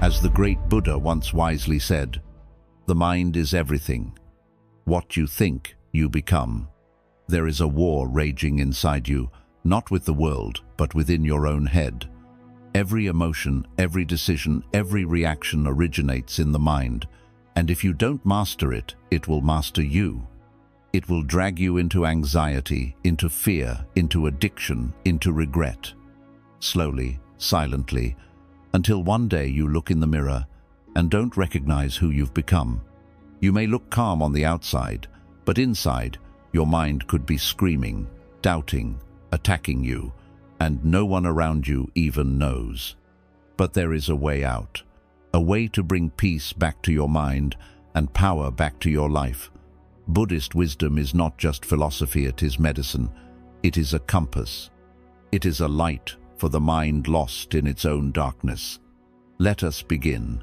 As the great Buddha once wisely said, "The mind is everything. What you think, you become." There is a war raging inside you, not with the world, but within your own head. Every emotion, every decision, every reaction originates in the mind, and if you don't master it, it will master you. It will drag you into anxiety, into fear, into addiction, into regret. Slowly, silently, until one day you look in the mirror and don't recognize who you've become. You may look calm on the outside, but inside, your mind could be screaming, doubting, attacking you, and no one around you even knows. But there is a way out, a way to bring peace back to your mind and power back to your life. Buddhist wisdom is not just philosophy, it is medicine. It is a compass. It is a light for the mind lost in its own darkness. Let us begin.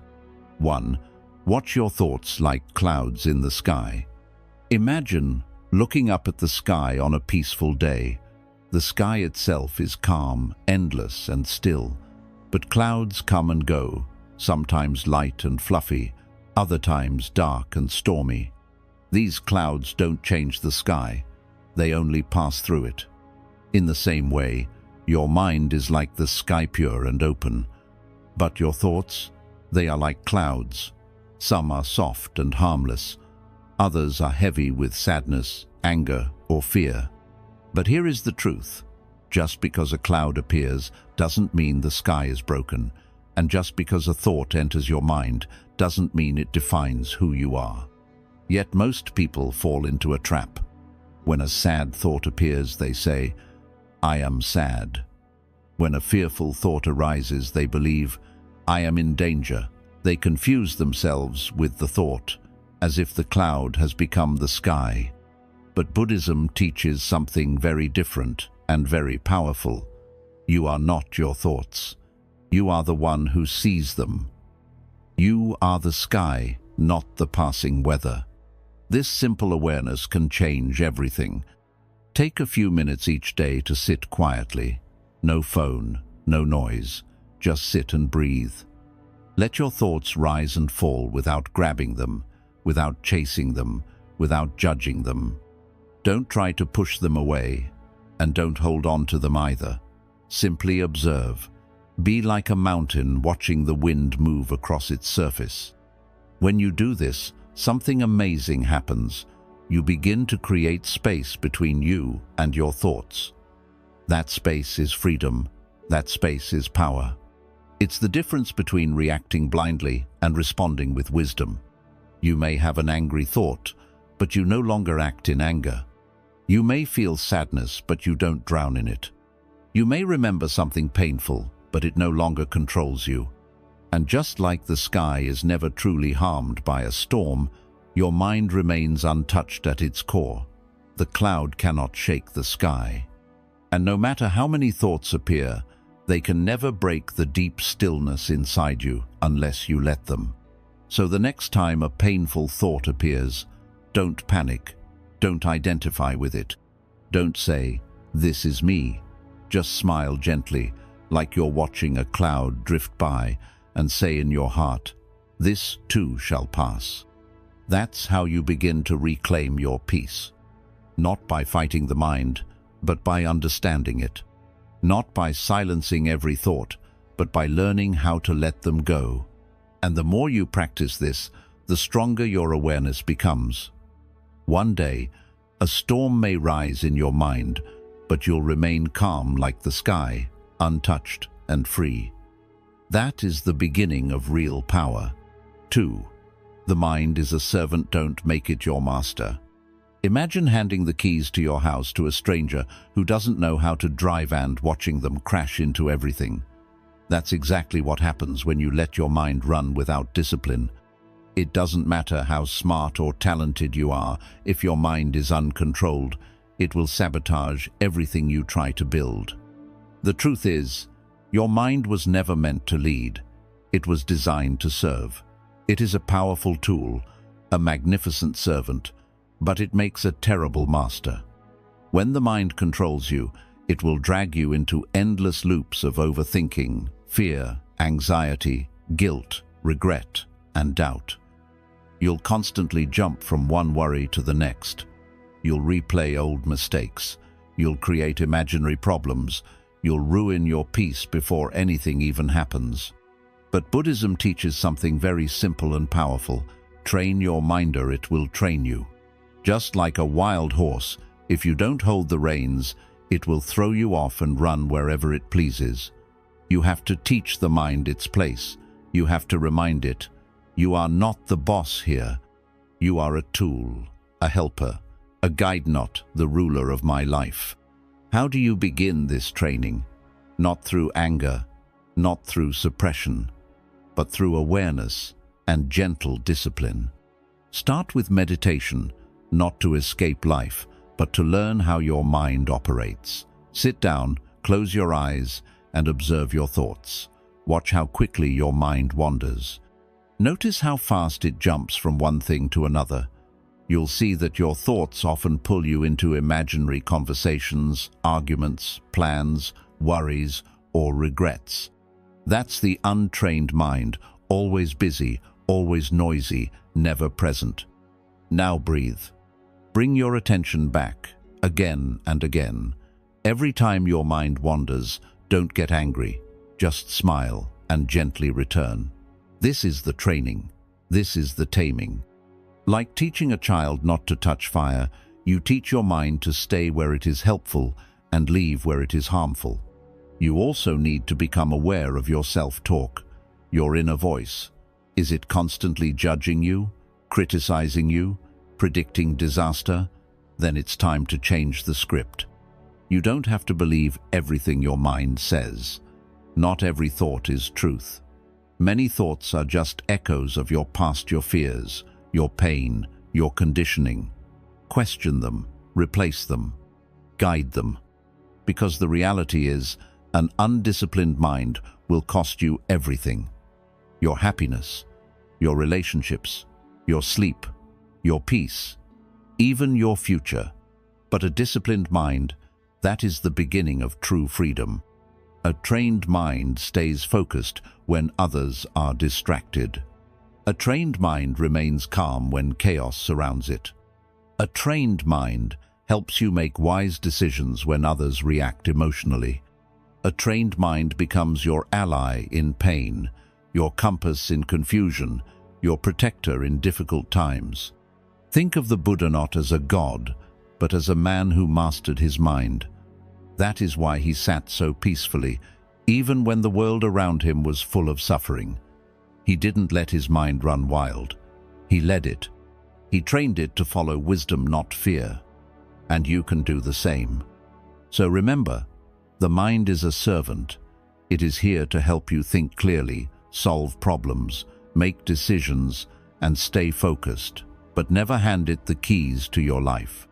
1. Watch your thoughts like clouds in the sky. Imagine looking up at the sky on a peaceful day. The sky itself is calm, endless, and still, but clouds come and go, sometimes light and fluffy, other times dark and stormy. These clouds don't change the sky, they only pass through it. In the same way, your mind is like the sky, pure and open, but your thoughts, they are like clouds. Some are soft and harmless, others are heavy with sadness, anger, or fear. But here is the truth. Just because a cloud appears doesn't mean the sky is broken, and just because a thought enters your mind doesn't mean it defines who you are. Yet most people fall into a trap. When a sad thought appears, they say, "I am sad." When a fearful thought arises, they believe, "I am in danger." They confuse themselves with the thought, as if the cloud has become the sky. But Buddhism teaches something very different and very powerful. You are not your thoughts. You are the one who sees them. You are the sky, not the passing weather. This simple awareness can change everything. Take a few minutes each day to sit quietly. No phone, no noise, just sit and breathe. Let your thoughts rise and fall without grabbing them, without chasing them, without judging them. Don't try to push them away, and don't hold on to them either. Simply observe. Be like a mountain watching the wind move across its surface. When you do this, something amazing happens. You begin to create space between you and your thoughts. That space is freedom. That space is power. It's the difference between reacting blindly and responding with wisdom. You may have an angry thought, but you no longer act in anger. You may feel sadness, but you don't drown in it. You may remember something painful, but it no longer controls you. And just like the sky is never truly harmed by a storm, your mind remains untouched at its core. The cloud cannot shake the sky. And no matter how many thoughts appear, they can never break the deep stillness inside you unless you let them. So the next time a painful thought appears, don't panic. Don't identify with it. Don't say, "This is me." Just smile gently, like you're watching a cloud drift by, and say in your heart, "This too shall pass." That's how you begin to reclaim your peace. Not by fighting the mind, but by understanding it. Not by silencing every thought, but by learning how to let them go. And the more you practice this, the stronger your awareness becomes. One day, a storm may rise in your mind, but you'll remain calm like the sky, untouched and free. That is the beginning of real power. 2. The mind is a servant, don't make it your master. Imagine handing the keys to your house to a stranger who doesn't know how to drive and watching them crash into everything. That's exactly what happens when you let your mind run without discipline. It doesn't matter how smart or talented you are, if your mind is uncontrolled, it will sabotage everything you try to build. The truth is, your mind was never meant to lead. It was designed to serve. It is a powerful tool, a magnificent servant, but it makes a terrible master. When the mind controls you, it will drag you into endless loops of overthinking, fear, anxiety, guilt, regret, and doubt. You'll constantly jump from one worry to the next. You'll replay old mistakes. You'll create imaginary problems. You'll ruin your peace before anything even happens. But Buddhism teaches something very simple and powerful. Train your mind or it will train you. Just like a wild horse, if you don't hold the reins, it will throw you off and run wherever it pleases. You have to teach the mind its place. You have to remind it, you are not the boss here. You are a tool, a helper, a guide, not the ruler of my life. How do you begin this training? Not through anger, not through suppression, but through awareness and gentle discipline. Start with meditation, not to escape life, but to learn how your mind operates. Sit down, close your eyes, and observe your thoughts. Watch how quickly your mind wanders. Notice how fast it jumps from one thing to another. You'll see that your thoughts often pull you into imaginary conversations, arguments, plans, worries, or regrets. That's the untrained mind, always busy, always noisy, never present. Now breathe. Bring your attention back, again and again. Every time your mind wanders, don't get angry. Just smile and gently return. This is the training. This is the taming. Like teaching a child not to touch fire, you teach your mind to stay where it is helpful and leave where it is harmful. You also need to become aware of your self-talk, your inner voice. Is it constantly judging you, criticizing you, predicting disaster? Then it's time to change the script. You don't have to believe everything your mind says. Not every thought is truth. Many thoughts are just echoes of your past, your fears, your pain, your conditioning. Question them, replace them, guide them. Because the reality is, an undisciplined mind will cost you everything. Your happiness, your relationships, your sleep, your peace, even your future. But a disciplined mind, that is the beginning of true freedom. A trained mind stays focused when others are distracted. A trained mind remains calm when chaos surrounds it. A trained mind helps you make wise decisions when others react emotionally. A trained mind becomes your ally in pain, your compass in confusion, your protector in difficult times. Think of the Buddha not as a god, but as a man who mastered his mind. That is why he sat so peacefully, even when the world around him was full of suffering. He didn't let his mind run wild. He led it. He trained it to follow wisdom, not fear. And you can do the same. So remember, the mind is a servant. It is here to help you think clearly, solve problems, make decisions, and stay focused. But never hand it the keys to your life.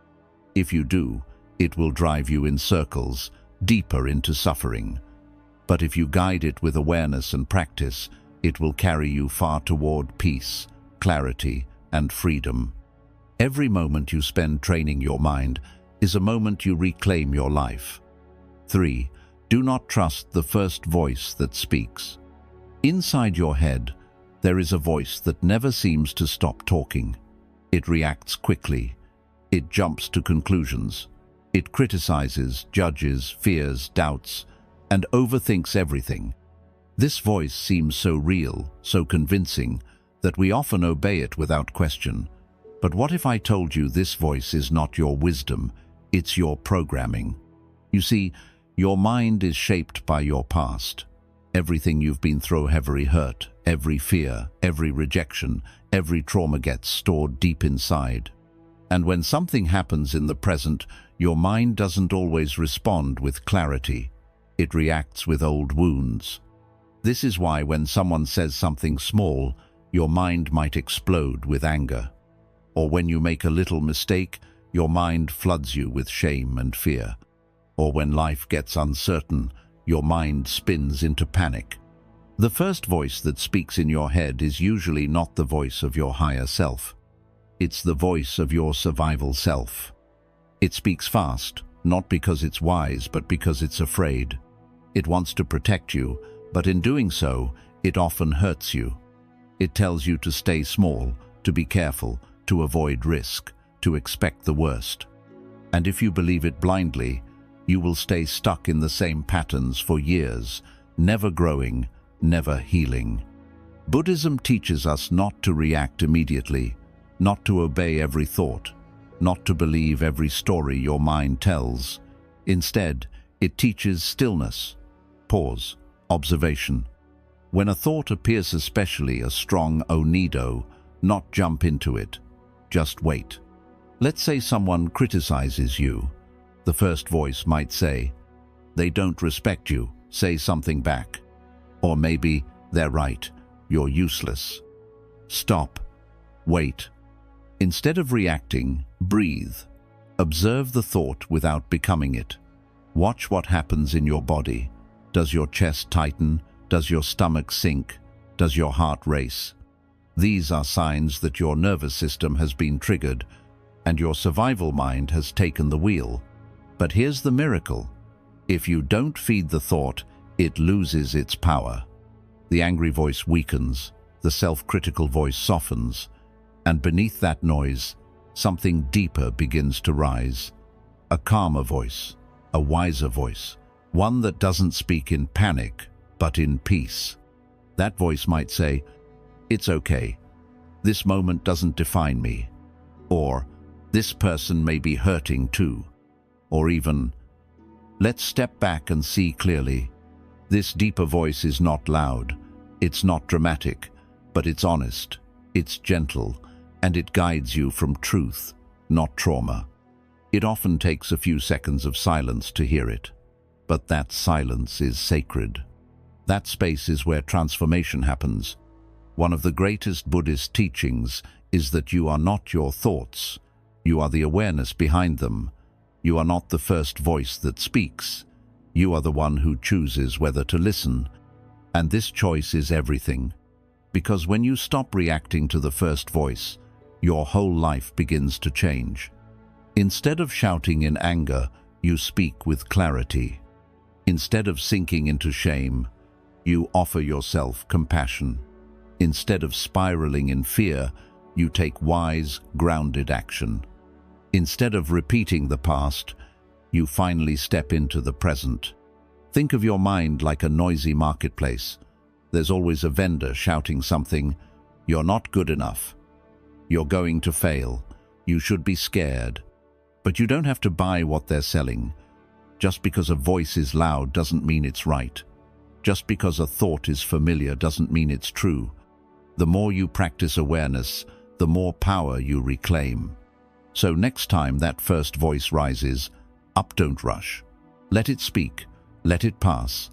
If you do, it will drive you in circles, deeper into suffering. But if you guide it with awareness and practice, it will carry you far toward peace, clarity, and freedom. Every moment you spend training your mind is a moment you reclaim your life. 3. Do not trust the first voice that speaks. Inside your head, there is a voice that never seems to stop talking. It reacts quickly. It jumps to conclusions. It criticizes, judges, fears, doubts, and overthinks everything. This voice seems so real, so convincing, that we often obey it without question. But what if I told you this voice is not your wisdom, it's your programming? You see, your mind is shaped by your past. Everything you've been through, every hurt, every fear, every rejection, every trauma gets stored deep inside. And when something happens in the present, your mind doesn't always respond with clarity. It reacts with old wounds. This is why when someone says something small, your mind might explode with anger. Or when you make a little mistake, your mind floods you with shame and fear. Or when life gets uncertain, your mind spins into panic. The first voice that speaks in your head is usually not the voice of your higher self. It's the voice of your survival self. It speaks fast, not because it's wise, but because it's afraid. It wants to protect you, but in doing so, it often hurts you. It tells you to stay small, to be careful, to avoid risk, to expect the worst. And if you believe it blindly, you will stay stuck in the same patterns for years, never growing, never healing. Buddhism teaches us not to react immediately, not to obey every thought, not to believe every story your mind tells. Instead, it teaches stillness, pause, observation. When a thought appears, especially a strong onido, not jump into it, just wait. Let's say someone criticizes you. The first voice might say, "They don't respect you, say something back." Or maybe, "They're right, you're useless." Stop. Wait. Instead of reacting, breathe. Observe the thought without becoming it. Watch what happens in your body. Does your chest tighten? Does your stomach sink? Does your heart race? These are signs that your nervous system has been triggered and your survival mind has taken the wheel. But here's the miracle. If you don't feed the thought, it loses its power. The angry voice weakens, the self-critical voice softens, and beneath that noise, something deeper begins to rise. A calmer voice, a wiser voice, one that doesn't speak in panic, but in peace. That voice might say, "It's okay. This moment doesn't define me." Or, "This person may be hurting too." Or even, "Let's step back and see clearly." This deeper voice is not loud, it's not dramatic, but it's honest, it's gentle, and it guides you from truth, not trauma. It often takes a few seconds of silence to hear it, but that silence is sacred. That space is where transformation happens. One of the greatest Buddhist teachings is that you are not your thoughts, you are the awareness behind them. You are not the first voice that speaks. You are the one who chooses whether to listen. And this choice is everything. Because when you stop reacting to the first voice, your whole life begins to change. Instead of shouting in anger, you speak with clarity. Instead of sinking into shame, you offer yourself compassion. Instead of spiraling in fear, you take wise, grounded action. Instead of repeating the past, you finally step into the present. Think of your mind like a noisy marketplace. There's always a vendor shouting something, "You're not good enough. You're going to fail. You should be scared." But you don't have to buy what they're selling. Just because a voice is loud doesn't mean it's right. Just because a thought is familiar doesn't mean it's true. The more you practice awareness, the more power you reclaim. So next time that first voice rises, up, don't rush. Let it speak, let it pass.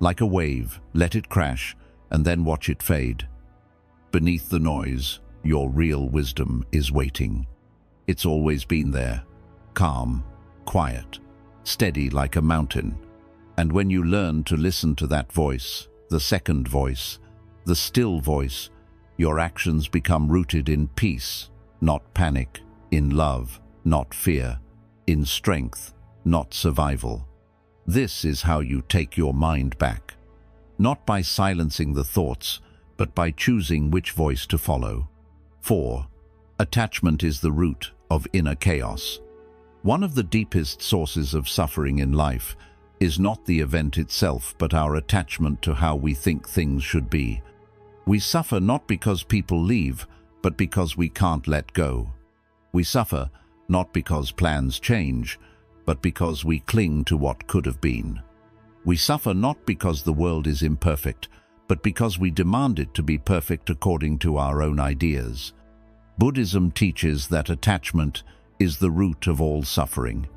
Like a wave, let it crash, and then watch it fade. Beneath the noise, your real wisdom is waiting. It's always been there, calm, quiet, steady like a mountain. And when you learn to listen to that voice, the second voice, the still voice, your actions become rooted in peace, not panic, in love, not fear, in strength, not survival. This is how you take your mind back. Not by silencing the thoughts, but by choosing which voice to follow. 4. Attachment is the root of inner chaos. One of the deepest sources of suffering in life is not the event itself, but our attachment to how we think things should be. We suffer not because people leave, but because we can't let go. We suffer not because plans change, but because we cling to what could have been. We suffer not because the world is imperfect, but because we demand it to be perfect according to our own ideas. Buddhism teaches that attachment is the root of all suffering.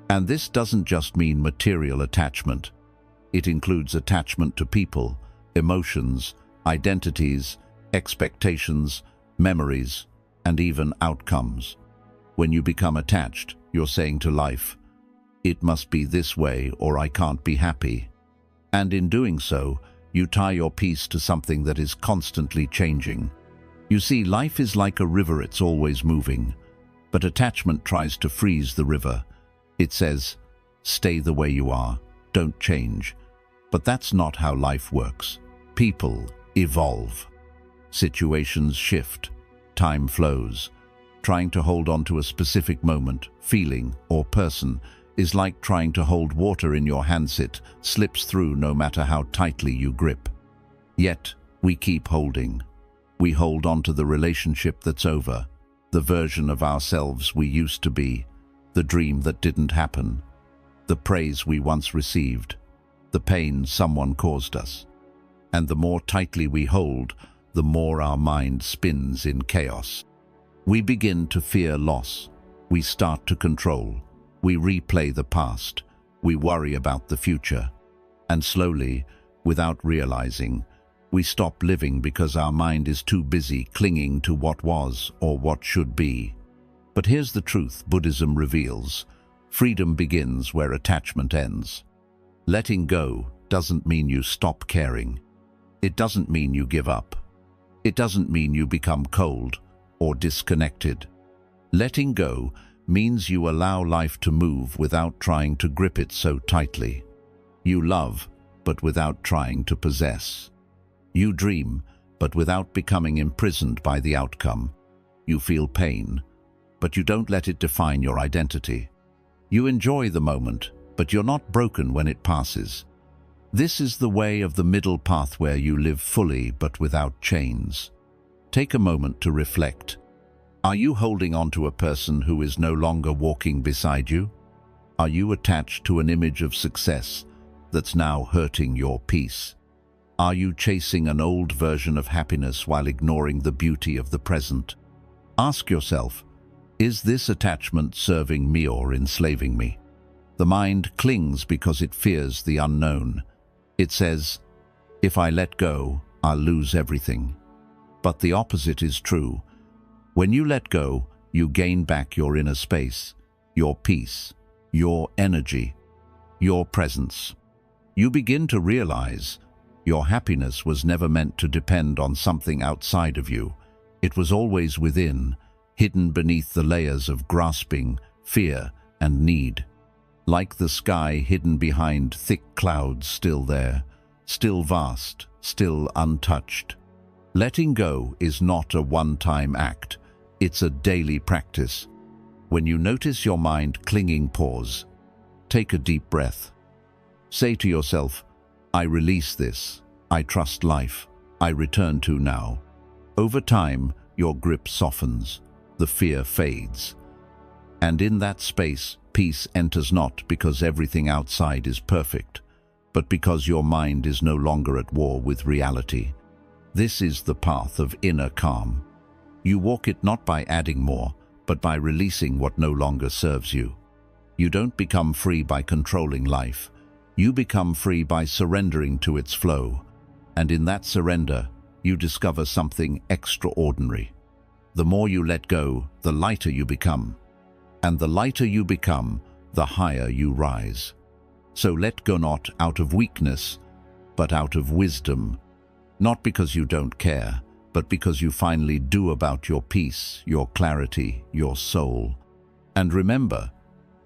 And this doesn't just mean material attachment. It includes attachment to people, emotions, identities, expectations, memories, and even outcomes. When you become attached, you're saying to life, "It must be this way or I can't be happy." And in doing so, you tie your peace to something that is constantly changing. You see, life is like a river, it's always moving. But attachment tries to freeze the river. It says, "Stay the way you are, don't change." But that's not how life works. People evolve. Situations shift, time flows. Trying to hold on to a specific moment, feeling, or person is like trying to hold water in your handset, slips through no matter how tightly you grip. Yet, we keep holding. We hold on to the relationship that's over, the version of ourselves we used to be, the dream that didn't happen, the praise we once received, the pain someone caused us. And the more tightly we hold, the more our mind spins in chaos. We begin to fear loss. We start to control. We replay the past. We worry about the future. And slowly, without realizing, we stop living because our mind is too busy clinging to what was or what should be. But here's the truth Buddhism reveals. Freedom begins where attachment ends. Letting go doesn't mean you stop caring. It doesn't mean you give up. It doesn't mean you become cold or disconnected. Letting go means you allow life to move without trying to grip it so tightly. You love, but without trying to possess. You dream, but without becoming imprisoned by the outcome. You feel pain, but you don't let it define your identity. You enjoy the moment, but you're not broken when it passes. This is the way of the middle path where you live fully but without chains. Take a moment to reflect. Are you holding on to a person who is no longer walking beside you? Are you attached to an image of success that's now hurting your peace? Are you chasing an old version of happiness while ignoring the beauty of the present? Ask yourself, is this attachment serving me or enslaving me? The mind clings because it fears the unknown. It says, if I let go, I'll lose everything. But the opposite is true. When you let go, you gain back your inner space, your peace, your energy, your presence. You begin to realize your happiness was never meant to depend on something outside of you. It was always within, hidden beneath the layers of grasping, fear, and need. Like the sky hidden behind thick clouds still there, still vast, still untouched. Letting go is not a one-time act. It's a daily practice. When you notice your mind clinging, pause. Take a deep breath. Say to yourself, I release this. I trust life. I return to now. Over time, your grip softens. The fear fades. And in that space, peace enters not because everything outside is perfect, but because your mind is no longer at war with reality. This is the path of inner calm. You walk it not by adding more, but by releasing what no longer serves you. You don't become free by controlling life. You become free by surrendering to its flow. And in that surrender, you discover something extraordinary. The more you let go, the lighter you become. And the lighter you become, the higher you rise. So let go not out of weakness, but out of wisdom. Not because you don't care, but because you finally do about your peace, your clarity, your soul. And remember,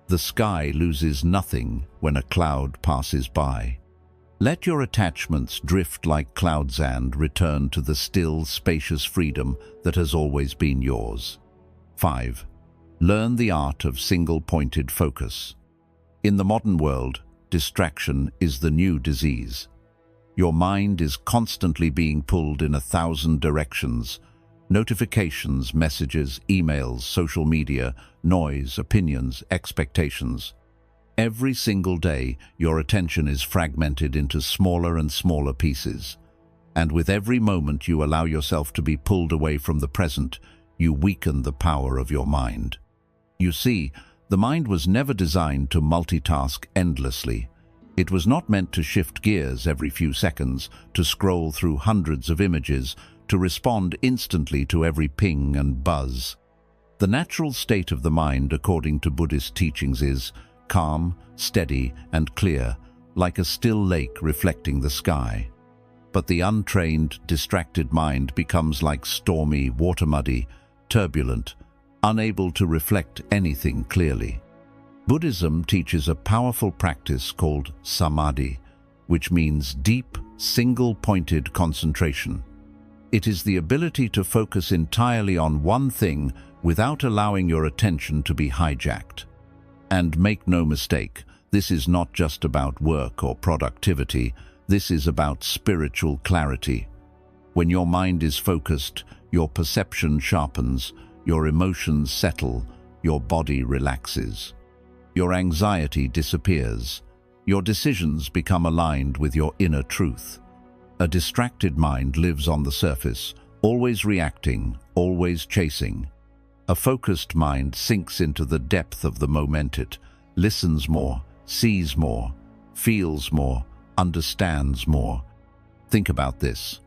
the sky loses nothing when a cloud passes by. Let your attachments drift like clouds and return to the still, spacious freedom that has always been yours. 5. Learn the art of single-pointed focus. In the modern world, distraction is the new disease. Your mind is constantly being pulled in 1,000 directions. Notifications, messages, emails, social media, noise, opinions, expectations. Every single day, your attention is fragmented into smaller and smaller pieces. And with every moment you allow yourself to be pulled away from the present, you weaken the power of your mind. You see, the mind was never designed to multitask endlessly. It was not meant to shift gears every few seconds, to scroll through hundreds of images, to respond instantly to every ping and buzz. The natural state of the mind, according to Buddhist teachings, is calm, steady, and clear, like a still lake reflecting the sky. But the untrained, distracted mind becomes like stormy, water-muddy, turbulent, unable to reflect anything clearly. Buddhism teaches a powerful practice called samadhi, which means deep, single-pointed concentration. It is the ability to focus entirely on one thing without allowing your attention to be hijacked. And make no mistake, this is not just about work or productivity, this is about spiritual clarity. When your mind is focused, your perception sharpens, your emotions settle, your body relaxes. Your anxiety disappears. Your decisions become aligned with your inner truth. A distracted mind lives on the surface, always reacting, always chasing. A focused mind sinks into the depth of the moment. It listens more, sees more, feels more, understands more. Think about this.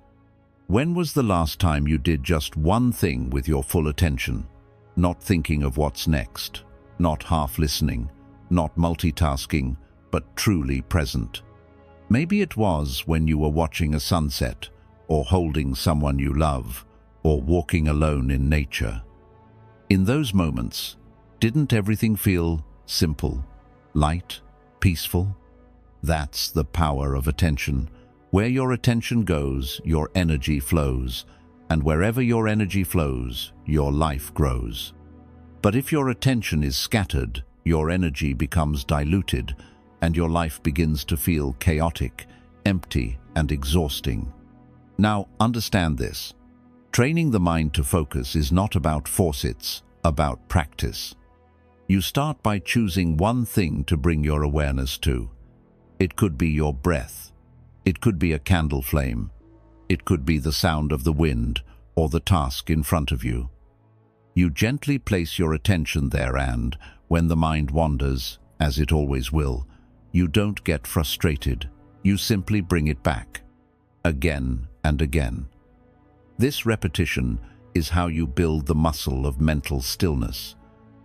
When was the last time you did just one thing with your full attention? Not thinking of what's next, not half listening, not multitasking, but truly present. Maybe it was when you were watching a sunset, or holding someone you love, or walking alone in nature. In those moments, didn't everything feel simple, light, peaceful? That's the power of attention. Where your attention goes, your energy flows, and wherever your energy flows, your life grows. But if your attention is scattered, your energy becomes diluted, and your life begins to feel chaotic, empty, and exhausting. Now, understand this. Training the mind to focus is not about force, it's about practice. You start by choosing one thing to bring your awareness to. It could be your breath. It could be a candle flame. It could be the sound of the wind or the task in front of you. You gently place your attention there, and when the mind wanders, as it always will, you don't get frustrated. You simply bring it back, again and again. This repetition is how you build the muscle of mental stillness.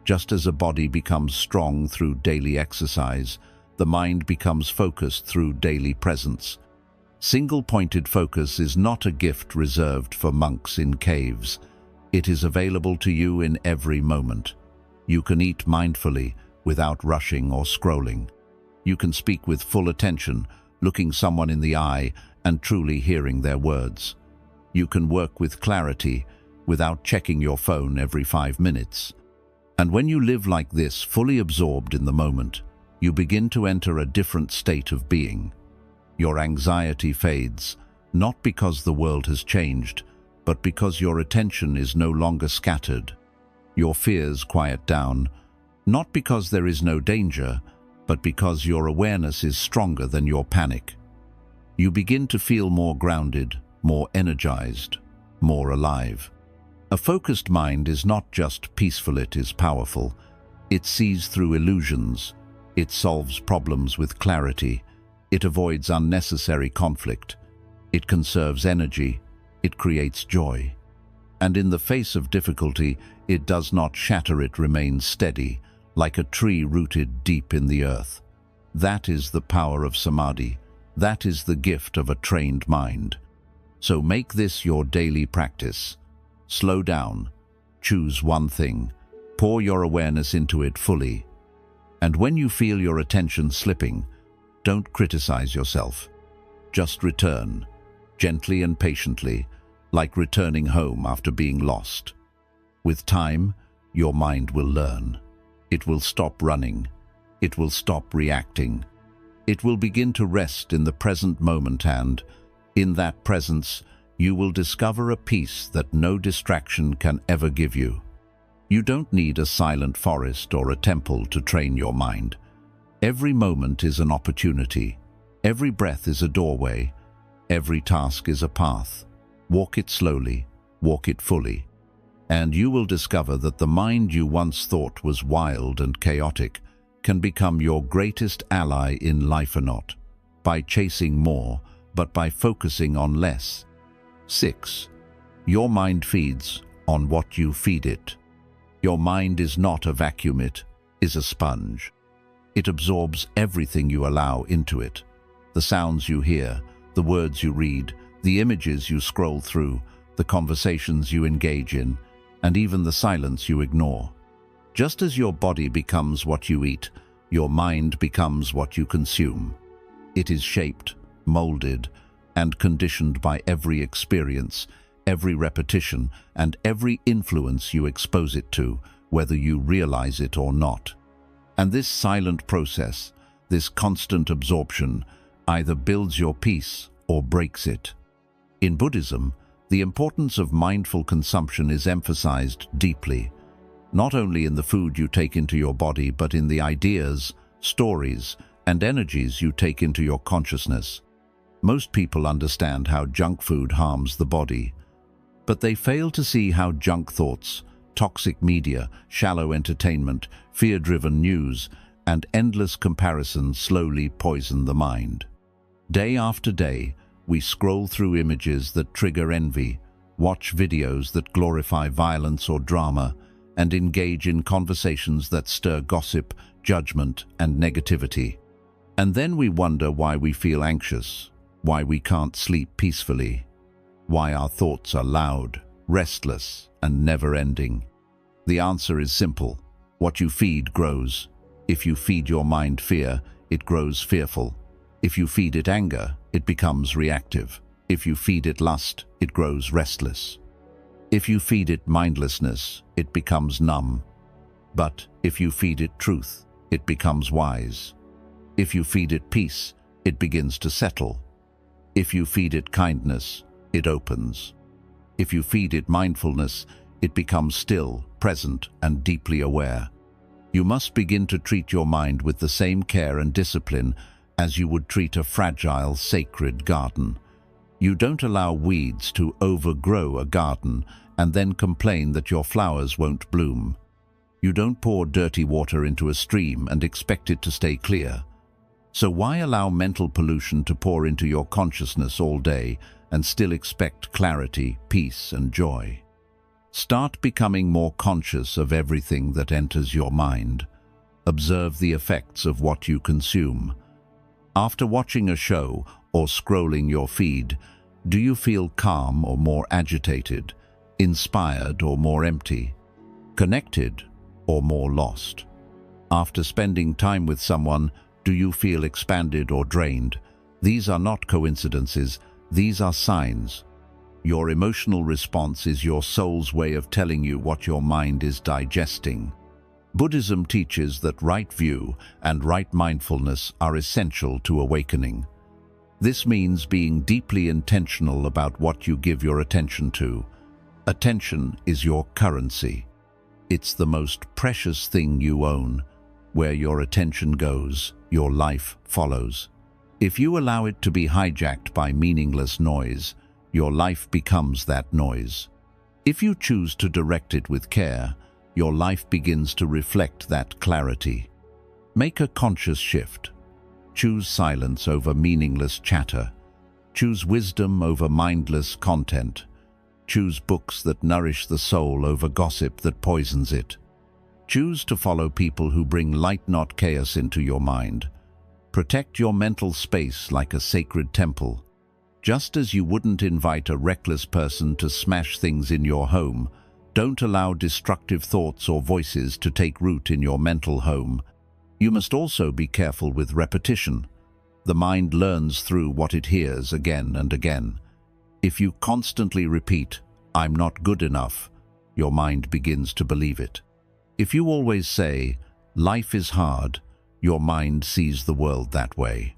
Just as a body becomes strong through daily exercise, the mind becomes focused through daily presence. Single-pointed focus is not a gift reserved for monks in caves. It is available to you in every moment. You can eat mindfully without rushing or scrolling. You can speak with full attention, looking someone in the eye and truly hearing their words. You can work with clarity without checking your phone every 5 minutes. And when you live like this, fully absorbed in the moment, you begin to enter a different state of being. Your anxiety fades, not because the world has changed, but because your attention is no longer scattered. Your fears quiet down, not because there is no danger, but because your awareness is stronger than your panic. You begin to feel more grounded, more energized, more alive. A focused mind is not just peaceful, it is powerful. It sees through illusions. It solves problems with clarity. It avoids unnecessary conflict. It conserves energy. It creates joy. And in the face of difficulty, it does not shatter, it remains steady, like a tree rooted deep in the earth. That is the power of samadhi. That is the gift of a trained mind. So make this your daily practice. Slow down. Choose one thing. Pour your awareness into it fully. And when you feel your attention slipping, don't criticize yourself. Just return, gently and patiently, like returning home after being lost. With time, your mind will learn. It will stop running. It will stop reacting. It will begin to rest in the present moment, and in that presence, you will discover a peace that no distraction can ever give you. You don't need a silent forest or a temple to train your mind. Every moment is an opportunity. Every breath is a doorway. Every task is a path. Walk it slowly, walk it fully. And you will discover that the mind you once thought was wild and chaotic can become your greatest ally in life, or not by chasing more, but by focusing on less. 6. Your mind feeds on what you feed it. Your mind is not a vacuum, it is a sponge. It absorbs everything you allow into it. The sounds you hear, the words you read, the images you scroll through, the conversations you engage in, and even the silence you ignore. Just as your body becomes what you eat, your mind becomes what you consume. It is shaped, molded, and conditioned by every experience, every repetition, and every influence you expose it to, whether you realize it or not. And this silent process, this constant absorption, either builds your peace or breaks it. In Buddhism, the importance of mindful consumption is emphasized deeply, not only in the food you take into your body, but in the ideas, stories, and energies you take into your consciousness. Most people understand how junk food harms the body, but they fail to see how junk thoughts, toxic media, shallow entertainment, fear-driven news, and endless comparisons slowly poison the mind. Day after day, we scroll through images that trigger envy, watch videos that glorify violence or drama, and engage in conversations that stir gossip, judgment, and negativity. And then we wonder why we feel anxious, why we can't sleep peacefully, why our thoughts are loud, restless, and never-ending. The answer is simple. What you feed grows. If you feed your mind fear, it grows fearful. If you feed it anger, it becomes reactive. If you feed it lust, it grows restless. If you feed it mindlessness, it becomes numb. But if you feed it truth, it becomes wise. If you feed it peace, it begins to settle. If you feed it kindness, it opens. If you feed it mindfulness, it becomes still, present, and deeply aware. You must begin to treat your mind with the same care and discipline as you would treat a fragile, sacred garden. You don't allow weeds to overgrow a garden and then complain that your flowers won't bloom. You don't pour dirty water into a stream and expect it to stay clear. So why allow mental pollution to pour into your consciousness all day and still expect clarity, peace, and joy? Start becoming more conscious of everything that enters your mind. Observe the effects of what you consume. After watching a show or scrolling your feed, do you feel calm or more agitated, inspired or more empty, connected or more lost? After spending time with someone, do you feel expanded or drained? These are not coincidences, these are signs. Your emotional response is your soul's way of telling you what your mind is digesting. Buddhism teaches that right view and right mindfulness are essential to awakening. This means being deeply intentional about what you give your attention to. Attention is your currency. It's the most precious thing you own. Where your attention goes, your life follows. If you allow it to be hijacked by meaningless noise, your life becomes that noise. If you choose to direct it with care, your life begins to reflect that clarity. Make a conscious shift. Choose silence over meaningless chatter. Choose wisdom over mindless content. Choose books that nourish the soul over gossip that poisons it. Choose to follow people who bring light, not chaos, into your mind. Protect your mental space like a sacred temple. Just as you wouldn't invite a reckless person to smash things in your home, don't allow destructive thoughts or voices to take root in your mental home. You must also be careful with repetition. The mind learns through what it hears again and again. If you constantly repeat, "I'm not good enough," your mind begins to believe it. If you always say, "Life is hard," your mind sees the world that way.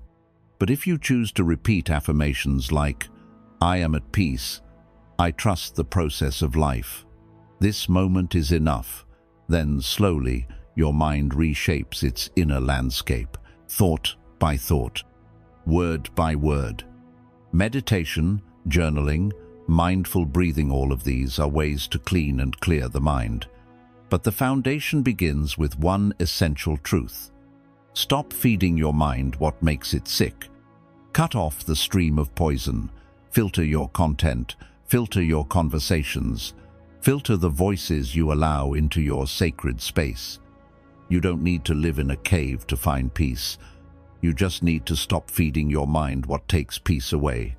But if you choose to repeat affirmations like, "I am at peace," "I trust the process of life," "This moment is enough," then slowly your mind reshapes its inner landscape, thought by thought, word by word. Meditation, journaling, mindful breathing, all of these are ways to clean and clear the mind. But the foundation begins with one essential truth. Stop feeding your mind what makes it sick. Cut off the stream of poison. Filter your content. Filter your conversations. Filter the voices you allow into your sacred space. You don't need to live in a cave to find peace. You just need to stop feeding your mind what takes peace away.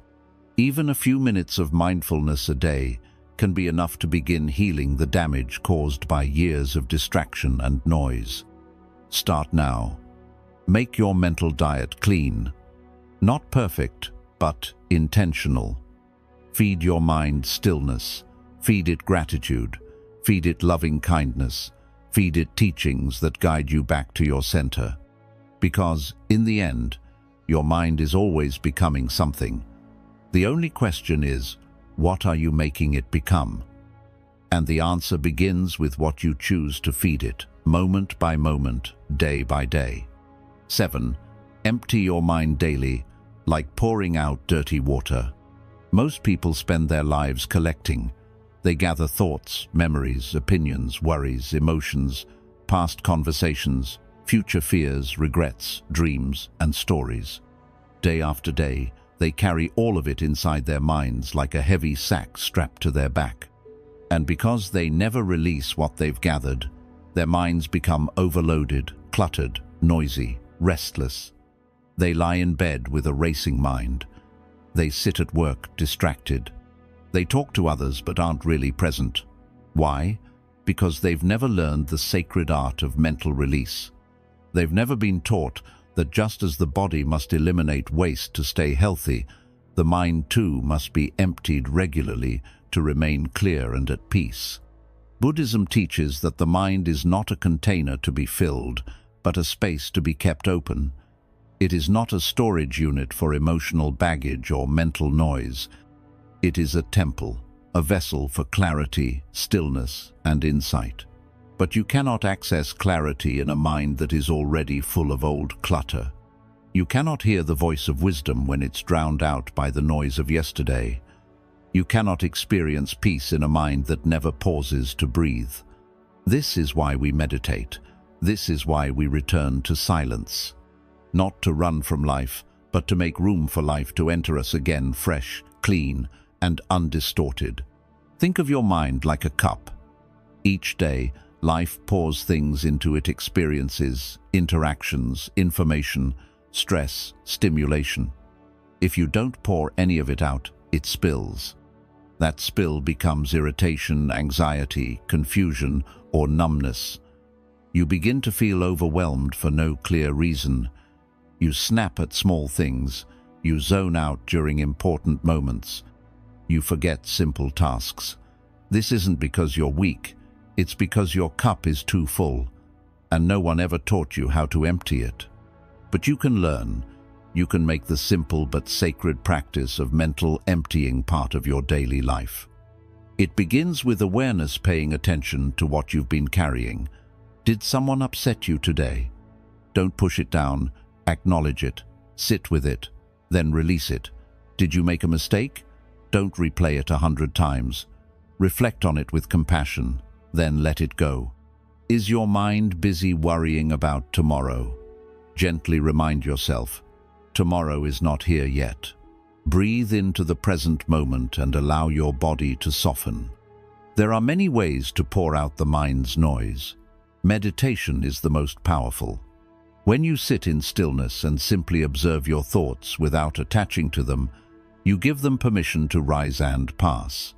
Even a few minutes of mindfulness a day can be enough to begin healing the damage caused by years of distraction and noise. Start now. Make your mental diet clean. Not perfect, but intentional. Feed your mind stillness. Feed it gratitude. Feed it loving kindness. Feed it teachings that guide you back to your center. Because, in the end, your mind is always becoming something. The only question is, what are you making it become? And the answer begins with what you choose to feed it, moment by moment, day by day. 7. Empty your mind daily, like pouring out dirty water. Most people spend their lives collecting. They gather thoughts, memories, opinions, worries, emotions, past conversations, future fears, regrets, dreams, and stories. Day after day, they carry all of it inside their minds like a heavy sack strapped to their back. And because they never release what they've gathered, their minds become overloaded, cluttered, noisy, restless. They lie in bed with a racing mind. They sit at work distracted. They talk to others but aren't really present. Why? Because they've never learned the sacred art of mental release. They've never been taught that just as the body must eliminate waste to stay healthy, the mind too must be emptied regularly to remain clear and at peace. Buddhism teaches that the mind is not a container to be filled, but a space to be kept open. It is not a storage unit for emotional baggage or mental noise. It is a temple, a vessel for clarity, stillness, and insight. But you cannot access clarity in a mind that is already full of old clutter. You cannot hear the voice of wisdom when it's drowned out by the noise of yesterday. You cannot experience peace in a mind that never pauses to breathe. This is why we meditate. This is why we return to silence. Not to run from life, but to make room for life to enter us again fresh, clean, and undistorted. Think of your mind like a cup. Each day, life pours things into it: experiences, interactions, information, stress, stimulation. If you don't pour any of it out, it spills. That spill becomes irritation, anxiety, confusion, or numbness. You begin to feel overwhelmed for no clear reason. You snap at small things. You zone out during important moments. You forget simple tasks. This isn't because you're weak. It's because your cup is too full, and no one ever taught you how to empty it. But you can learn. You can make the simple but sacred practice of mental emptying part of your daily life. It begins with awareness, paying attention to what you've been carrying. Did someone upset you today? Don't push it down. Acknowledge it. Sit with it. Then release it. Did you make a mistake? Don't replay it 100 times. Reflect on it with compassion. Then let it go. Is your mind busy worrying about tomorrow? Gently remind yourself, tomorrow is not here yet. Breathe into the present moment and allow your body to soften. There are many ways to pour out the mind's noise. Meditation is the most powerful. When you sit in stillness and simply observe your thoughts without attaching to them, you give them permission to rise and pass.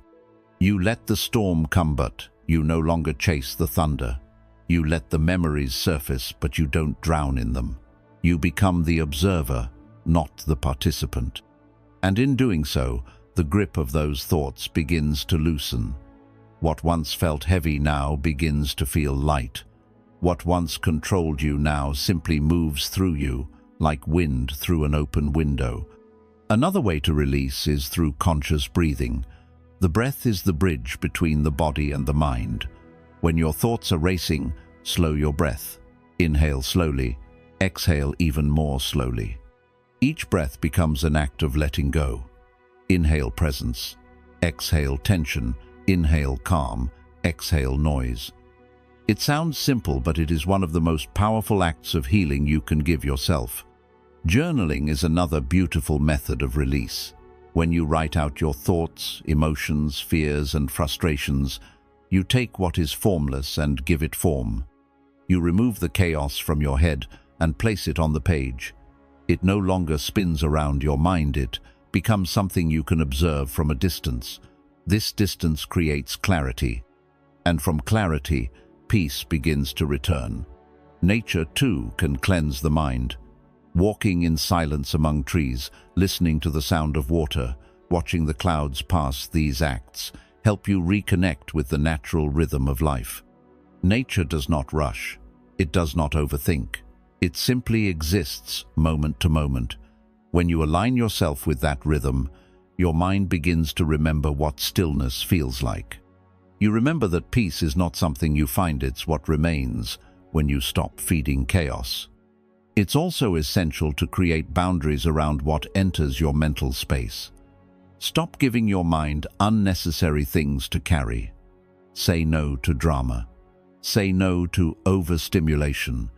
You let the storm come, but you no longer chase the thunder. You let the memories surface, but you don't drown in them. You become the observer, not the participant. And in doing so, the grip of those thoughts begins to loosen. What once felt heavy now begins to feel light. What once controlled you now simply moves through you, like wind through an open window. Another way to release is through conscious breathing. The breath is the bridge between the body and the mind. When your thoughts are racing, slow your breath. Inhale slowly, exhale even more slowly. Each breath becomes an act of letting go. Inhale presence, exhale tension, inhale calm, exhale noise. It sounds simple, but it is one of the most powerful acts of healing you can give yourself. Journaling is another beautiful method of release. When you write out your thoughts, emotions, fears, and frustrations, you take what is formless and give it form. You remove the chaos from your head and place it on the page. It no longer spins around your mind, it becomes something you can observe from a distance. This distance creates clarity, and from clarity, peace begins to return. Nature, too, can cleanse the mind. Walking in silence among trees, listening to the sound of water, watching the clouds pass. These acts help you reconnect with the natural rhythm of life. Nature does not rush. It does not overthink. It simply exists moment to moment. When you align yourself with that rhythm, your mind begins to remember what stillness feels like. You remember that peace is not something you find, it's what remains when you stop feeding chaos. It's also essential to create boundaries around what enters your mental space. Stop giving your mind unnecessary things to carry. Say no to drama. Say no to overstimulation.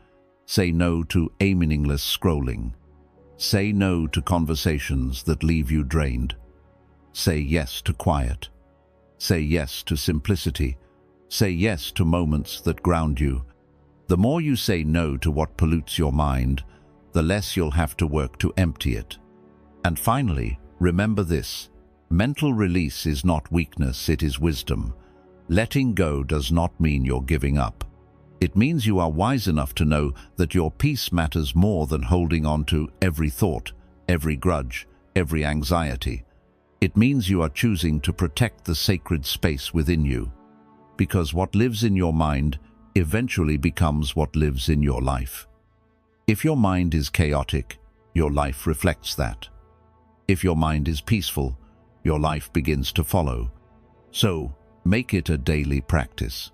Say no to meaningless scrolling. Say no to conversations that leave you drained. Say yes to quiet. Say yes to simplicity. Say yes to moments that ground you. The more you say no to what pollutes your mind, the less you'll have to work to empty it. And finally, remember this: mental release is not weakness, it is wisdom. Letting go does not mean you're giving up. It means you are wise enough to know that your peace matters more than holding on to every thought, every grudge, every anxiety. It means you are choosing to protect the sacred space within you. Because what lives in your mind eventually becomes what lives in your life. If your mind is chaotic, your life reflects that. If your mind is peaceful, your life begins to follow. So, make it a daily practice.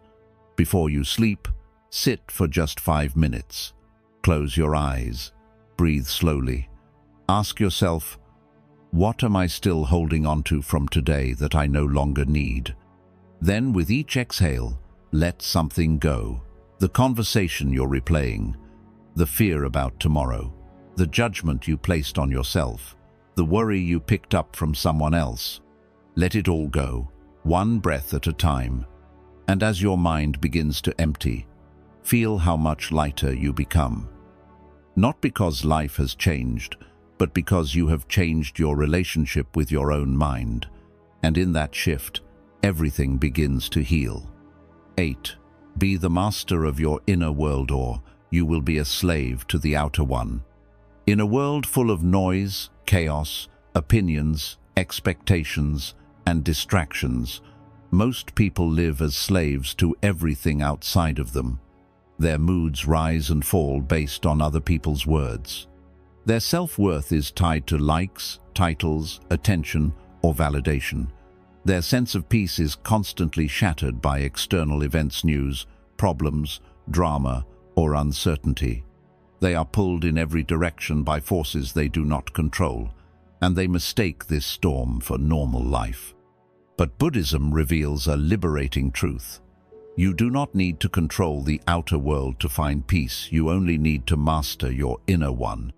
Before you sleep, sit for just 5 minutes. Close your eyes. Breathe slowly. Ask yourself, what am I still holding on to from today that I no longer need? Then, with each exhale, let something go. The conversation you're replaying, the fear about tomorrow, the judgment you placed on yourself, the worry you picked up from someone else. Let it all go, one breath at a time. And as your mind begins to empty, feel how much lighter you become. Not because life has changed, but because you have changed your relationship with your own mind. And in that shift, everything begins to heal. 8. Be the master of your inner world, or you will be a slave to the outer one. In a world full of noise, chaos, opinions, expectations, and distractions, most people live as slaves to everything outside of them. Their moods rise and fall based on other people's words. Their self-worth is tied to likes, titles, attention, or validation. Their sense of peace is constantly shattered by external events, news, problems, drama, or uncertainty. They are pulled in every direction by forces they do not control, and they mistake this storm for normal life. But Buddhism reveals a liberating truth. You do not need to control the outer world to find peace. You only need to master your inner one.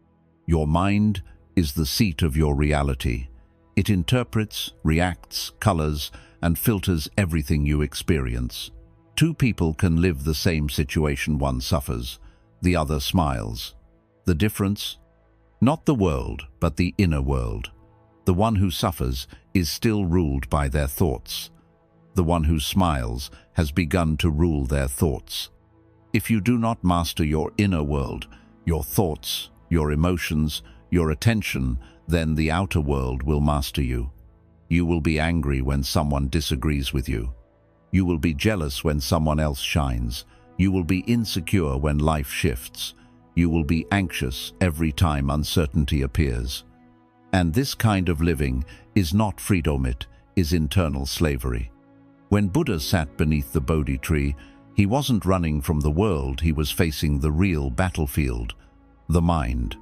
Your mind is the seat of your reality. It interprets, reacts, colors, and filters everything you experience. Two people can live the same situation. One suffers, the other smiles. The difference? Not the world, but the inner world. The one who suffers is still ruled by their thoughts. The one who smiles has begun to rule their thoughts. If you do not master your inner world, your thoughts, your emotions, your attention, then the outer world will master you. You will be angry when someone disagrees with you. You will be jealous when someone else shines. You will be insecure when life shifts. You will be anxious every time uncertainty appears. And this kind of living is not freedom, it is internal slavery. When Buddha sat beneath the Bodhi tree, he wasn't running from the world, he was facing the real battlefield, the mind.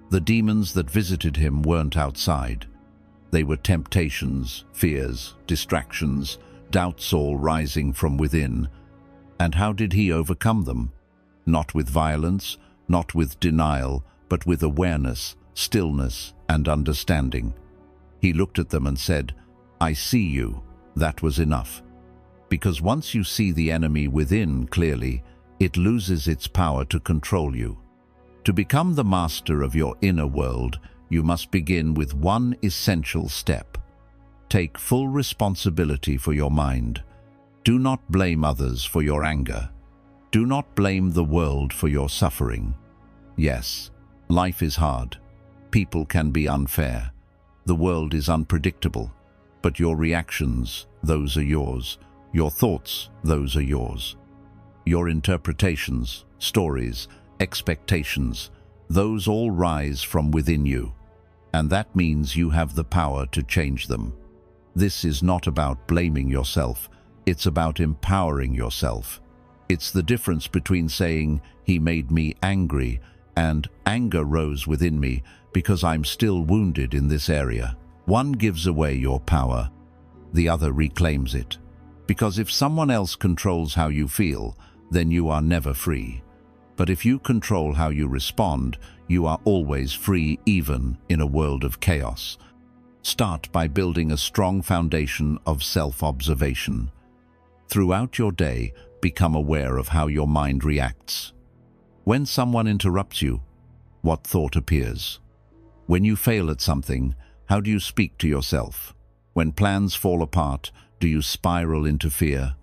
The demons that visited him weren't outside. They were temptations, fears, distractions, doubts, all rising from within. And how did he overcome them? Not with violence, not with denial, but with awareness, stillness, and understanding. He looked at them and said, "I see you." That was enough. Because once you see the enemy within clearly, it loses its power to control you. To become the master of your inner world, you must begin with one essential step. Take full responsibility for your mind. Do not blame others for your anger. Do not blame the world for your suffering. Yes, life is hard. People can be unfair. The world is unpredictable, but your reactions, those are yours. Your thoughts, those are yours. Your interpretations, stories, expectations, those all rise from within you, and that means you have the power to change them. This is not about blaming yourself, it's about empowering yourself. It's the difference between saying, "He made me angry," and "Anger rose within me because I'm still wounded in this area." One gives away your power, the other reclaims it. Because if someone else controls how you feel, then you are never free. But if you control how you respond, you are always free, even in a world of chaos. Start by building a strong foundation of self-observation. Throughout your day, become aware of how your mind reacts. When someone interrupts you, what thought appears? When you fail at something, how do you speak to yourself? When plans fall apart, do you spiral into fear?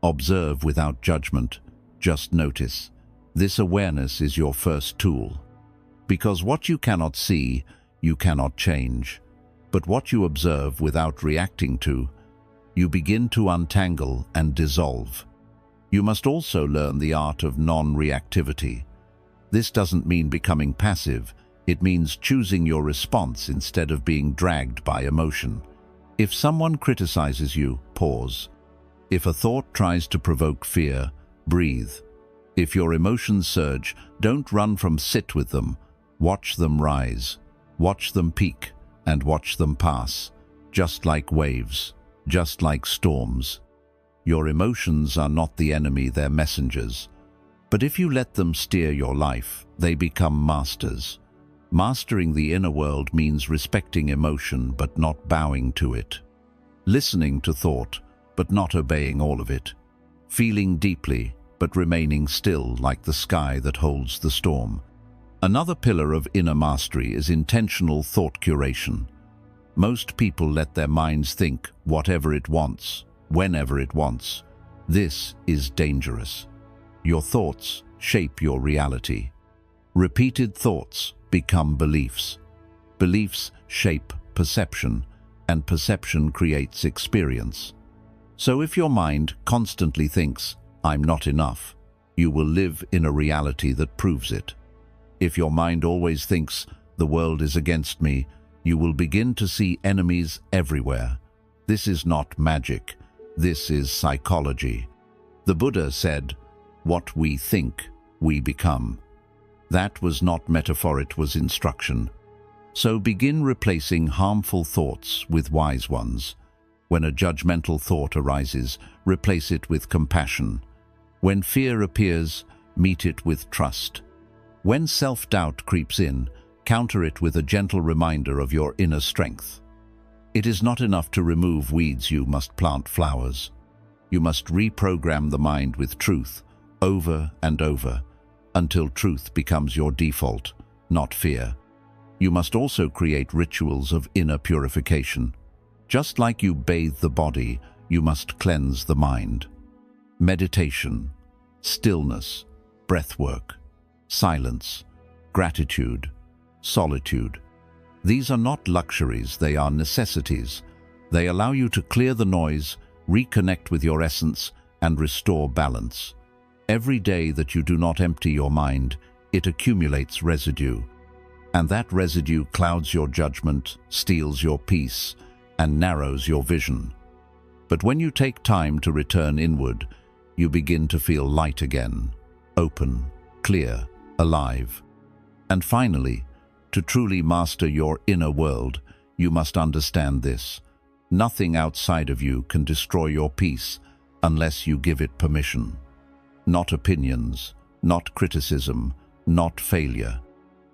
Observe without judgment, just notice. This awareness is your first tool. Because what you cannot see, you cannot change. But what you observe without reacting to, you begin to untangle and dissolve. You must also learn the art of non-reactivity. This doesn't mean becoming passive, it means choosing your response instead of being dragged by emotion. If someone criticizes you, pause. If a thought tries to provoke fear, breathe. If your emotions surge, don't run from sit with them. Watch them rise. Watch them peak and watch them pass. Just like waves, just like storms. Your emotions are not the enemy, they're messengers. But if you let them steer your life, they become masters. Mastering the inner world means respecting emotion but not bowing to it. Listening to thought, but not obeying all of it. Feeling deeply, but remaining still like the sky that holds the storm. Another pillar of inner mastery is intentional thought curation. Most people let their minds think whatever it wants, whenever it wants. This is dangerous. Your thoughts shape your reality. Repeated thoughts become beliefs. Beliefs shape perception, and perception creates experience. So if your mind constantly thinks, "I'm not enough," you will live in a reality that proves it. If your mind always thinks, "The world is against me," you will begin to see enemies everywhere. This is not magic. This is psychology. The Buddha said, "What we think, we become." That was not metaphor, it was instruction. So begin replacing harmful thoughts with wise ones. When a judgmental thought arises, replace it with compassion. When fear appears, meet it with trust. When self-doubt creeps in, counter it with a gentle reminder of your inner strength. It is not enough to remove weeds, you must plant flowers. You must reprogram the mind with truth, over and over, until truth becomes your default, not fear. You must also create rituals of inner purification. Just like you bathe the body, you must cleanse the mind. Meditation, stillness, breathwork, silence, gratitude, solitude. These are not luxuries, they are necessities. They allow you to clear the noise, reconnect with your essence, and restore balance. Every day that you do not empty your mind, it accumulates residue. And that residue clouds your judgment, steals your peace, and narrows your vision. But when you take time to return inward, you begin to feel light again, open, clear, alive. And finally, to truly master your inner world, you must understand this. Nothing outside of you can destroy your peace unless you give it permission. Not opinions, not criticism, not failure,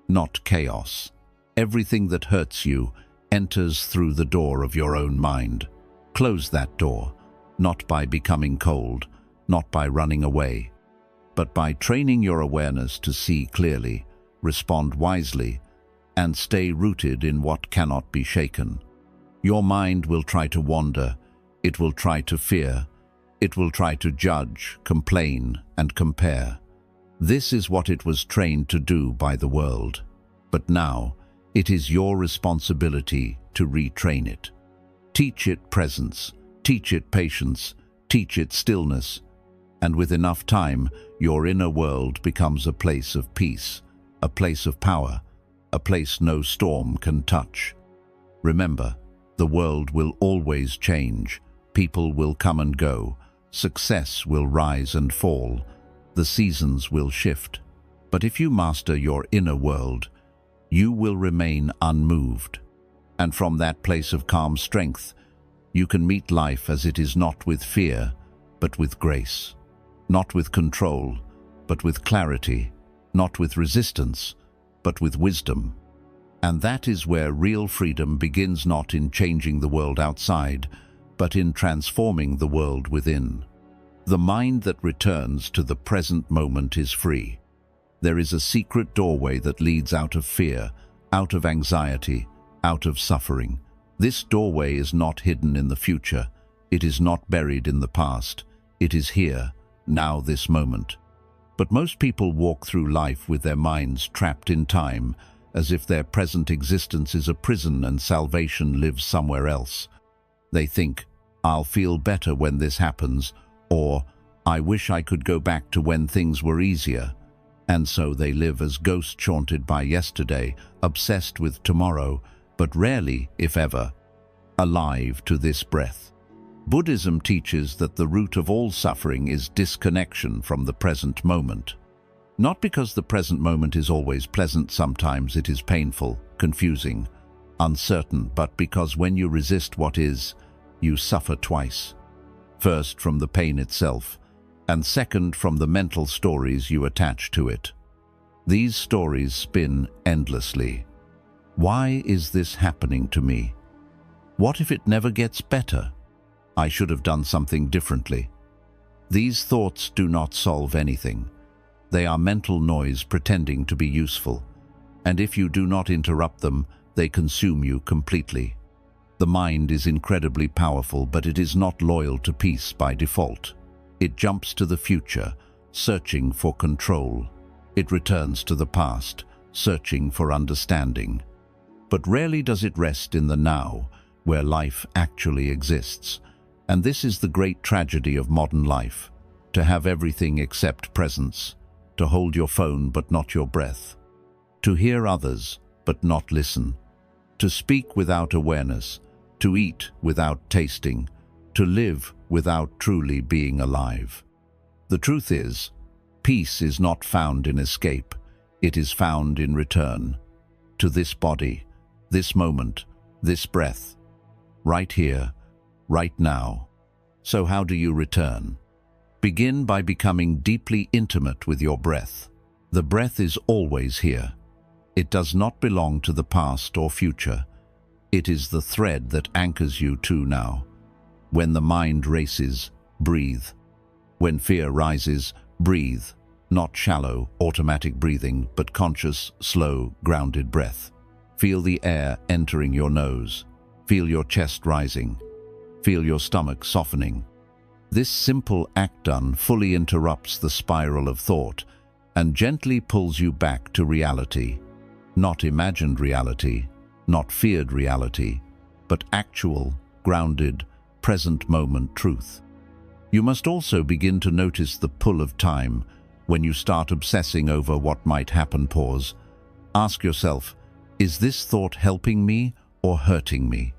not chaos. Everything that hurts you enters through the door of your own mind. Close that door, not by becoming cold, not by running away, but by training your awareness to see clearly, respond wisely, and stay rooted in what cannot be shaken. Your mind will try to wander, it will try to fear, it will try to judge, complain, and compare. This is what it was trained to do by the world. But now, It is your responsibility to retrain it. Teach it presence, teach it patience, teach it stillness, and with enough time, your inner world becomes a place of peace, a place of power, a place no storm can touch. Remember, the world will always change, people will come and go, success will rise and fall, the seasons will shift. But if you master your inner world, you will remain unmoved. And from that place of calm strength, you can meet life as it is, not with fear, but with grace. Not with control, but with clarity. Not with resistance, but with wisdom. And that is where real freedom begins, not in changing the world outside, but in transforming the world within. The mind that returns to the present moment is free. There is a secret doorway that leads out of fear, out of anxiety, out of suffering. This doorway is not hidden in the future. It is not buried in the past. It is here, now, this moment. But most people walk through life with their minds trapped in time, as if their present existence is a prison and salvation lives somewhere else. They think, "I'll feel better when this happens," or "I wish I could go back to when things were easier." And so they live as ghosts haunted by yesterday, obsessed with tomorrow, but rarely, if ever, alive to this breath. Buddhism teaches that the root of all suffering is disconnection from the present moment. Not because the present moment is always pleasant, sometimes it is painful, confusing, uncertain, but because when you resist what is, you suffer twice. First, from the pain itself, and second, from the mental stories you attach to it. These stories spin endlessly. Why is this happening to me? What if it never gets better? I should have done something differently. These thoughts do not solve anything. They are mental noise pretending to be useful, and if you do not interrupt them, they consume you completely. The mind is incredibly powerful, but it is not loyal to peace by default. It jumps to the future, searching for control. It returns to the past, searching for understanding. But rarely does it rest in the now, where life actually exists. And this is the great tragedy of modern life: to have everything except presence, to hold your phone but not your breath, to hear others but not listen, to speak without awareness, to eat without tasting, to live without truly being alive. The truth is, peace is not found in escape, it is found in return to this body, this moment, this breath, right here, right now. So how do you return? Begin by becoming deeply intimate with your breath. The breath is always here. It does not belong to the past or future. It is the thread that anchors you to now. When the mind races, breathe. When fear rises, breathe. Not shallow, automatic breathing, but conscious, slow, grounded breath. Feel the air entering your nose. Feel your chest rising. Feel your stomach softening. This simple act done fully interrupts the spiral of thought and gently pulls you back to reality. Not imagined reality, not feared reality, but actual, grounded, present moment truth. You must also begin to notice the pull of time. When you start obsessing over what might happen, pause. Ask yourself, is this thought helping me or hurting me?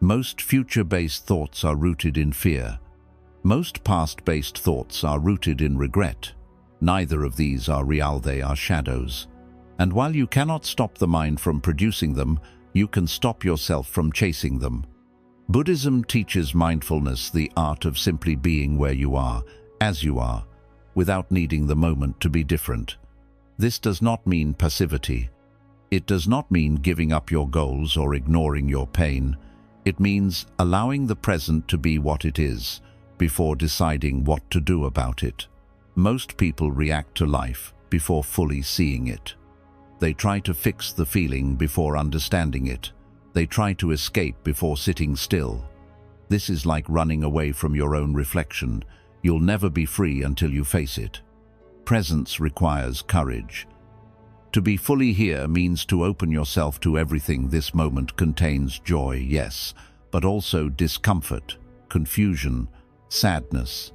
Most future-based thoughts are rooted in fear. Most past-based thoughts are rooted in regret. Neither of these are real, they are shadows. And while you cannot stop the mind from producing them, you can stop yourself from chasing them. Buddhism teaches mindfulness, the art of simply being where you are, as you are, without needing the moment to be different. This does not mean passivity. It does not mean giving up your goals or ignoring your pain. It means allowing the present to be what it is, before deciding what to do about it. Most people react to life before fully seeing it. They try to fix the feeling before understanding it. They try to escape before sitting still. This is like running away from your own reflection. You'll never be free until you face it. Presence requires courage. To be fully here means to open yourself to everything. This moment contains joy, yes, but also discomfort, confusion, sadness.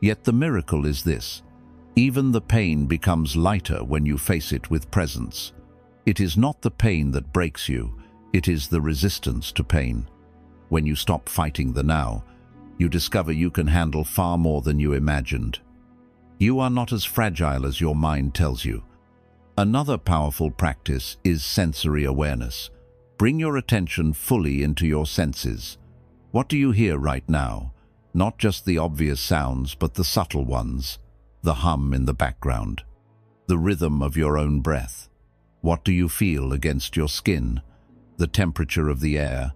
Yet the miracle is this: even the pain becomes lighter when you face it with presence. It is not the pain that breaks you, it is the resistance to pain. When you stop fighting the now, you discover you can handle far more than you imagined. You are not as fragile as your mind tells you. Another powerful practice is sensory awareness. Bring your attention fully into your senses. What do you hear right now? Not just the obvious sounds, but the subtle ones. The hum in the background. The rhythm of your own breath. What do you feel against your skin? The temperature of the air.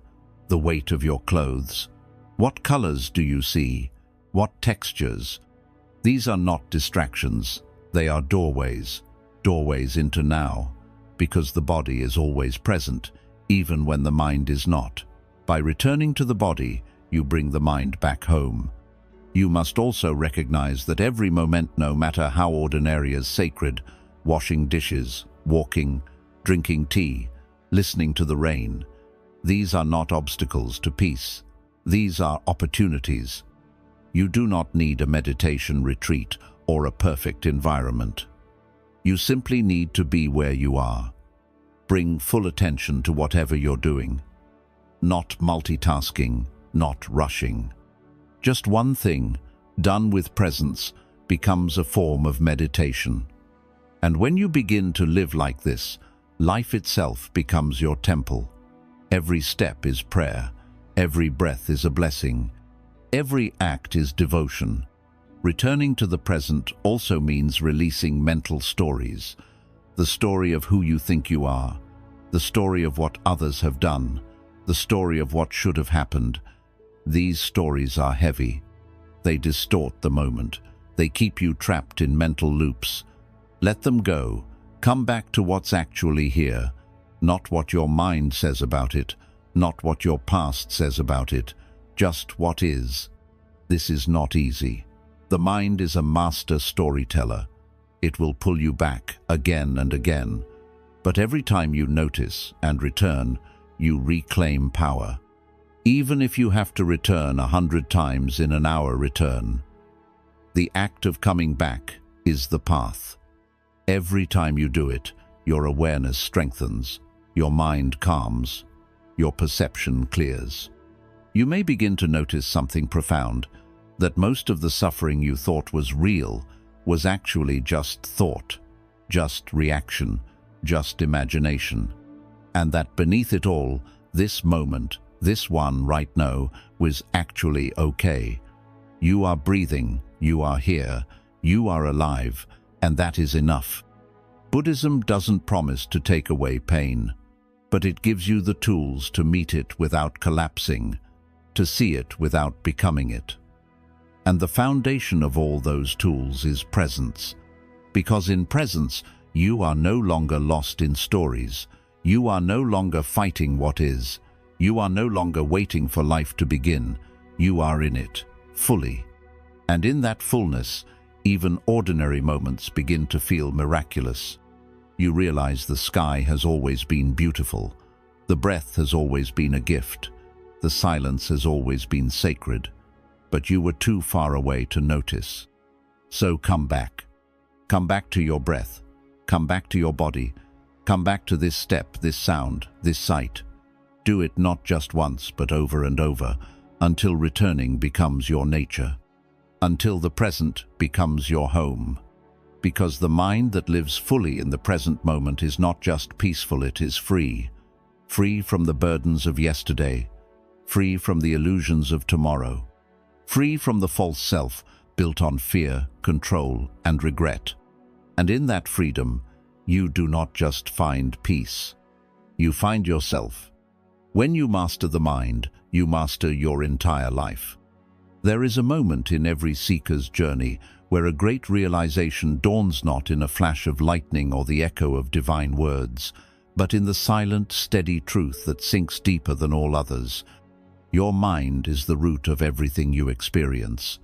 The weight of your clothes. What colors do you see? What textures? These are not distractions. They are doorways. Doorways into now, because the body is always present, even when the mind is not. By returning to the body, you bring the mind back home. You must also recognize that every moment, no matter how ordinary, is sacred. Washing dishes, walking, drinking tea, listening to the rain. These are not obstacles to peace. These are opportunities. You do not need a meditation retreat or a perfect environment. You simply need to be where you are. Bring full attention to whatever you're doing. Not multitasking, not rushing. Just one thing, done with presence, becomes a form of meditation. And when you begin to live like this, life itself becomes your temple. Every step is prayer. Every breath is a blessing. Every act is devotion. Returning to the present also means releasing mental stories. The story of who you think you are. The story of what others have done. The story of what should have happened. These stories are heavy. They distort the moment. They keep you trapped in mental loops. Let them go. Come back to what's actually here. Not what your mind says about it. Not what your past says about it. Just what is. This is not easy. The mind is a master storyteller. It will pull you back again and again. But every time you notice and return, you reclaim power. Even if you have to return 100 times in an hour, return. The act of coming back is the path. Every time you do it, your awareness strengthens, your mind calms, your perception clears. You may begin to notice something profound, that most of the suffering you thought was real was actually just thought, just reaction, just imagination. And that beneath it all, this moment, this one right now, was actually okay. You are breathing, you are here, you are alive, and that is enough. Buddhism doesn't promise to take away pain, but it gives you the tools to meet it without collapsing, to see it without becoming it. And the foundation of all those tools is presence, because in presence, you are no longer lost in stories. You are no longer fighting what is. You are no longer waiting for life to begin. You are in it, fully. And in that fullness, even ordinary moments begin to feel miraculous. You realize the sky has always been beautiful. The breath has always been a gift. The silence has always been sacred. But you were too far away to notice. So come back. Come back to your breath. Come back to your body. Come back to this step, this sound, this sight. Do it not just once, but over and over, until returning becomes your nature. Until the present becomes your home. Because the mind that lives fully in the present moment is not just peaceful, it is free. Free from the burdens of yesterday. Free from the illusions of tomorrow. Free from the false self built on fear, control, and regret. And in that freedom, you do not just find peace. You find yourself. When you master the mind, you master your entire life. There is a moment in every seeker's journey where a great realization dawns not in a flash of lightning or the echo of divine words, but in the silent, steady truth that sinks deeper than all others. Your mind is the root of everything you experience.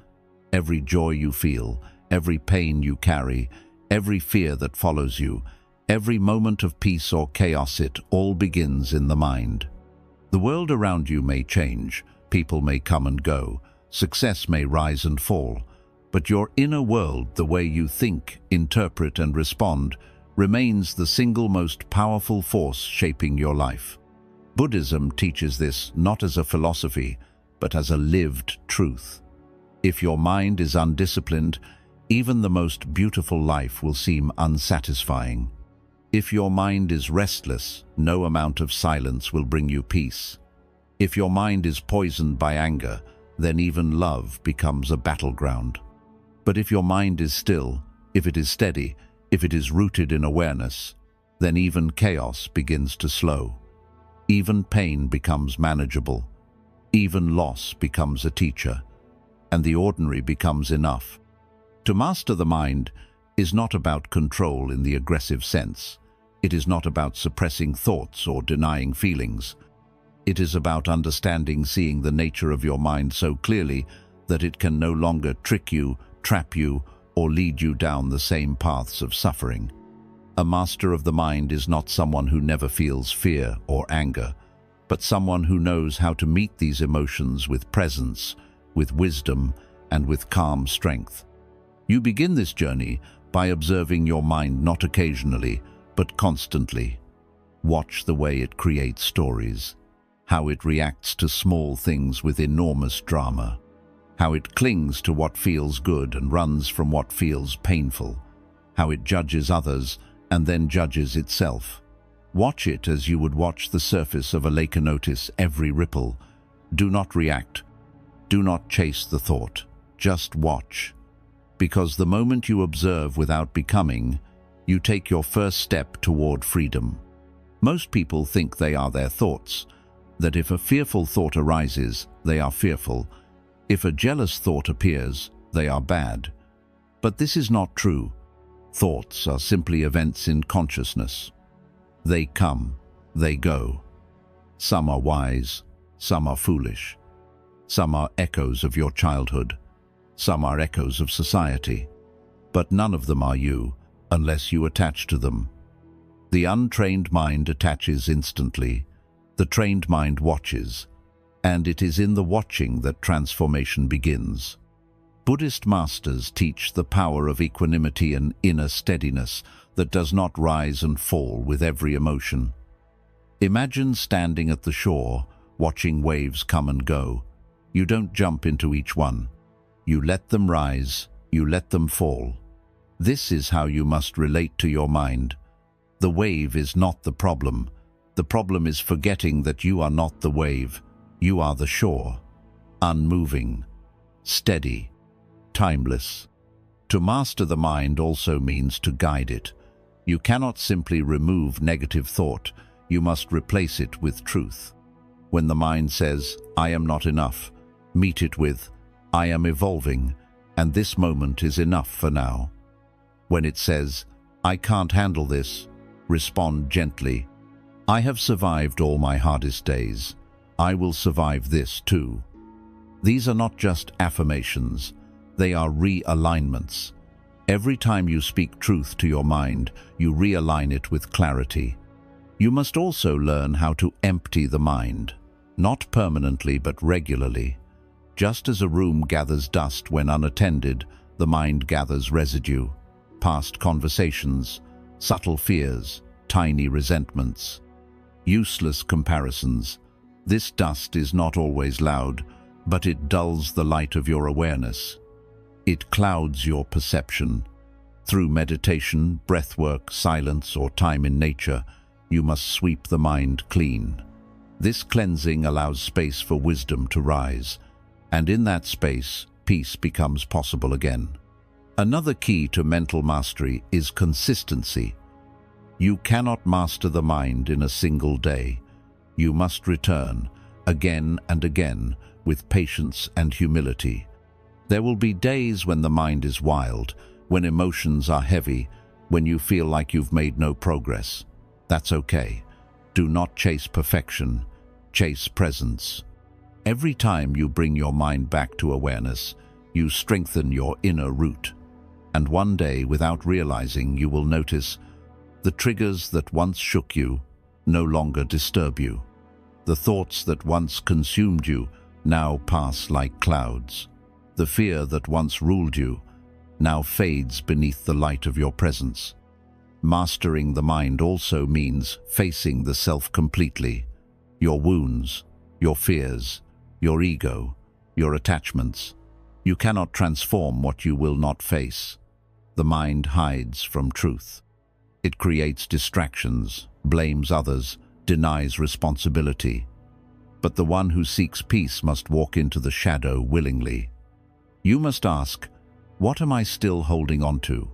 Every joy you feel, every pain you carry, every fear that follows you, Every moment of peace or chaos, it all begins in the mind. The world around you may change, people may come and go, success may rise and fall, but your inner world, the way you think, interpret and respond, remains the single most powerful force shaping your life. Buddhism teaches this not as a philosophy, but as a lived truth. If your mind is undisciplined, even the most beautiful life will seem unsatisfying. If your mind is restless, no amount of silence will bring you peace. If your mind is poisoned by anger, then even love becomes a battleground. But if your mind is still, if it is steady, if it is rooted in awareness, then even chaos begins to slow. Even pain becomes manageable. Even loss becomes a teacher, and the ordinary becomes enough. To master the mind is not about control in the aggressive sense. It is not about suppressing thoughts or denying feelings. It is about understanding, seeing the nature of your mind so clearly that it can no longer trick you, trap you, or lead you down the same paths of suffering. A master of the mind is not someone who never feels fear or anger, but someone who knows how to meet these emotions with presence, with wisdom, and with calm strength. You begin this journey by observing your mind not occasionally, but constantly. Watch the way it creates stories, how it reacts to small things with enormous drama, how it clings to what feels good and runs from what feels painful, how it judges others and then judges itself. Watch it as you would watch the surface of a lake and notice every ripple. Do not react. Do not chase the thought. Just watch. Because the moment you observe without becoming, you take your first step toward freedom. Most people think they are their thoughts, that if a fearful thought arises, they are fearful. If a jealous thought appears, they are bad. But this is not true. Thoughts are simply events in consciousness. They come, they go. Some are wise, some are foolish. Some are echoes of your childhood. Some are echoes of society. But none of them are you, unless you attach to them. The untrained mind attaches instantly. The trained mind watches, and it is in the watching that transformation begins. Buddhist masters teach the power of equanimity and inner steadiness that does not rise and fall with every emotion. Imagine standing at the shore, watching waves come and go. You don't jump into each one. You let them rise, you let them fall. This is how you must relate to your mind. The wave is not the problem. The problem is forgetting that you are not the wave. You are the shore. Unmoving, steady, timeless. To master the mind also means to guide it. You cannot simply remove negative thought. You must replace it with truth. When the mind says, "I am not enough," meet it with, "I am evolving, and this moment is enough for now." When it says, "I can't handle this," respond gently, "I have survived all my hardest days. I will survive this too." These are not just affirmations, they are realignments. Every time you speak truth to your mind, you realign it with clarity. You must also learn how to empty the mind, not permanently but regularly. Just as a room gathers dust when unattended, the mind gathers residue, past conversations, subtle fears, tiny resentments, useless comparisons. This dust is not always loud, but it dulls the light of your awareness. It clouds your perception. Through meditation, breathwork, silence, or time in nature, you must sweep the mind clean. This cleansing allows space for wisdom to rise, and in that space, peace becomes possible again. Another key to mental mastery is consistency. You cannot master the mind in a single day. You must return, again and again, with patience and humility. There will be days when the mind is wild, when emotions are heavy, when you feel like you've made no progress. That's okay. Do not chase perfection. Chase presence. Every time you bring your mind back to awareness, you strengthen your inner root. And one day, without realizing, you will notice The triggers that once shook you no longer disturb you. The thoughts that once consumed you now pass like clouds. The fear that once ruled you now fades beneath the light of your presence. Mastering the mind also means facing the self completely. Your wounds, your fears, your ego, your attachments. You cannot transform what you will not face. The mind hides from truth. It creates distractions, blames others, denies responsibility. But the one who seeks peace must walk into the shadow willingly. You must ask, what am I still holding on to?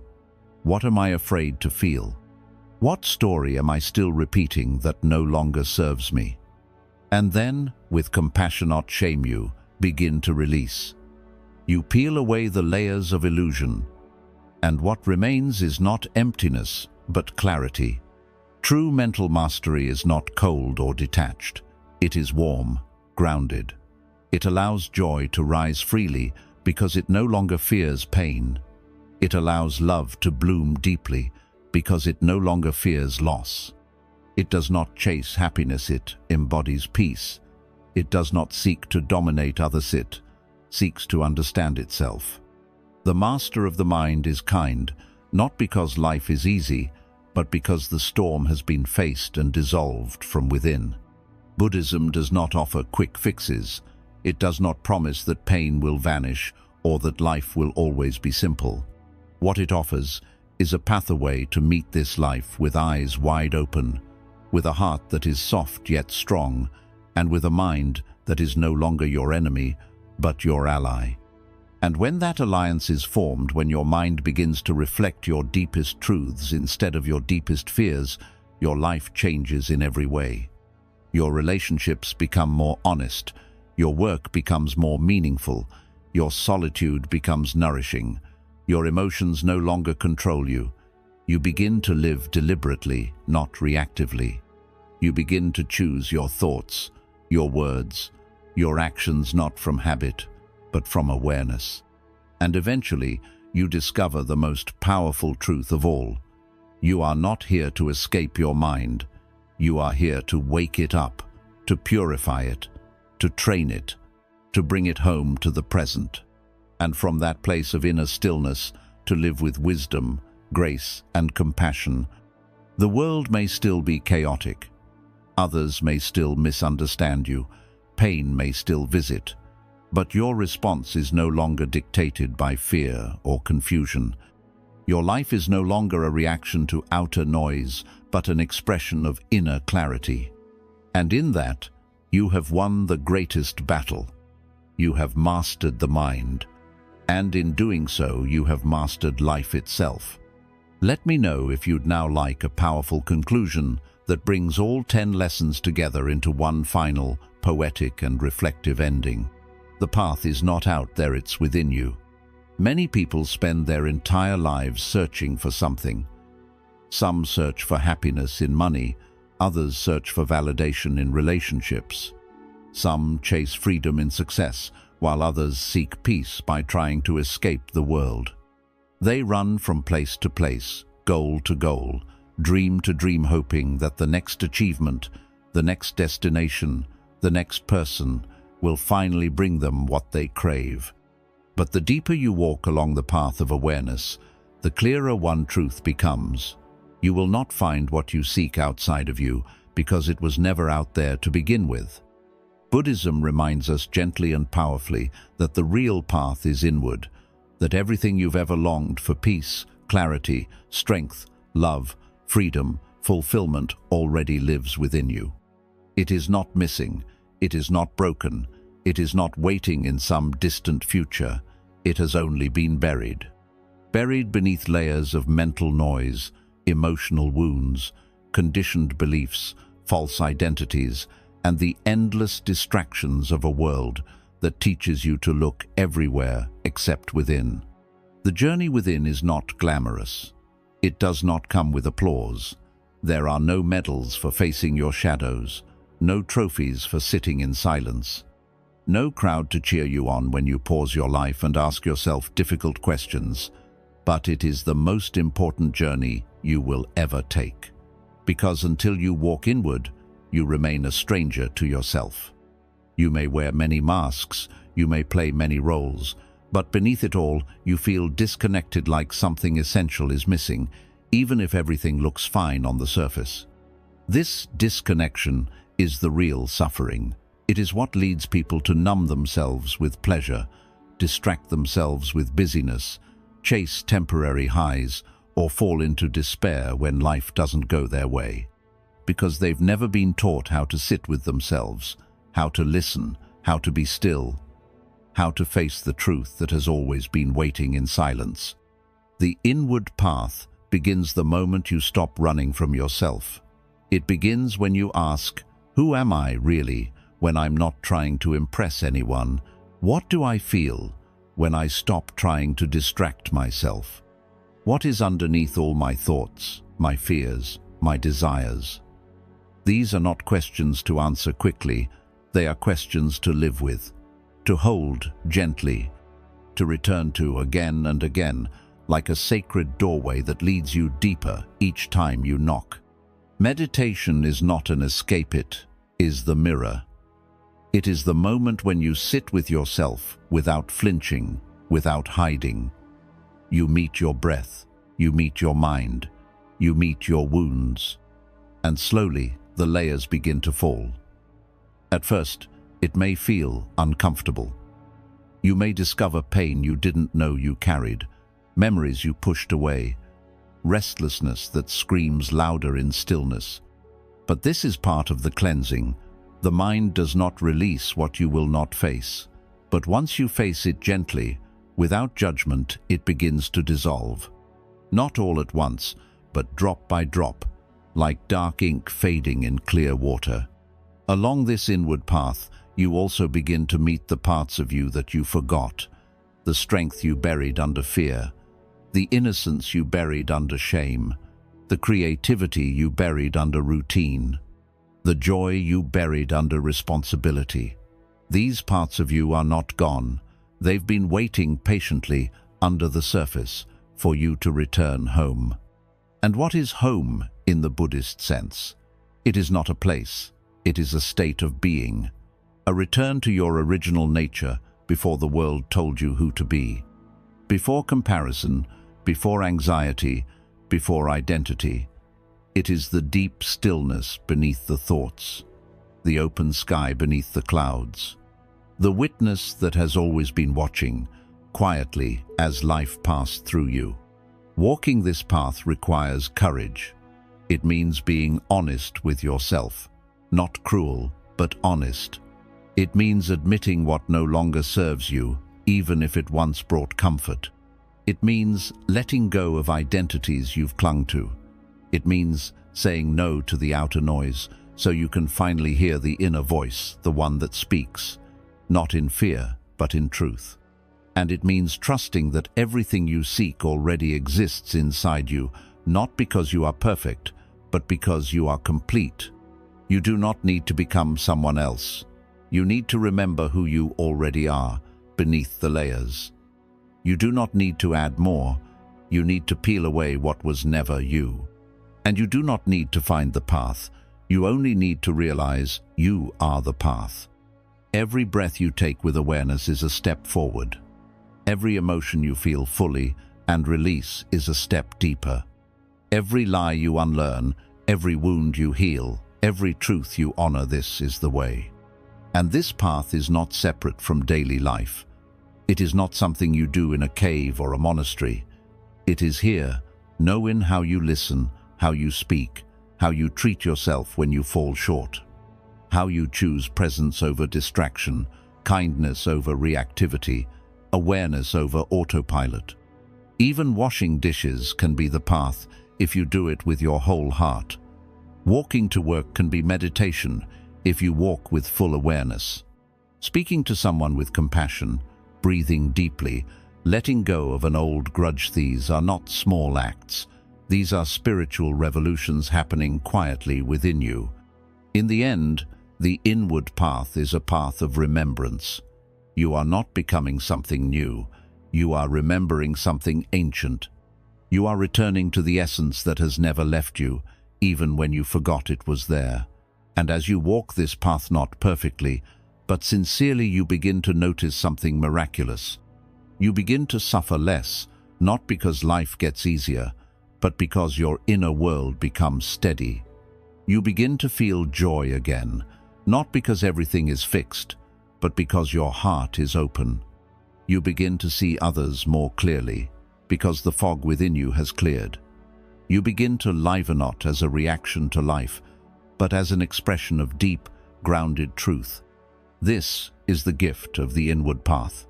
What am I afraid to feel? What story am I still repeating that no longer serves me? And then, with compassion not shame you, begin to release. You peel away the layers of illusion, and what remains is not emptiness, but clarity. True mental mastery is not cold or detached. It is warm, grounded. It allows joy to rise freely because it no longer fears pain. It allows love to bloom deeply because it no longer fears loss. It does not chase happiness, it embodies peace. It does not seek to dominate others, it seeks to understand itself. The master of the mind is kind, not because life is easy, but because the storm has been faced and dissolved from within. Buddhism does not offer quick fixes. It does not promise that pain will vanish or that life will always be simple. What it offers is a pathway to meet this life with eyes wide open, with a heart that is soft yet strong, and with a mind that is no longer your enemy, but your ally. And when that alliance is formed, when your mind begins to reflect your deepest truths instead of your deepest fears, your life changes in every way. Your relationships become more honest, your work becomes more meaningful, your solitude becomes nourishing, your emotions no longer control you. You begin to live deliberately, not reactively. You begin to choose your thoughts, your words, your actions not from habit, but from awareness. And eventually, you discover the most powerful truth of all. You are not here to escape your mind. You are here to wake it up, to purify it, to train it, to bring it home to the present. And from that place of inner stillness, to live with wisdom, grace, and compassion. The world may still be chaotic. Others may still misunderstand you. Pain may still visit. But your response is no longer dictated by fear or confusion. Your life is no longer a reaction to outer noise, but an expression of inner clarity. And in that, you have won the greatest battle. You have mastered the mind. And in doing so, you have mastered life itself. Let me know if you'd now like a powerful conclusion that brings all 10 lessons together into one final, poetic and reflective ending. The path is not out there, it's within you. Many people spend their entire lives searching for something. Some search for happiness in money, others search for validation in relationships. Some chase freedom in success, while others seek peace by trying to escape the world. They run from place to place, goal to goal, dream to dream, hoping that the next achievement, the next destination, the next person will finally bring them what they crave. But the deeper you walk along the path of awareness, the clearer one truth becomes. You will not find what you seek outside of you because it was never out there to begin with. Buddhism reminds us gently and powerfully that the real path is inward, that everything you've ever longed for, peace, clarity, strength, love, freedom, fulfillment, already lives within you. It is not missing, it is not broken, it is not waiting in some distant future. It has only been buried. Buried beneath layers of mental noise, emotional wounds, conditioned beliefs, false identities, and the endless distractions of a world that teaches you to look everywhere except within. The journey within is not glamorous. It does not come with applause. There are no medals for facing your shadows, no trophies for sitting in silence, no crowd to cheer you on when you pause your life and ask yourself difficult questions. But it is the most important journey you will ever take. Because until you walk inward, you remain a stranger to yourself. You may wear many masks, you may play many roles, but beneath it all, you feel disconnected, like something essential is missing, even if everything looks fine on the surface. This disconnection is the real suffering. It is what leads people to numb themselves with pleasure, distract themselves with busyness, chase temporary highs, or fall into despair when life doesn't go their way. Because they've never been taught how to sit with themselves, how to listen, how to be still, how to face the truth that has always been waiting in silence. The inward path begins the moment you stop running from yourself. It begins when you ask, who am I really when I'm not trying to impress anyone? What do I feel when I stop trying to distract myself? What is underneath all my thoughts, my fears, my desires? These are not questions to answer quickly, they are questions to live with, to hold gently, to return to again and again, like a sacred doorway that leads you deeper each time you knock. Meditation is not an escape, it is the mirror. It is the moment when you sit with yourself without flinching, without hiding. You meet your breath, you meet your mind, you meet your wounds, and slowly the layers begin to fall. At first, it may feel uncomfortable. You may discover pain you didn't know you carried, memories you pushed away, restlessness that screams louder in stillness. But this is part of the cleansing. The mind does not release what you will not face. But once you face it gently, without judgment, it begins to dissolve. Not all at once, but drop by drop, like dark ink fading in clear water. Along this inward path, you also begin to meet the parts of you that you forgot, the strength you buried under fear, the innocence you buried under shame, the creativity you buried under routine, the joy you buried under responsibility. These parts of you are not gone. They've been waiting patiently under the surface for you to return home. And what is home in the Buddhist sense? It is not a place. It is a state of being. A return to your original nature before the world told you who to be. Before comparison, before anxiety, before identity. It is the deep stillness beneath the thoughts, the open sky beneath the clouds, the witness that has always been watching, quietly as life passed through you. Walking this path requires courage. It means being honest with yourself, not cruel, but honest. It means admitting what no longer serves you, even if it once brought comfort. It means letting go of identities you've clung to. It means saying no to the outer noise so you can finally hear the inner voice, the one that speaks, not in fear, but in truth. And it means trusting that everything you seek already exists inside you, not because you are perfect, but because you are complete. You do not need to become someone else. You need to remember who you already are, beneath the layers. You do not need to add more. You need to peel away what was never you. And you do not need to find the path. You only need to realize you are the path. Every breath you take with awareness is a step forward. Every emotion you feel fully and release is a step deeper. Every lie you unlearn, every wound you heal, every truth you honor, this is the way. And this path is not separate from daily life. It is not something you do in a cave or a monastery. It is here, knowing how you listen, how you speak, how you treat yourself when you fall short, how you choose presence over distraction, kindness over reactivity, awareness over autopilot. Even washing dishes can be the path if you do it with your whole heart. Walking to work can be meditation if you walk with full awareness. Speaking to someone with compassion, breathing deeply, letting go of an old grudge, these are not small acts. These are spiritual revolutions happening quietly within you. In the end, the inward path is a path of remembrance. You are not becoming something new. You are remembering something ancient. You are returning to the essence that has never left you, even when you forgot it was there. And as you walk this path not perfectly, but sincerely, you begin to notice something miraculous. You begin to suffer less, not because life gets easier, but because your inner world becomes steady. You begin to feel joy again, not because everything is fixed, but because your heart is open. You begin to see others more clearly, because the fog within you has cleared. You begin to liven not as a reaction to life, but as an expression of deep, grounded truth. This is the gift of the inward path.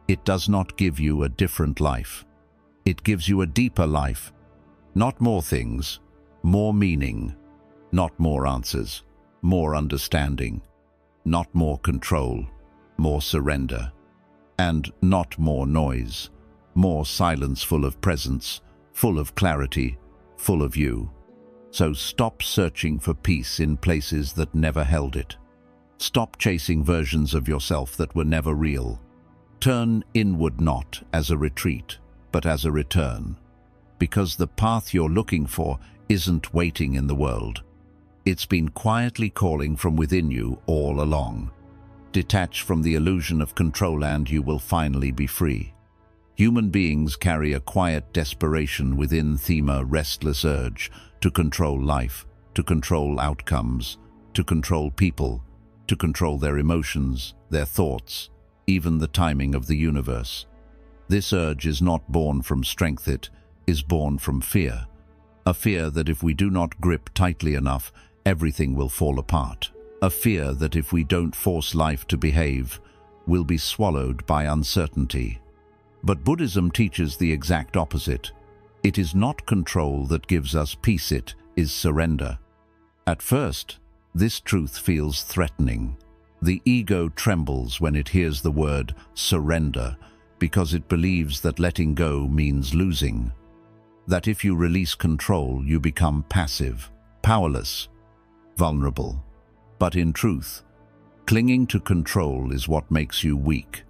It does not give you a different life. It gives you a deeper life. Not more things, more meaning. Not more answers, more understanding. Not more control, more surrender. And not more noise, more silence full of presence, full of clarity, full of you. So stop searching for peace in places that never held it. Stop chasing versions of yourself that were never real. Turn inward not as a retreat, but as a return. Because the path you're looking for isn't waiting in the world. It's been quietly calling from within you all along. Detach from the illusion of control and you will finally be free. Human beings carry a quiet desperation within them, a restless urge to control life, to control outcomes, to control people, to control their emotions, their thoughts, even the timing of the universe. This urge is not born from strength, it is born from fear. A fear that if we do not grip tightly enough, everything will fall apart. A fear that if we don't force life to behave, we'll be swallowed by uncertainty. But Buddhism teaches the exact opposite. It is not control that gives us peace, it is surrender. At first, this truth feels threatening. The ego trembles when it hears the word surrender, because it believes that letting go means losing. That if you release control, you become passive, powerless, vulnerable. But in truth, clinging to control is what makes you weak.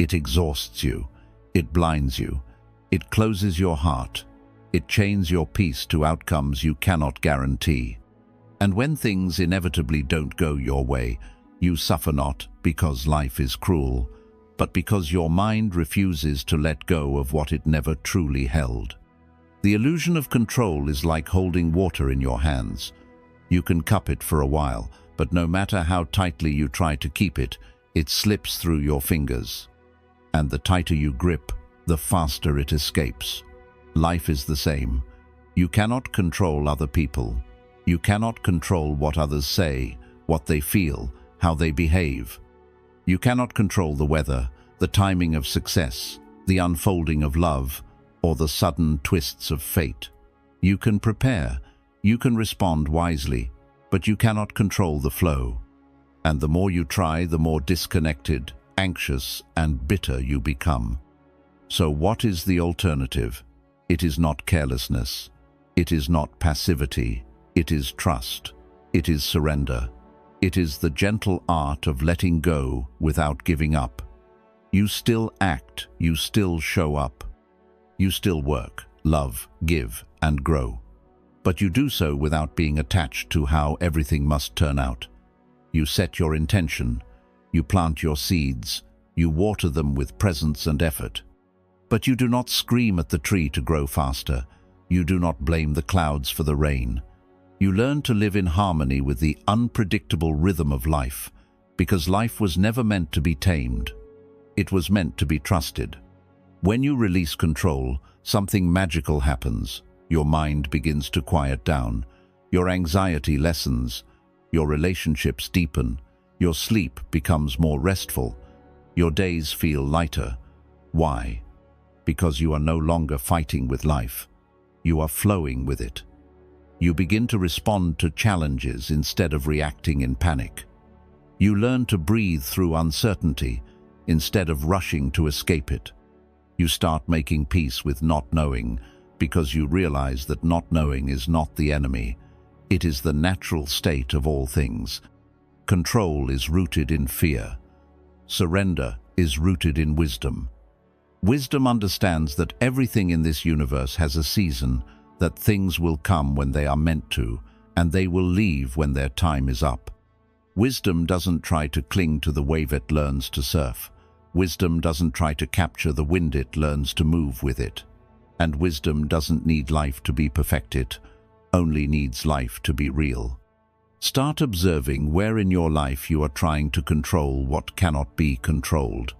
It exhausts you. It blinds you. It closes your heart. It chains your peace to outcomes you cannot guarantee. And when things inevitably don't go your way, you suffer not because life is cruel, but because your mind refuses to let go of what it never truly held. The illusion of control is like holding water in your hands. You can cup it for a while, but no matter how tightly you try to keep it, it slips through your fingers. And the tighter you grip, the faster it escapes. Life is the same. You cannot control other people. You cannot control what others say, what they feel, how they behave. You cannot control the weather, the timing of success, the unfolding of love, or the sudden twists of fate. You can prepare, you can respond wisely, but you cannot control the flow. And the more you try, the more disconnected, anxious, and bitter you become. So what is the alternative? It is not carelessness. It is not passivity. It is trust. It is surrender. It is the gentle art of letting go without giving up. You still act, you still show up. You still work, love, give, and grow. But you do so without being attached to how everything must turn out. You set your intention, you plant your seeds, you water them with presence and effort. But you do not scream at the tree to grow faster. You do not blame the clouds for the rain. You learn to live in harmony with the unpredictable rhythm of life, because life was never meant to be tamed. It was meant to be trusted. When you release control, something magical happens. Your mind begins to quiet down. Your anxiety lessens. Your relationships deepen. Your sleep becomes more restful. Your days feel lighter. Why? Because you are no longer fighting with life. You are flowing with it. You begin to respond to challenges instead of reacting in panic. You learn to breathe through uncertainty instead of rushing to escape it. You start making peace with not knowing because you realize that not knowing is not the enemy. It is the natural state of all things. Control is rooted in fear. Surrender is rooted in wisdom. Wisdom understands that everything in this universe has a season, that things will come when they are meant to, and they will leave when their time is up. Wisdom doesn't try to cling to the wave it learns to surf. Wisdom doesn't try to capture the wind it learns to move with it. And wisdom doesn't need life to be perfected, only needs life to be real. Start observing where in your life you are trying to control what cannot be controlled.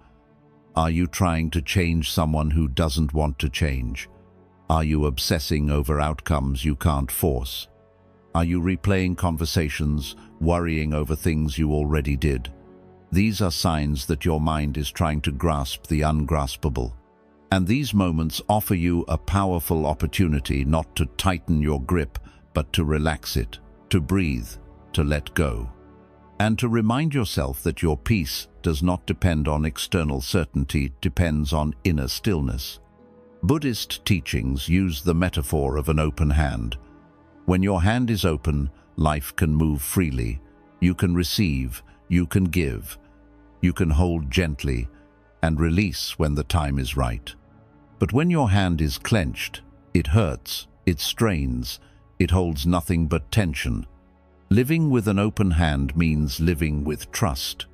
Are you trying to change someone who doesn't want to change? Are you obsessing over outcomes you can't force? Are you replaying conversations, worrying over things you already did? These are signs that your mind is trying to grasp the ungraspable. And these moments offer you a powerful opportunity not to tighten your grip, but to relax it, to breathe, to let go. And to remind yourself that your peace does not depend on external certainty, it depends on inner stillness. Buddhist teachings use the metaphor of an open hand. When your hand is open, life can move freely. You can receive, you can give, you can hold gently, and release when the time is right. But when your hand is clenched, it hurts, it strains, it holds nothing but tension. Living with an open hand means living with trust.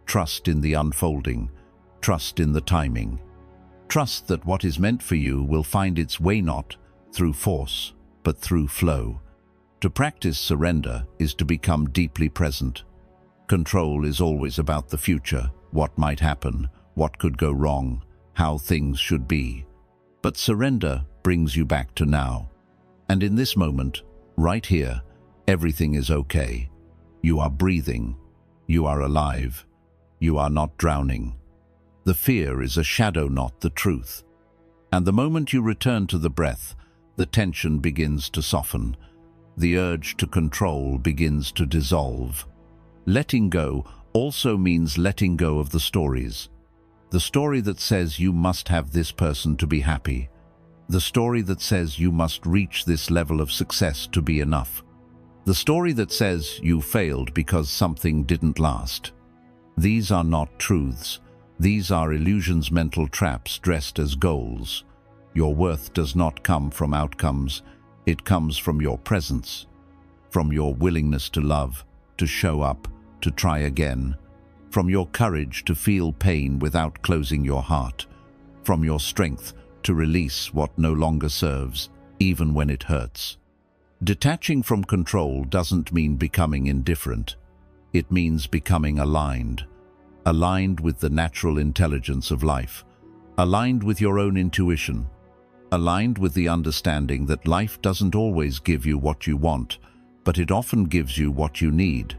Trust in the unfolding, trust in the timing. Trust that what is meant for you will find its way not through force, but through flow. To practice surrender is to become deeply present. Control is always about the future, what might happen, what could go wrong, how things should be. But surrender brings you back to now. And in this moment, right here, everything is okay. You are breathing. You are alive. You are not drowning. The fear is a shadow, not the truth. And the moment you return to the breath, the tension begins to soften. The urge to control begins to dissolve. Letting go also means letting go of the stories. The story that says you must have this person to be happy. The story that says you must reach this level of success to be enough. The story that says you failed because something didn't last. These are not truths. These are illusions, mental traps dressed as goals. Your worth does not come from outcomes. It comes from your presence, from your willingness to love, to show up, to try again, from your courage to feel pain without closing your heart, from your strength to release what no longer serves, even when it hurts. Detaching from control doesn't mean becoming indifferent. It means becoming aligned. Aligned with the natural intelligence of life. Aligned with your own intuition. Aligned with the understanding that life doesn't always give you what you want, but it often gives you what you need.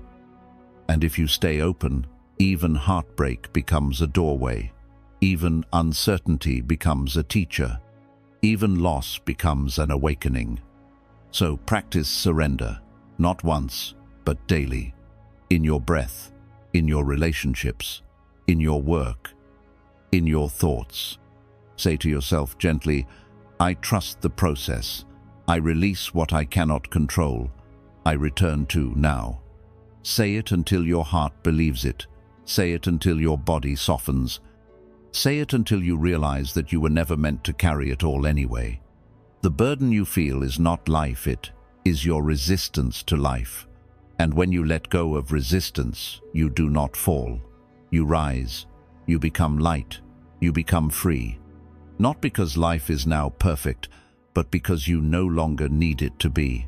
And if you stay open, even heartbreak becomes a doorway. Even uncertainty becomes a teacher. Even loss becomes an awakening. So practice surrender, not once, but daily. In your breath, in your relationships, in your work, in your thoughts. Say to yourself gently, I trust the process. I release what I cannot control. I return to now. Say it until your heart believes it. Say it until your body softens. Say it until you realize that you were never meant to carry it all anyway. The burden you feel is not life, it is your resistance to life. And when you let go of resistance, you do not fall. You rise. You become light. You become free. Not because life is now perfect, but because you no longer need it to be.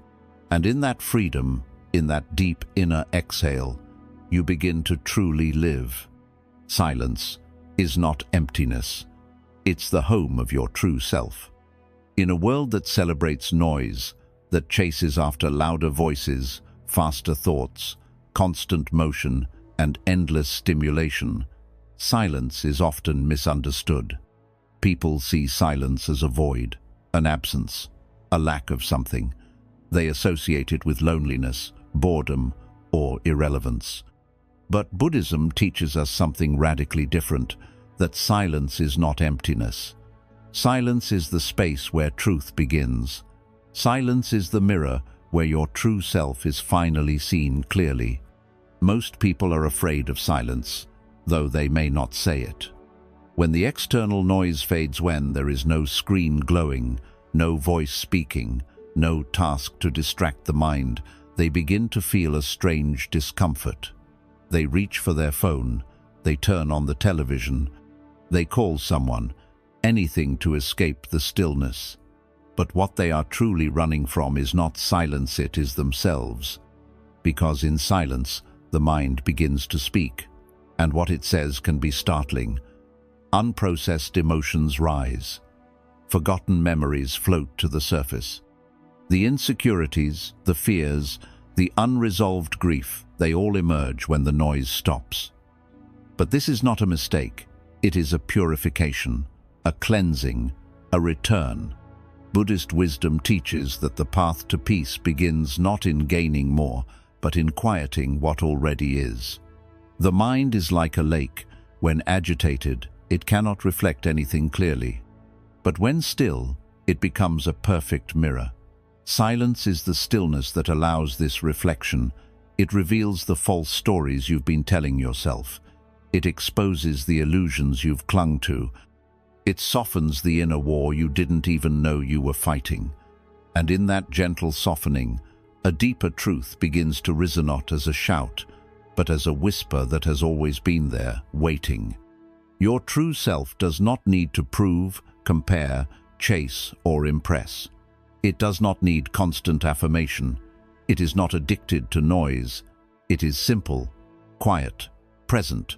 And in that freedom, in that deep inner exhale, you begin to truly live. Silence is not emptiness. It's the home of your true self. In a world that celebrates noise, that chases after louder voices, faster thoughts, constant motion, and endless stimulation, silence is often misunderstood. People see silence as a void, an absence, a lack of something. They associate it with loneliness, boredom, or irrelevance. But Buddhism teaches us something radically different, that silence is not emptiness. Silence is the space where truth begins. Silence is the mirror where your true self is finally seen clearly. Most people are afraid of silence, though they may not say it. When the external noise fades, when there is no screen glowing, no voice speaking, no task to distract the mind, they begin to feel a strange discomfort. They reach for their phone, they turn on the television, they call someone, anything to escape the stillness. But what they are truly running from is not silence, it is themselves. Because in silence, the mind begins to speak, and what it says can be startling. Unprocessed emotions rise. Forgotten memories float to the surface. The insecurities, the fears, the unresolved grief, they all emerge when the noise stops. But this is not a mistake. It is a purification, a cleansing, a return. Buddhist wisdom teaches that the path to peace begins not in gaining more, but in quieting what already is. The mind is like a lake. When agitated, it cannot reflect anything clearly. But when still, it becomes a perfect mirror. Silence is the stillness that allows this reflection. It reveals the false stories you've been telling yourself. It exposes the illusions you've clung to. It softens the inner war you didn't even know you were fighting. And in that gentle softening, a deeper truth begins to rise, not as a shout, but as a whisper that has always been there, waiting. Your true self does not need to prove, compare, chase, or impress. It does not need constant affirmation. It is not addicted to noise. It is simple, quiet, present,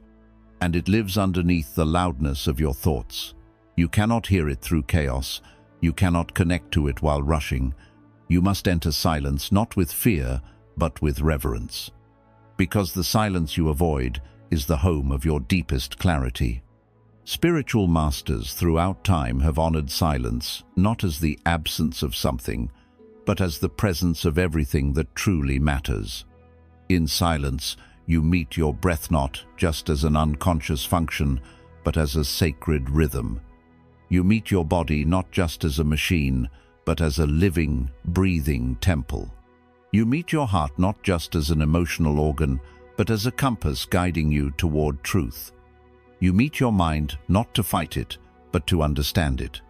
and it lives underneath the loudness of your thoughts. You cannot hear it through chaos. You cannot connect to it while rushing. You must enter silence not with fear, but with reverence. Because the silence you avoid is the home of your deepest clarity. Spiritual masters throughout time have honored silence, not as the absence of something, but as the presence of everything that truly matters. In silence, you meet your breath not just as an unconscious function, but as a sacred rhythm. You meet your body not just as a machine, but as a living, breathing temple. You meet your heart not just as an emotional organ, but as a compass guiding you toward truth. You meet your mind not to fight it, but to understand it.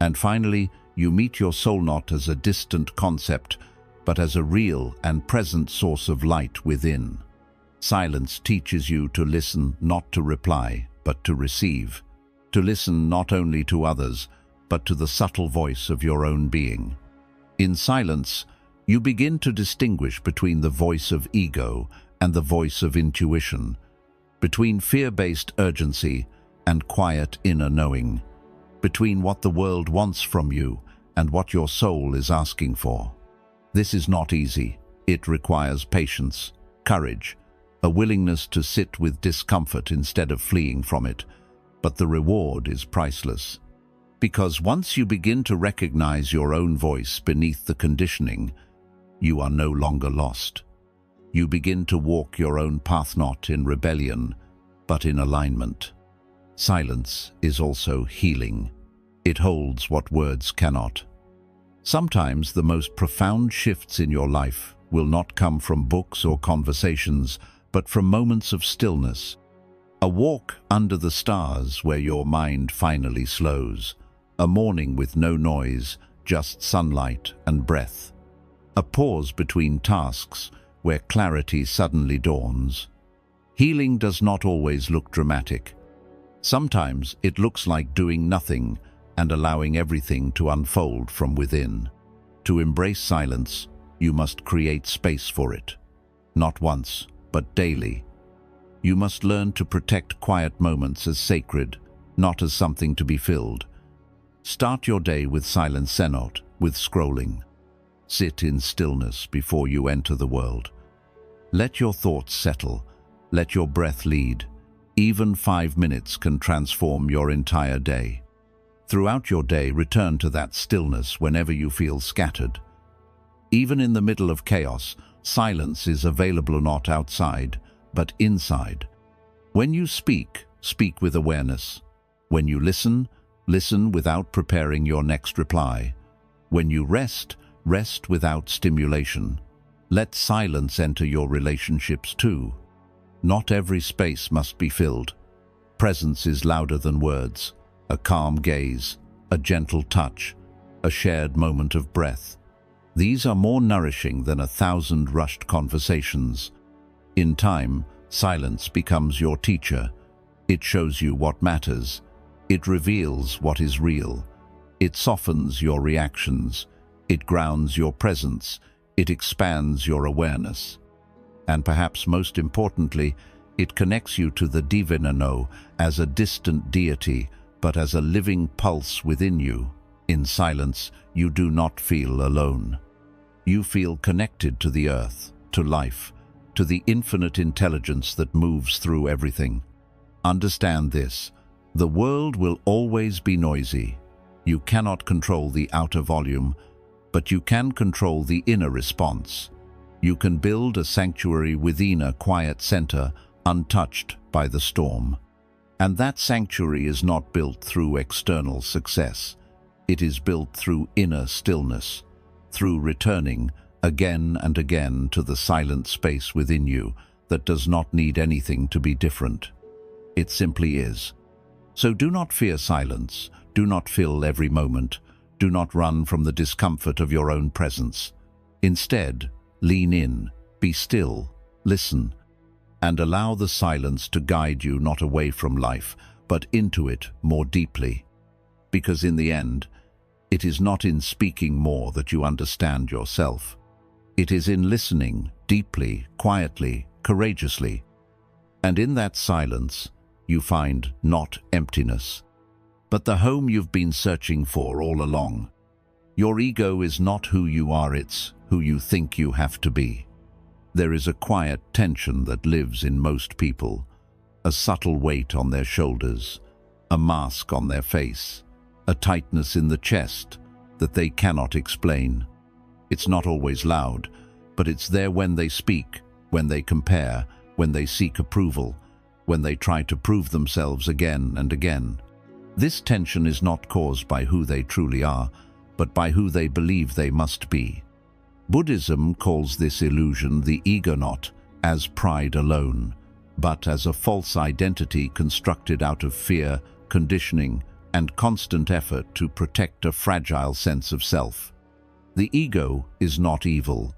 And finally, you meet your soul not as a distant concept, but as a real and present source of light within. Silence teaches you to listen, not to reply, but to receive. To listen not only to others, but to the subtle voice of your own being. In silence, you begin to distinguish between the voice of ego and the voice of intuition, between fear-based urgency and quiet inner knowing, between what the world wants from you and what your soul is asking for. This is not easy. It requires patience, courage, a willingness to sit with discomfort instead of fleeing from it. But the reward is priceless. Because once you begin to recognize your own voice beneath the conditioning, you are no longer lost. You begin to walk your own path not in rebellion, but in alignment. Silence is also healing. It holds what words cannot. Sometimes the most profound shifts in your life will not come from books or conversations, but from moments of stillness. A walk under the stars where your mind finally slows. A morning with no noise, just sunlight and breath. A pause between tasks where clarity suddenly dawns. Healing does not always look dramatic. Sometimes it looks like doing nothing and allowing everything to unfold from within. To embrace silence, you must create space for it. Not once, but daily. You must learn to protect quiet moments as sacred, not as something to be filled. Start your day with silence, not with scrolling. Sit in stillness before you enter the world. Let your thoughts settle. Let your breath lead. Even 5 minutes can transform your entire day. Throughout your day, return to that stillness whenever you feel scattered. Even in the middle of chaos, silence is available not outside, but inside. When you speak, speak with awareness. When you listen, listen without preparing your next reply. When you rest, rest without stimulation. Let silence enter your relationships too. Not every space must be filled. Presence is louder than words, a calm gaze, a gentle touch, a shared moment of breath. These are more nourishing than 1,000 rushed conversations. In time, silence becomes your teacher. It shows you what matters. It reveals what is real. It softens your reactions. It grounds your presence. It expands your awareness. And perhaps most importantly, it connects you to the Divino as a distant deity, but as a living pulse within you. In silence, you do not feel alone. You feel connected to the earth, to life, to the infinite intelligence that moves through everything. Understand this: the world will always be noisy. You cannot control the outer volume, but you can control the inner response. You can build a sanctuary within a quiet center, untouched by the storm. And that sanctuary is not built through external success. It is built through inner stillness, through returning again and again to the silent space within you that does not need anything to be different. It simply is. So do not fear silence. Do not fill every moment. Do not run from the discomfort of your own presence. Instead, lean in, be still, listen, and allow the silence to guide you not away from life, but into it more deeply. Because in the end, it is not in speaking more that you understand yourself. It is in listening deeply, quietly, courageously. And in that silence, you find not emptiness, but the home you've been searching for all along. Your ego is not who you are, it's who you think you have to be. There is a quiet tension that lives in most people, a subtle weight on their shoulders, a mask on their face, a tightness in the chest that they cannot explain. It's not always loud, but it's there when they speak, when they compare, when they seek approval, when they try to prove themselves again and again. This tension is not caused by who they truly are, but by who they believe they must be. Buddhism calls this illusion the ego, not as pride alone, but as a false identity constructed out of fear, conditioning, and constant effort to protect a fragile sense of self. The ego is not evil.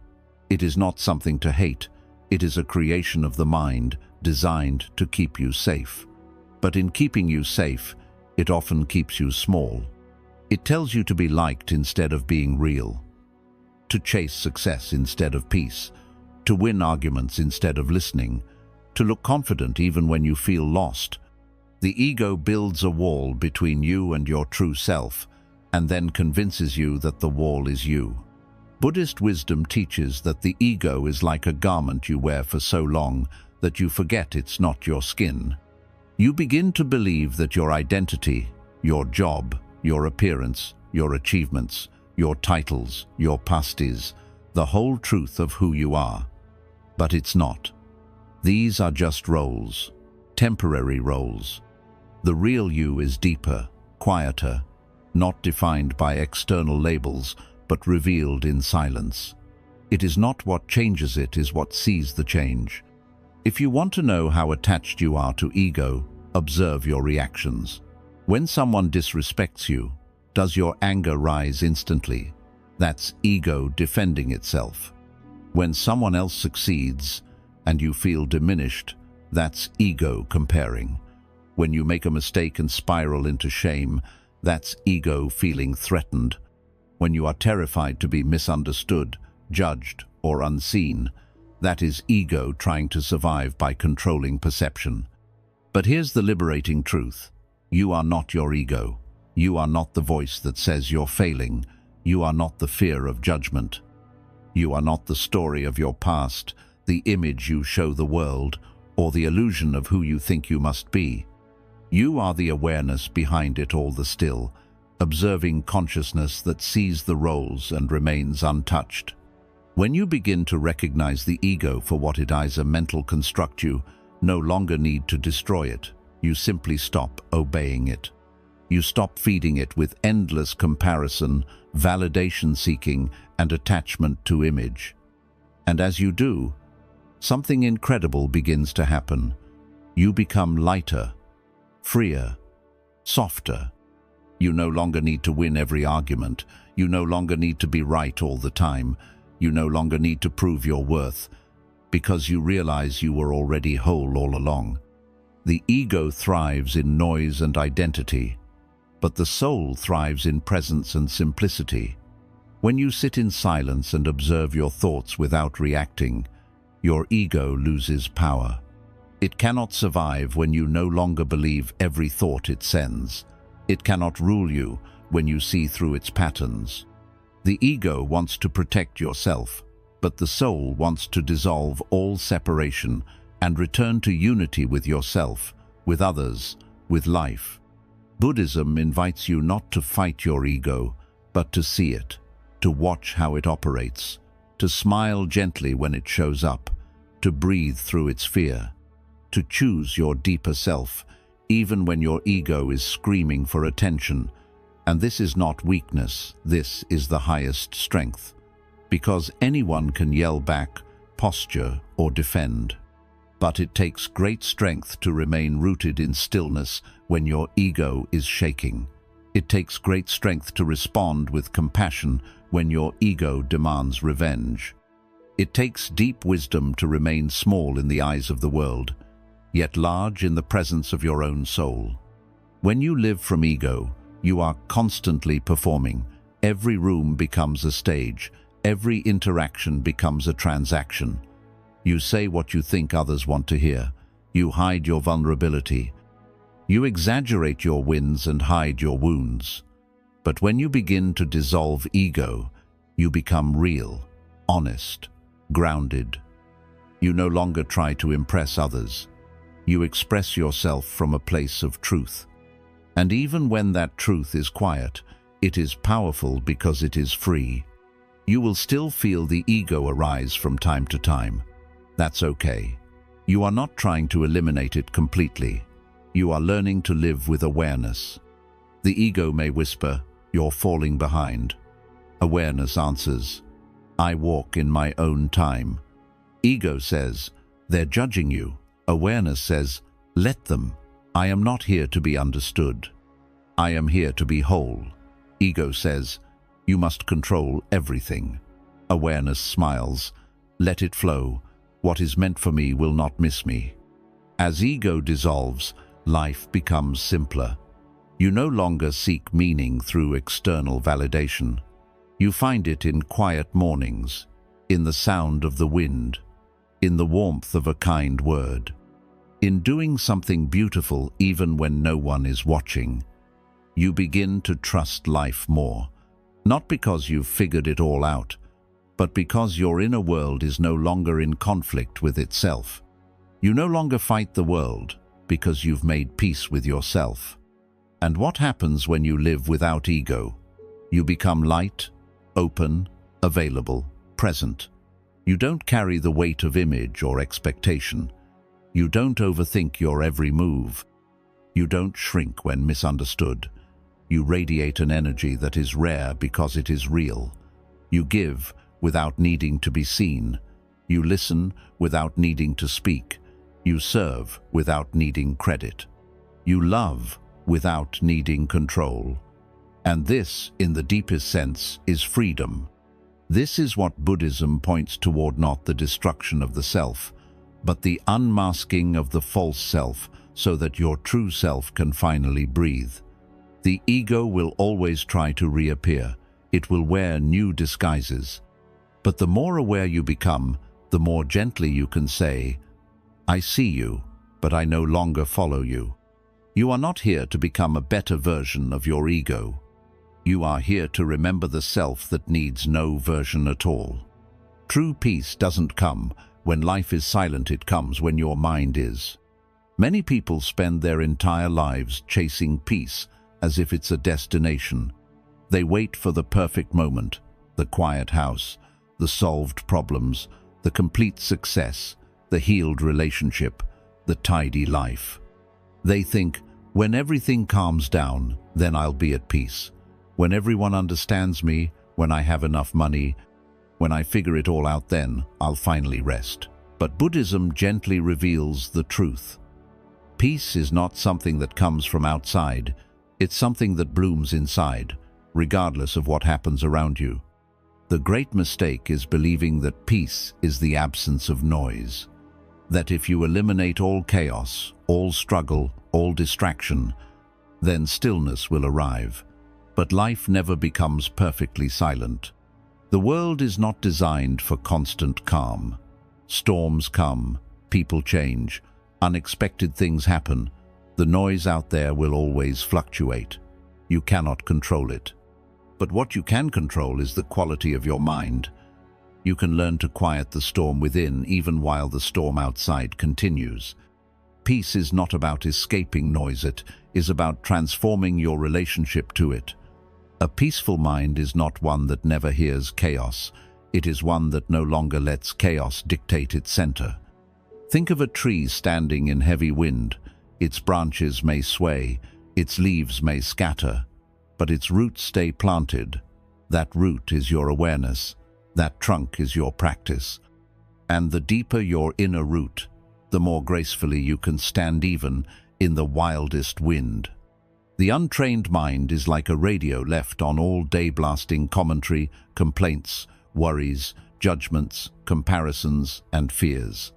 It is not something to hate. It is a creation of the mind designed to keep you safe. But in keeping you safe, it often keeps you small. It tells you to be liked instead of being real, to chase success instead of peace, to win arguments instead of listening, to look confident even when you feel lost. The ego builds a wall between you and your true self, and then convinces you that the wall is you. Buddhist wisdom teaches that the ego is like a garment you wear for so long that you forget it's not your skin. You begin to believe that your identity, your job, your appearance, your achievements, your titles, your past is the whole truth of who you are. But it's not. These are just roles, temporary roles. The real you is deeper, quieter, not defined by external labels, but revealed in silence. It is not what changes, it is what sees the change. If you want to know how attached you are to ego, observe your reactions. When someone disrespects you, does your anger rise instantly? That's ego defending itself. When someone else succeeds and you feel diminished, that's ego comparing. When you make a mistake and spiral into shame, that's ego feeling threatened. When you are terrified to be misunderstood, judged, or unseen, that is ego trying to survive by controlling perception. But here's the liberating truth. You are not your ego. You are not the voice that says you're failing. You are not the fear of judgment. You are not the story of your past, the image you show the world, or the illusion of who you think you must be. You are the awareness behind it all, the still, observing consciousness that sees the roles and remains untouched. When you begin to recognize the ego for what it is, a mental construct, you no longer need to destroy it. You simply stop obeying it. You stop feeding it with endless comparison, validation seeking, and attachment to image. And as you do, something incredible begins to happen. You become lighter, freer, softer. You no longer need to win every argument. You no longer need to be right all the time. You no longer need to prove your worth, because you realize you were already whole all along. The ego thrives in noise and identity, but the soul thrives in presence and simplicity. When you sit in silence and observe your thoughts without reacting, your ego loses power. It cannot survive when you no longer believe every thought it sends. It cannot rule you when you see through its patterns. The ego wants to protect yourself, but the soul wants to dissolve all separation and return to unity with yourself, with others, with life. Buddhism invites you not to fight your ego, but to see it, to watch how it operates, to smile gently when it shows up, to breathe through its fear, to choose your deeper self, even when your ego is screaming for attention. And this is not weakness, this is the highest strength, because anyone can yell back, posture, or defend. But it takes great strength to remain rooted in stillness when your ego is shaking. It takes great strength to respond with compassion when your ego demands revenge. It takes deep wisdom to remain small in the eyes of the world, yet large in the presence of your own soul. When you live from ego, you are constantly performing. Every room becomes a stage. Every interaction becomes a transaction. You say what you think others want to hear. You hide your vulnerability. You exaggerate your wins and hide your wounds. But when you begin to dissolve ego, you become real, honest, grounded. You no longer try to impress others. You express yourself from a place of truth. And even when that truth is quiet, it is powerful because it is free. You will still feel the ego arise from time to time. That's okay. You are not trying to eliminate it completely. You are learning to live with awareness. The ego may whisper, "You're falling behind." Awareness answers, "I walk in my own time." Ego says, "They're judging you." Awareness says, "Let them. I am not here to be understood. I am here to be whole." Ego says, "You must control everything." Awareness smiles, "Let it flow. What is meant for me will not miss me." As ego dissolves, life becomes simpler. You no longer seek meaning through external validation. You find it in quiet mornings, in the sound of the wind, in the warmth of a kind word, in doing something beautiful even when no one is watching. You begin to trust life more, not because you've figured it all out, but because your inner world is no longer in conflict with itself. You no longer fight the world because you've made peace with yourself. And what happens when you live without ego? You become light, open, available, present. You don't carry the weight of image or expectation. You don't overthink your every move. You don't shrink when misunderstood. You radiate an energy that is rare because it is real. You give without needing to be seen. You listen without needing to speak. You serve without needing credit. You love without needing control. And this, in the deepest sense, is freedom. This is what Buddhism points toward, not the destruction of the self, but the unmasking of the false self so that your true self can finally breathe. The ego will always try to reappear. It will wear new disguises. But the more aware you become, the more gently you can say, "I see you, but I no longer follow you." You are not here to become a better version of your ego. You are here to remember the self that needs no version at all. True peace doesn't come when life is silent, it comes when your mind is. Many people spend their entire lives chasing peace as if it's a destination. They wait for the perfect moment, the quiet house, the solved problems, the complete success, the healed relationship, the tidy life. They think, when everything calms down, then I'll be at peace. When everyone understands me, when I have enough money, when I figure it all out, then I'll finally rest. But Buddhism gently reveals the truth. Peace is not something that comes from outside, it's something that blooms inside, regardless of what happens around you. The great mistake is believing that peace is the absence of noise. That if you eliminate all chaos, all struggle, all distraction, then stillness will arrive. But life never becomes perfectly silent. The world is not designed for constant calm. Storms come, people change, unexpected things happen. The noise out there will always fluctuate. You cannot control it. But what you can control is the quality of your mind. You can learn to quiet the storm within even while the storm outside continues. Peace is not about escaping noise, it is about transforming your relationship to it. A peaceful mind is not one that never hears chaos. It is one that no longer lets chaos dictate its center. Think of a tree standing in heavy wind. Its branches may sway, its leaves may scatter, but its roots stay planted. That root is your awareness. That trunk is your practice. And the deeper your inner root, the more gracefully you can stand even in the wildest wind. The untrained mind is like a radio left on all day, blasting commentary, complaints, worries, judgments, comparisons, and fears.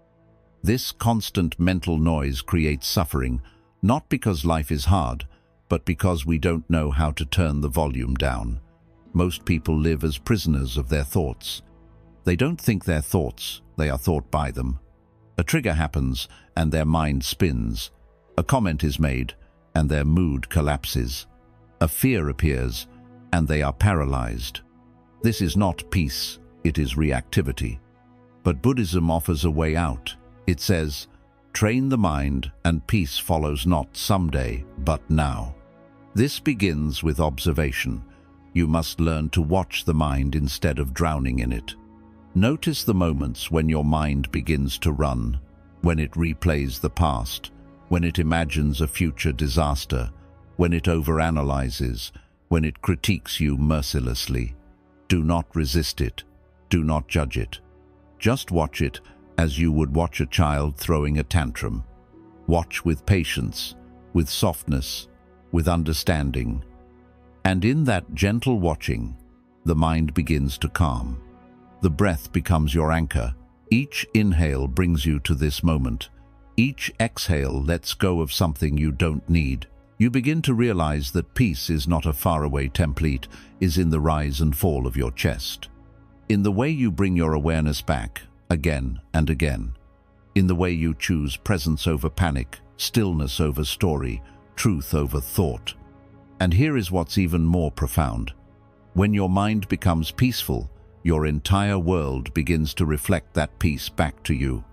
This constant mental noise creates suffering, not because life is hard, but because we don't know how to turn the volume down. Most people live as prisoners of their thoughts. They don't think their thoughts, they are thought by them. A trigger happens and their mind spins. A comment is made and their mood collapses. A fear appears and they are paralyzed. This is not peace, it is reactivity. But Buddhism offers a way out. It says, train the mind and peace follows not someday, but now. This begins with observation. You must learn to watch the mind instead of drowning in it. Notice the moments when your mind begins to run, when it replays the past, when it imagines a future disaster, when it overanalyzes, when it critiques you mercilessly. Do not resist it. Do not judge it. Just watch it as you would watch a child throwing a tantrum. Watch with patience, with softness, with understanding. And in that gentle watching, the mind begins to calm. The breath becomes your anchor. Each inhale brings you to this moment. Each exhale lets go of something you don't need. You begin to realize that peace is not a faraway template, is in the rise and fall of your chest. In the way you bring your awareness back, again and again. In the way you choose presence over panic, stillness over story, truth over thought. And here is what's even more profound. When your mind becomes peaceful, your entire world begins to reflect that peace back to you.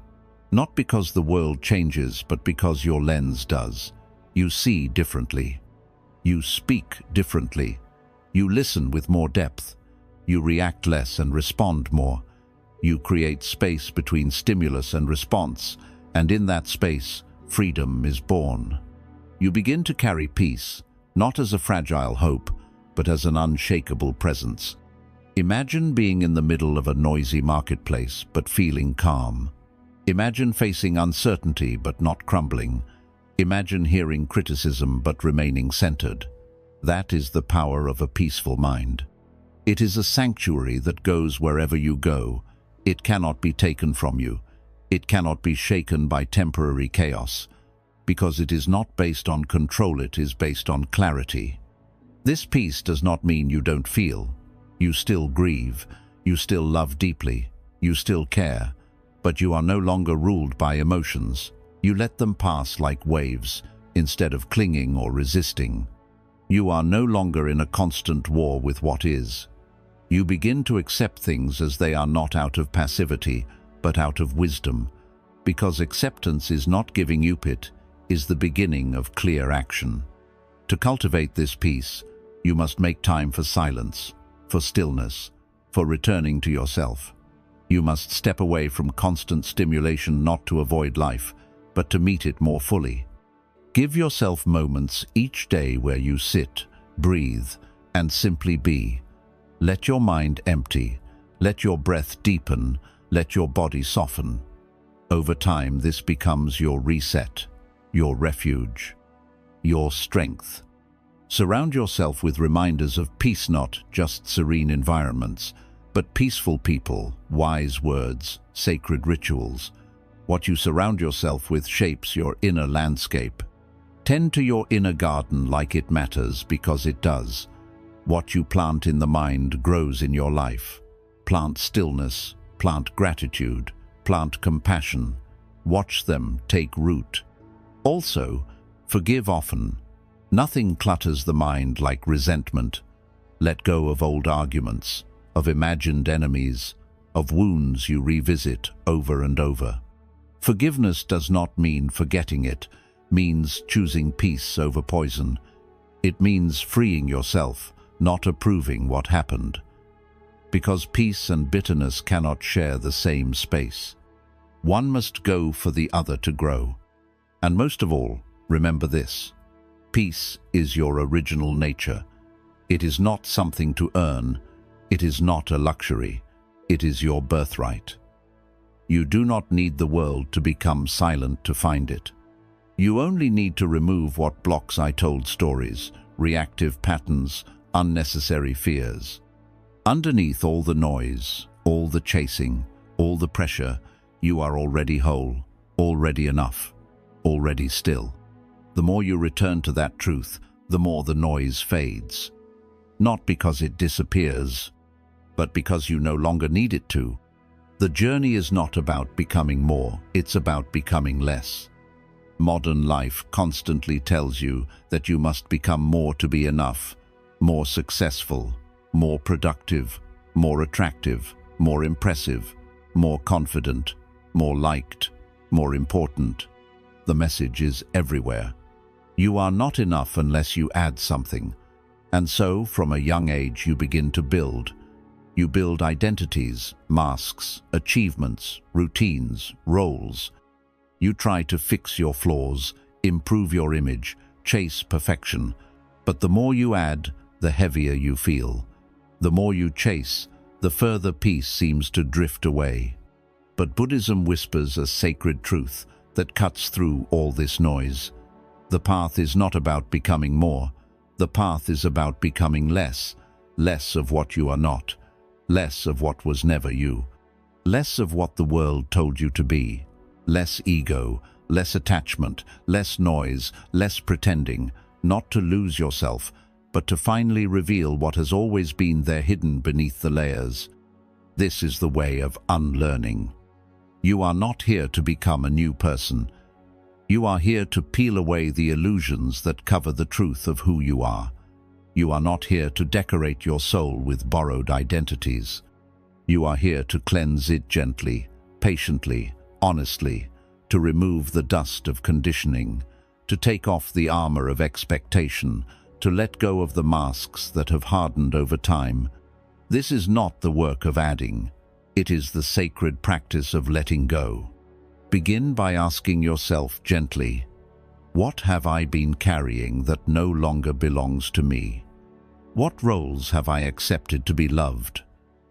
Not because the world changes, but because your lens does. You see differently. You speak differently. You listen with more depth. You react less and respond more. You create space between stimulus and response, and in that space, freedom is born. You begin to carry peace, not as a fragile hope, but as an unshakable presence. Imagine being in the middle of a noisy marketplace, but feeling calm. Imagine facing uncertainty, but not crumbling. Imagine hearing criticism, but remaining centered. That is the power of a peaceful mind. It is a sanctuary that goes wherever you go. It cannot be taken from you. It cannot be shaken by temporary chaos. Because it is not based on control, it is based on clarity. This peace does not mean you don't feel. You still grieve, you still love deeply, you still care, but you are no longer ruled by emotions. You let them pass like waves, instead of clinging or resisting. You are no longer in a constant war with what is. You begin to accept things as they are, not out of passivity, but out of wisdom, because acceptance is not giving up, it is the beginning of clear action. To cultivate this peace, you must make time for silence, for stillness, for returning to yourself. You must step away from constant stimulation, not to avoid life, but to meet it more fully. Give yourself moments each day where you sit, breathe, and simply be. Let your mind empty, let your breath deepen, let your body soften. Over time, this becomes your reset. your refuge, your strength. Surround yourself with reminders of peace, not just serene environments, but peaceful people, wise words, sacred rituals. What you surround yourself with shapes your inner landscape. Tend to your inner garden like it matters, because it does. What you plant in the mind grows in your life. Plant stillness, plant gratitude, plant compassion. Watch them take root. Also, forgive often. Nothing clutters the mind like resentment. Let go of old arguments, of imagined enemies, of wounds you revisit over and over. Forgiveness does not mean forgetting, it means choosing peace over poison. It means freeing yourself, not approving what happened. Because peace and bitterness cannot share the same space. One must go for the other to grow. And most of all, remember this: peace is your original nature. It is not something to earn. It is not a luxury. It is your birthright. You do not need the world to become silent to find it. You only need to remove what blocks untold stories, reactive patterns, unnecessary fears. Underneath all the noise, all the chasing, all the pressure, you are already whole, already enough, already still. The more you return to that truth, the more the noise fades. Not because it disappears, but because you no longer need it to. The journey is not about becoming more, it's about becoming less. Modern life constantly tells you that you must become more to be enough, more successful, more productive, more attractive, more impressive, more confident, more liked, more important. The message is everywhere. You are not enough unless you add something. And so, from a young age, you begin to build. You build identities, masks, achievements, routines, roles. You try to fix your flaws, improve your image, chase perfection. But the more you add, the heavier you feel. The more you chase, the further peace seems to drift away. But Buddhism whispers a sacred truth that cuts through all this noise. The path is not about becoming more. The path is about becoming less. Less of what you are not. Less of what was never you. Less of what the world told you to be. Less ego, less attachment, less noise, less pretending. Not to lose yourself, but to finally reveal what has always been there, hidden beneath the layers. This is the way of unlearning. You are not here to become a new person. You are here to peel away the illusions that cover the truth of who you are. You are not here to decorate your soul with borrowed identities. You are here to cleanse it gently, patiently, honestly, to remove the dust of conditioning, to take off the armor of expectation, to let go of the masks that have hardened over time. This is not the work of adding. It is the sacred practice of letting go. Begin by asking yourself gently, what have I been carrying that no longer belongs to me? What roles have I accepted to be loved?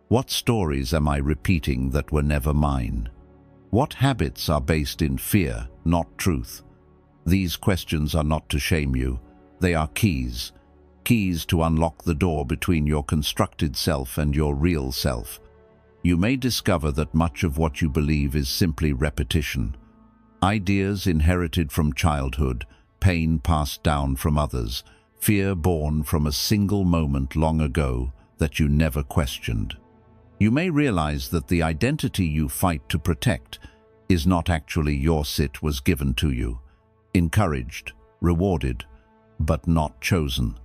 What stories am I repeating that were never mine? What habits are based in fear, not truth? These questions are not to shame you. They are keys. Keys to unlock the door between your constructed self and your real self. You may discover that much of what you believe is simply repetition. Ideas inherited from childhood, pain passed down from others, fear born from a single moment long ago that you never questioned. You may realize that the identity you fight to protect is not actually yours. It was given to you, encouraged, rewarded, but not chosen.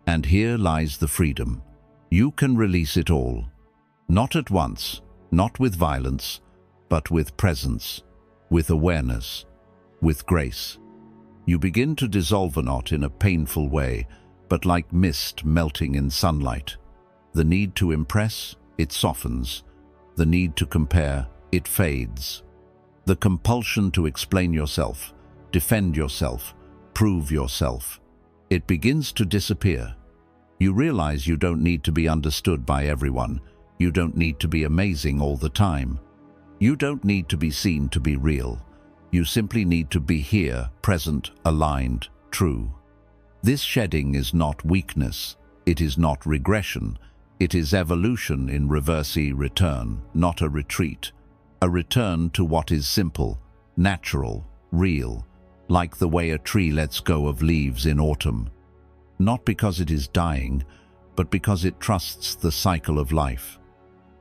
And here lies the freedom. You can release it all. Not at once, not with violence, but with presence, with awareness, with grace. You begin to dissolve a knot in a painful way, but like mist melting in sunlight. The need to impress, it softens. The need to compare, it fades. The compulsion to explain yourself, defend yourself, prove yourself, it begins to disappear. You realize you don't need to be understood by everyone. You don't need to be amazing all the time. You don't need to be seen to be real. You simply need to be here, present, aligned, true. This shedding is not weakness. It is not regression. It is evolution in reverse return, not a retreat. A return to what is simple, natural, real, like the way a tree lets go of leaves in autumn. Not because it is dying, but because it trusts the cycle of life.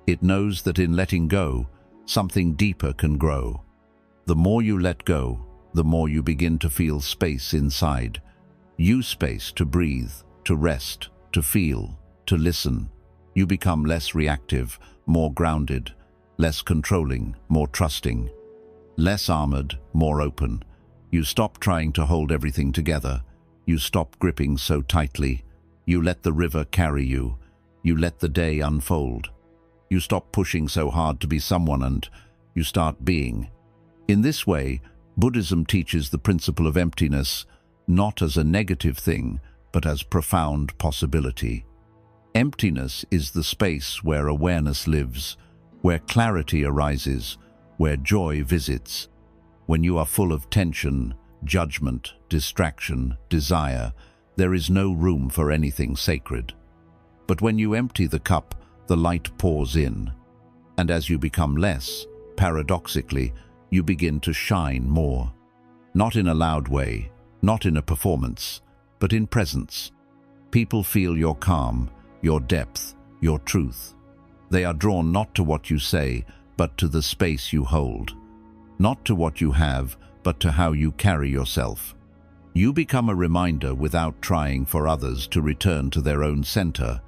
It knows that in letting go, something deeper can grow. The more you let go, the more you begin to feel space inside. Space to breathe, to rest, to feel, to listen. You become less reactive, more grounded, less controlling, more trusting, less armored, more open. You stop trying to hold everything together. You stop gripping so tightly. You let the river carry you. You let the day unfold. You stop pushing so hard to be someone and you start being. In this way, Buddhism teaches the principle of emptiness not as a negative thing, but as profound possibility. Emptiness is the space where awareness lives, where clarity arises, where joy visits. When you are full of tension, judgment, distraction, desire, there is no room for anything sacred. But when you empty the cup, the light pours in. And as you become less, paradoxically, you begin to shine more. Not in a loud way, not in a performance, but in presence. People feel your calm, your depth, your truth. They are drawn not to what you say, but to the space you hold. Not to what you have, but to how you carry yourself. You become a reminder without trying for others to return to their own center.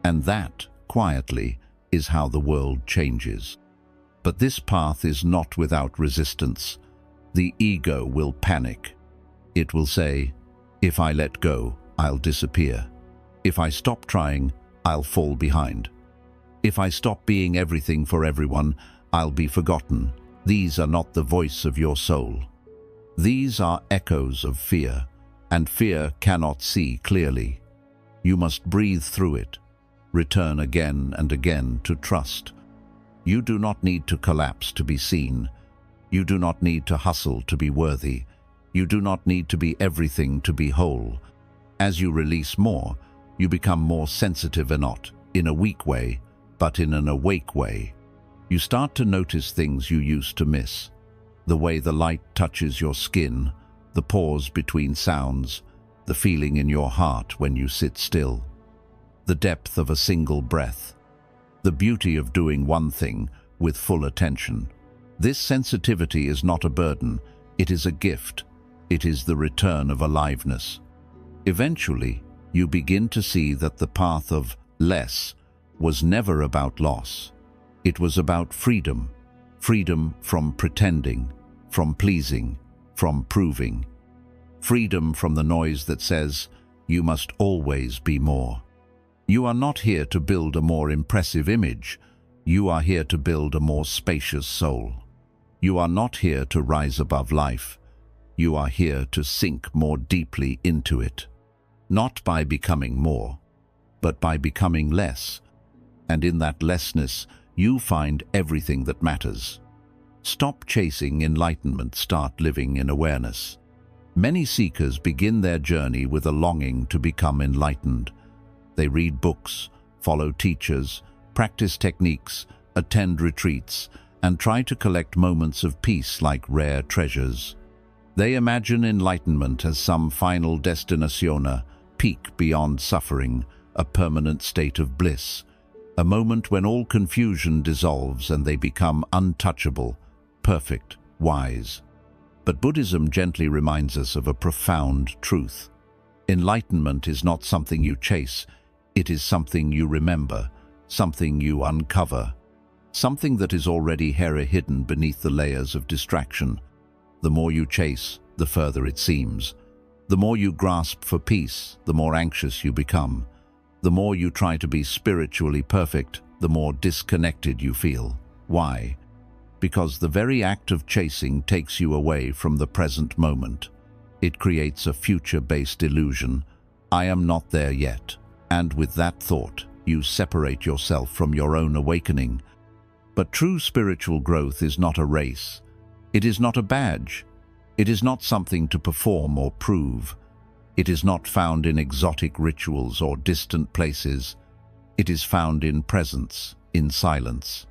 And that, quietly, is how the world changes. But this path is not without resistance. The ego will panic. It will say, if I let go, I'll disappear. If I stop trying, I'll fall behind. If I stop being everything for everyone, I'll be forgotten. These are not the voice of your soul. These are echoes of fear, and fear cannot see clearly. You must breathe through it, return again and again to trust. You do not need to collapse to be seen. You do not need to hustle to be worthy. You do not need to be everything to be whole. As you release more, you become more sensitive and not in a weak way, but in an awake way. You start to notice things you used to miss. The way the light touches your skin, the pause between sounds, the feeling in your heart when you sit still, the depth of a single breath, the beauty of doing one thing with full attention. This sensitivity is not a burden, it is a gift. It is the return of aliveness. Eventually, you begin to see that the path of less was never about loss. It was about freedom. Freedom from pretending, from pleasing, from proving. Freedom from the noise that says, you must always be more. You are not here to build a more impressive image. You are here to build a more spacious soul. You are not here to rise above life. You are here to sink more deeply into it. Not by becoming more, but by becoming less. And in that lessness, you find everything that matters. Stop chasing enlightenment, start living in awareness. Many seekers begin their journey with a longing to become enlightened. They read books, follow teachers, practice techniques, attend retreats, and try to collect moments of peace like rare treasures. They imagine enlightenment as some final destination, a peak beyond suffering, a permanent state of bliss, a moment when all confusion dissolves and they become untouchable, perfect, wise. But Buddhism gently reminds us of a profound truth. Enlightenment is not something you chase, it is something you remember, something you uncover, something that is already hidden beneath the layers of distraction. The more you chase, the further it seems. The more you grasp for peace, the more anxious you become. The more you try to be spiritually perfect, the more disconnected you feel. Why? Because the very act of chasing takes you away from the present moment. It creates a future-based illusion. I am not there yet. And with that thought, you separate yourself from your own awakening. But true spiritual growth is not a race. It is not a badge. It is not something to perform or prove. It is not found in exotic rituals or distant places. It is found in presence, in silence,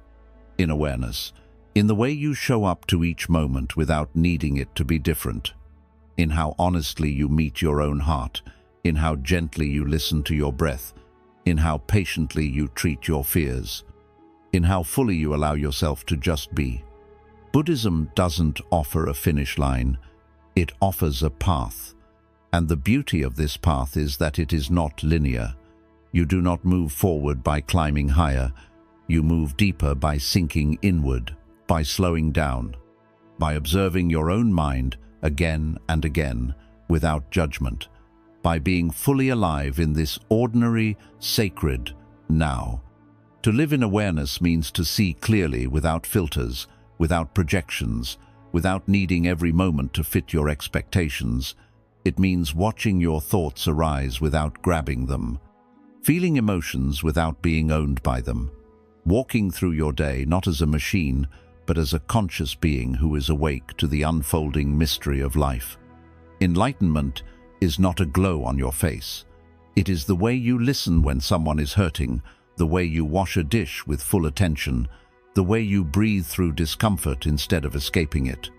in awareness, in the way you show up to each moment without needing it to be different, in how honestly you meet your own heart, in how gently you listen to your breath, in how patiently you treat your fears, in how fully you allow yourself to just be. Buddhism doesn't offer a finish line, it offers a path. And the beauty of this path is that it is not linear. You do not move forward by climbing higher. You move deeper by sinking inward, by slowing down, by observing your own mind again and again without judgment, by being fully alive in this ordinary, sacred now. To live in awareness means to see clearly without filters, without projections, without needing every moment to fit your expectations. It means watching your thoughts arise without grabbing them, feeling emotions without being owned by them, walking through your day not as a machine, but as a conscious being who is awake to the unfolding mystery of life. Enlightenment is not a glow on your face. It is the way you listen when someone is hurting, the way you wash a dish with full attention, the way you breathe through discomfort instead of escaping it,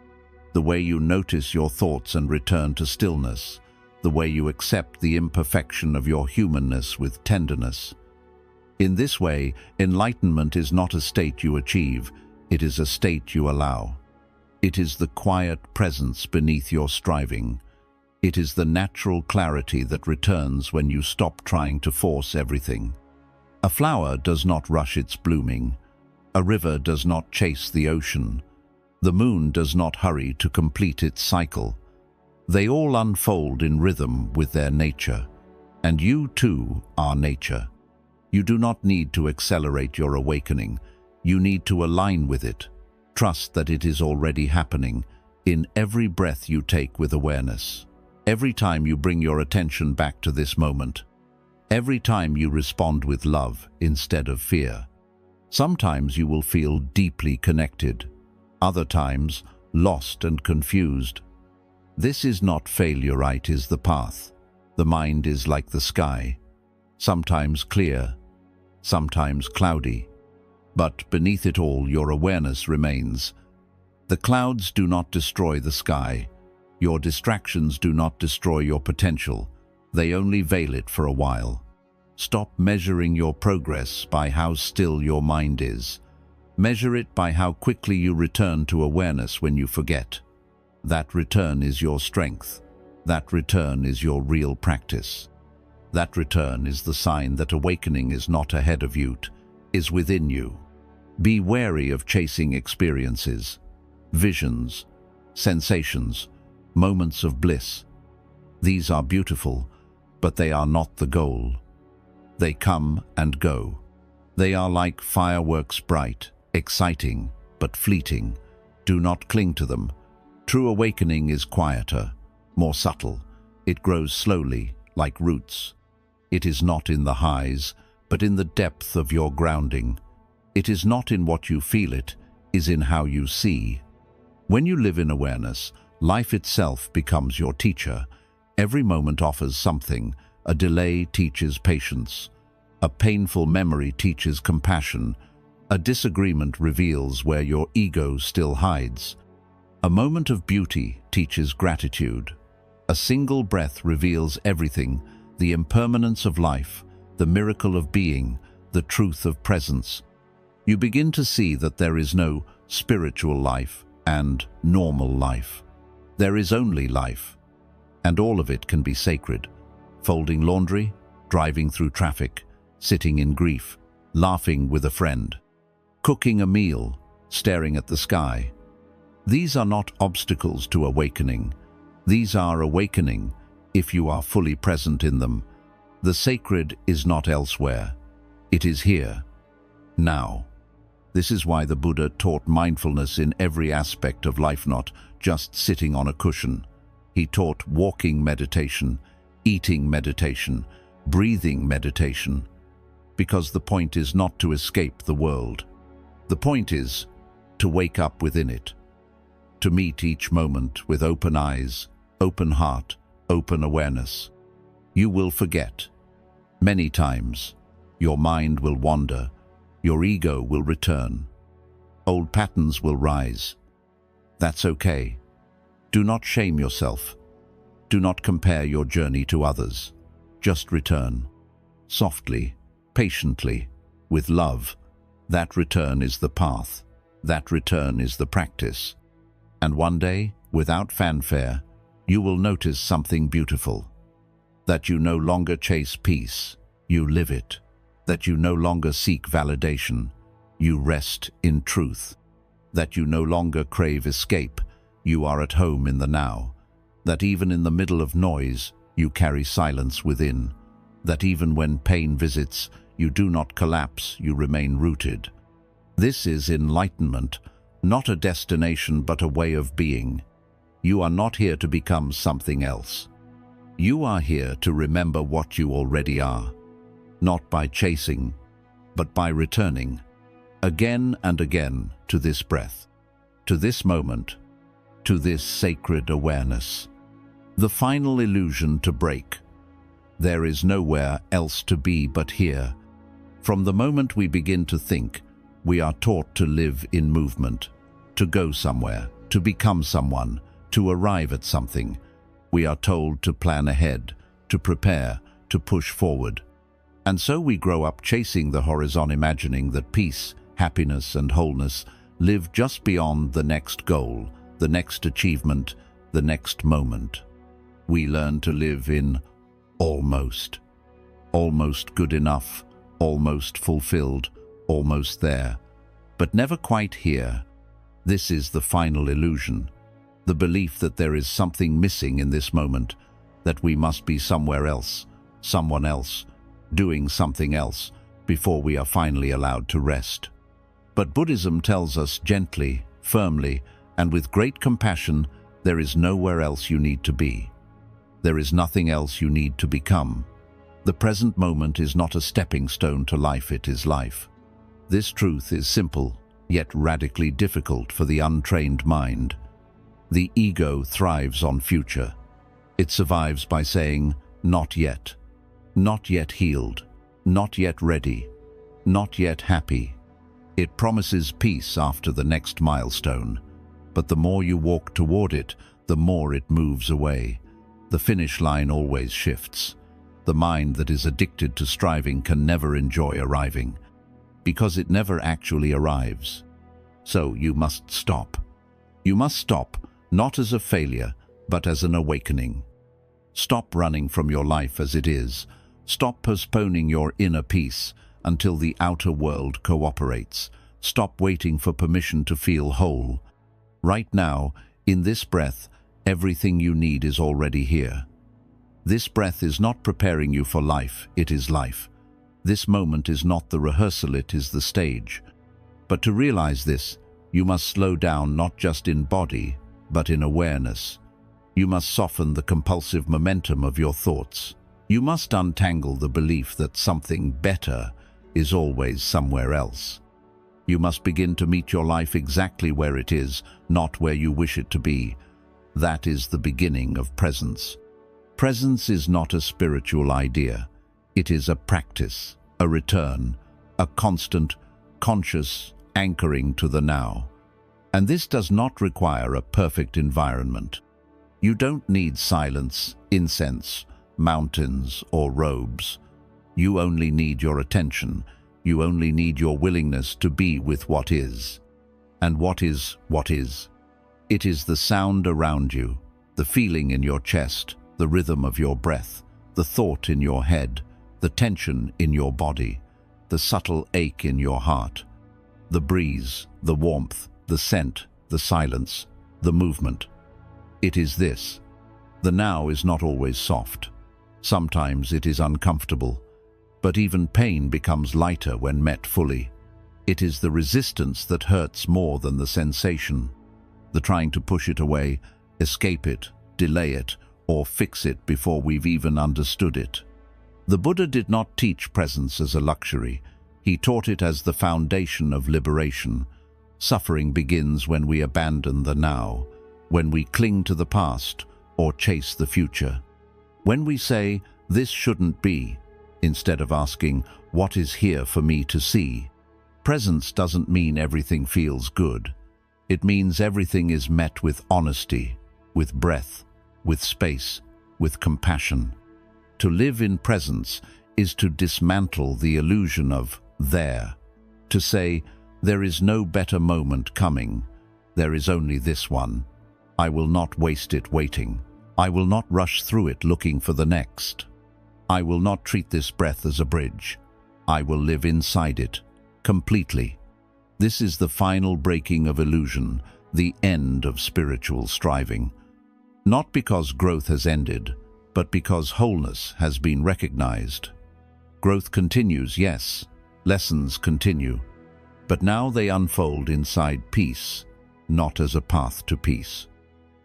the way you notice your thoughts and return to stillness, the way you accept the imperfection of your humanness with tenderness. In this way, enlightenment is not a state you achieve, it is a state you allow. It is the quiet presence beneath your striving. It is the natural clarity that returns when you stop trying to force everything. A flower does not rush its blooming. A river does not chase the ocean. The moon does not hurry to complete its cycle. They all unfold in rhythm with their nature. And you too are nature. You do not need to accelerate your awakening. You need to align with it. Trust that it is already happening in every breath you take with awareness. Every time you bring your attention back to this moment. Every time you respond with love instead of fear. Sometimes you will feel deeply connected. Other times, lost and confused. This is not failure, it is the path. The mind is like the sky, sometimes clear, sometimes cloudy. But beneath it all, your awareness remains. The clouds do not destroy the sky. Your distractions do not destroy your potential. They only veil it for a while. Stop measuring your progress by how still your mind is. Measure it by how quickly you return to awareness when you forget. That return is your strength. That return is your real practice. That return is the sign that awakening is not ahead of you, is within you. Be wary of chasing experiences, visions, sensations, moments of bliss. These are beautiful, but they are not the goal. They come and go. They are like fireworks, bright, exciting, but fleeting. Do not cling to them. True awakening is quieter, more subtle. It grows slowly, like roots. It is not in the highs, but in the depth of your grounding. It is not in what you feel, it is in how you see. When you live in awareness, life itself becomes your teacher. Every moment offers something. A delay teaches patience. A painful memory teaches compassion. A disagreement reveals where your ego still hides. A moment of beauty teaches gratitude. A single breath reveals everything, the impermanence of life, the miracle of being, the truth of presence. You begin to see that there is no spiritual life and normal life. There is only life, and all of it can be sacred. Folding laundry, driving through traffic, sitting in grief, laughing with a friend, cooking a meal, staring at the sky. These are not obstacles to awakening. These are awakening if you are fully present in them. The sacred is not elsewhere. It is here, now. This is why the Buddha taught mindfulness in every aspect of life, not just sitting on a cushion. He taught walking meditation, eating meditation, breathing meditation, because the point is not to escape the world. The point is to wake up within it, to meet each moment with open eyes, open heart, open awareness. You will forget. Many times, your mind will wander, your ego will return. Old patterns will rise. That's okay. Do not shame yourself. Do not compare your journey to others. Just return. Softly, patiently, with love. That return is the path. That return is the practice. And one day, without fanfare, you will notice something beautiful. That you no longer chase peace, you live it. That you no longer seek validation, you rest in truth. That you no longer crave escape, you are at home in the now. That even in the middle of noise, you carry silence within. That even when pain visits, you do not collapse, you remain rooted. This is enlightenment, not a destination but a way of being. You are not here to become something else. You are here to remember what you already are, not by chasing, but by returning, again and again, to this breath, to this moment, to this sacred awareness. The final illusion to break. There is nowhere else to be but here. From the moment we begin to think, we are taught to live in movement, to go somewhere, to become someone, to arrive at something. We are told to plan ahead, to prepare, to push forward. And so we grow up chasing the horizon, imagining that peace, happiness, and wholeness live just beyond the next goal, the next achievement, the next moment. We learn to live in almost. Almost good enough, almost fulfilled, almost there, but never quite here. This is the final illusion, the belief that there is something missing in this moment, that we must be somewhere else, someone else, doing something else, before we are finally allowed to rest. But Buddhism tells us gently, firmly, and with great compassion, there is nowhere else you need to be. There is nothing else you need to become. The present moment is not a stepping stone to life, it is life. This truth is simple, yet radically difficult for the untrained mind. The ego thrives on future. It survives by saying, not yet healed, not yet ready, not yet happy. It promises peace after the next milestone, but the more you walk toward it, the more it moves away. The finish line always shifts. The mind that is addicted to striving can never enjoy arriving, because it never actually arrives. So you must stop. You must stop, not as a failure, but as an awakening. Stop running from your life as it is. Stop postponing your inner peace until the outer world cooperates. Stop waiting for permission to feel whole. Right now, in this breath, everything you need is already here. This breath is not preparing you for life, it is life. This moment is not the rehearsal, it is the stage. But to realize this, you must slow down not just in body, but in awareness. You must soften the compulsive momentum of your thoughts. You must untangle the belief that something better is always somewhere else. You must begin to meet your life exactly where it is, not where you wish it to be. That is the beginning of presence. Presence is not a spiritual idea. It is a practice, a return, a constant, conscious anchoring to the now. And this does not require a perfect environment. You don't need silence, incense, mountains, or robes. You only need your attention. You only need your willingness to be with what is. And what is what is? It is the sound around you, the feeling in your chest, the rhythm of your breath, the thought in your head, the tension in your body, the subtle ache in your heart, the breeze, the warmth, the scent, the silence, the movement. It is this. The now is not always soft. Sometimes it is uncomfortable, but even pain becomes lighter when met fully. It is the resistance that hurts more than the sensation, the trying to push it away, escape it, delay it, or fix it before we've even understood it. The Buddha did not teach presence as a luxury. He taught it as the foundation of liberation. Suffering begins when we abandon the now. when we cling to the past or chase the future. When we say, "This shouldn't be," instead of asking, "What is here for me to see?" Presence doesn't mean everything feels good. It means everything is met with honesty, with breath, with space, with compassion. To live in presence is to dismantle the illusion of there, to say, "There is no better moment coming. There is only this one. I will not waste it waiting. I will not rush through it looking for the next. I will not treat this breath as a bridge. I will live inside it, completely." This is the final breaking of illusion, the end of spiritual striving. Not because growth has ended, but because wholeness has been recognized. Growth continues, yes, lessons continue, but now they unfold inside peace, not as a path to peace.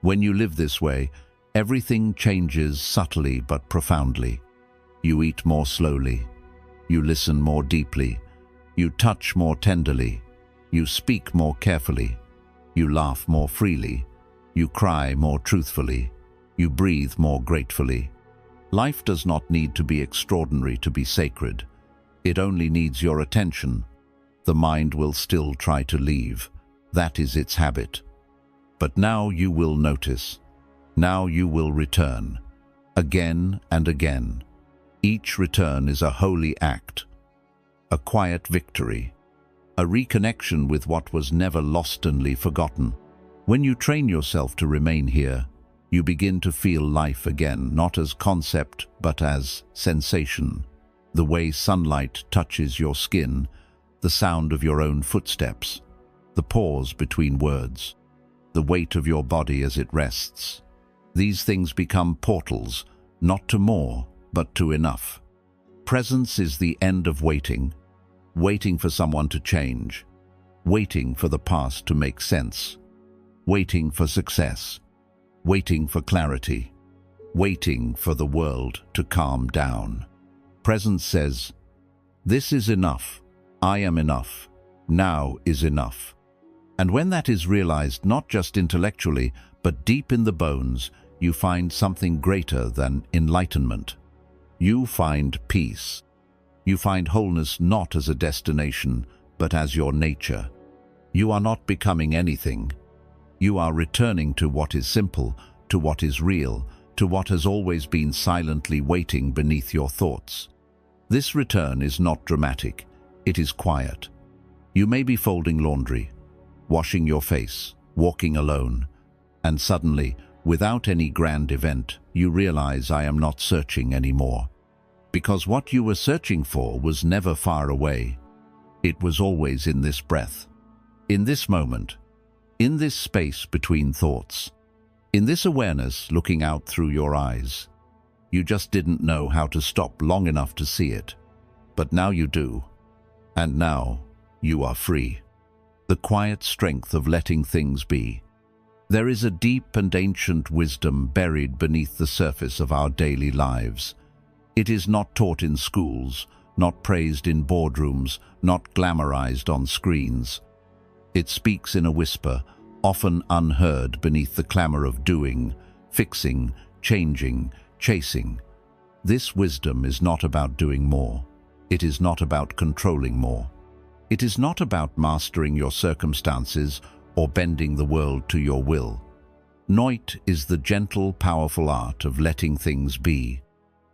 When you live this way, everything changes subtly but profoundly. You eat more slowly. You listen more deeply. You touch more tenderly. You speak more carefully. You laugh more freely. You cry more truthfully. You breathe more gratefully. Life does not need to be extraordinary to be sacred. It only needs your attention. The mind will still try to leave. That is its habit. But now you will notice. Now you will return. Again and again. Each return is a holy act, a quiet victory, a reconnection with what was never lostly forgotten. When you train yourself to remain here, you begin to feel life again, not as concept, but as sensation. The way sunlight touches your skin, the sound of your own footsteps, the pause between words, the weight of your body as it rests. These things become portals, not to more, but to enough. Presence is the end of waiting, waiting for someone to change, waiting for the past to make sense, waiting for success, waiting for clarity, waiting for the world to calm down. Presence says, "This is enough. I am enough. Now is enough." And when that is realized not just intellectually, but deep in the bones, you find something greater than enlightenment. You find peace. You find wholeness not as a destination, but as your nature. You are not becoming anything. You are returning to what is simple, to what is real, to what has always been silently waiting beneath your thoughts. This return is not dramatic. It is quiet. You may be folding laundry, washing your face, walking alone, and suddenly, without any grand event, you realize, "I am not searching anymore." Because what you were searching for was never far away. It was always in this breath, in this moment, in this space between thoughts, in this awareness looking out through your eyes. You just didn't know how to stop long enough to see it. But now you do. And now you are free. The quiet strength of letting things be. There is a deep and ancient wisdom buried beneath the surface of our daily lives. It is not taught in schools, not praised in boardrooms, not glamorized on screens. It speaks in a whisper, often unheard beneath the clamor of doing, fixing, changing, chasing. This wisdom is not about doing more. It is not about controlling more. It is not about mastering your circumstances or bending the world to your will. Noit is the gentle, powerful art of letting things be.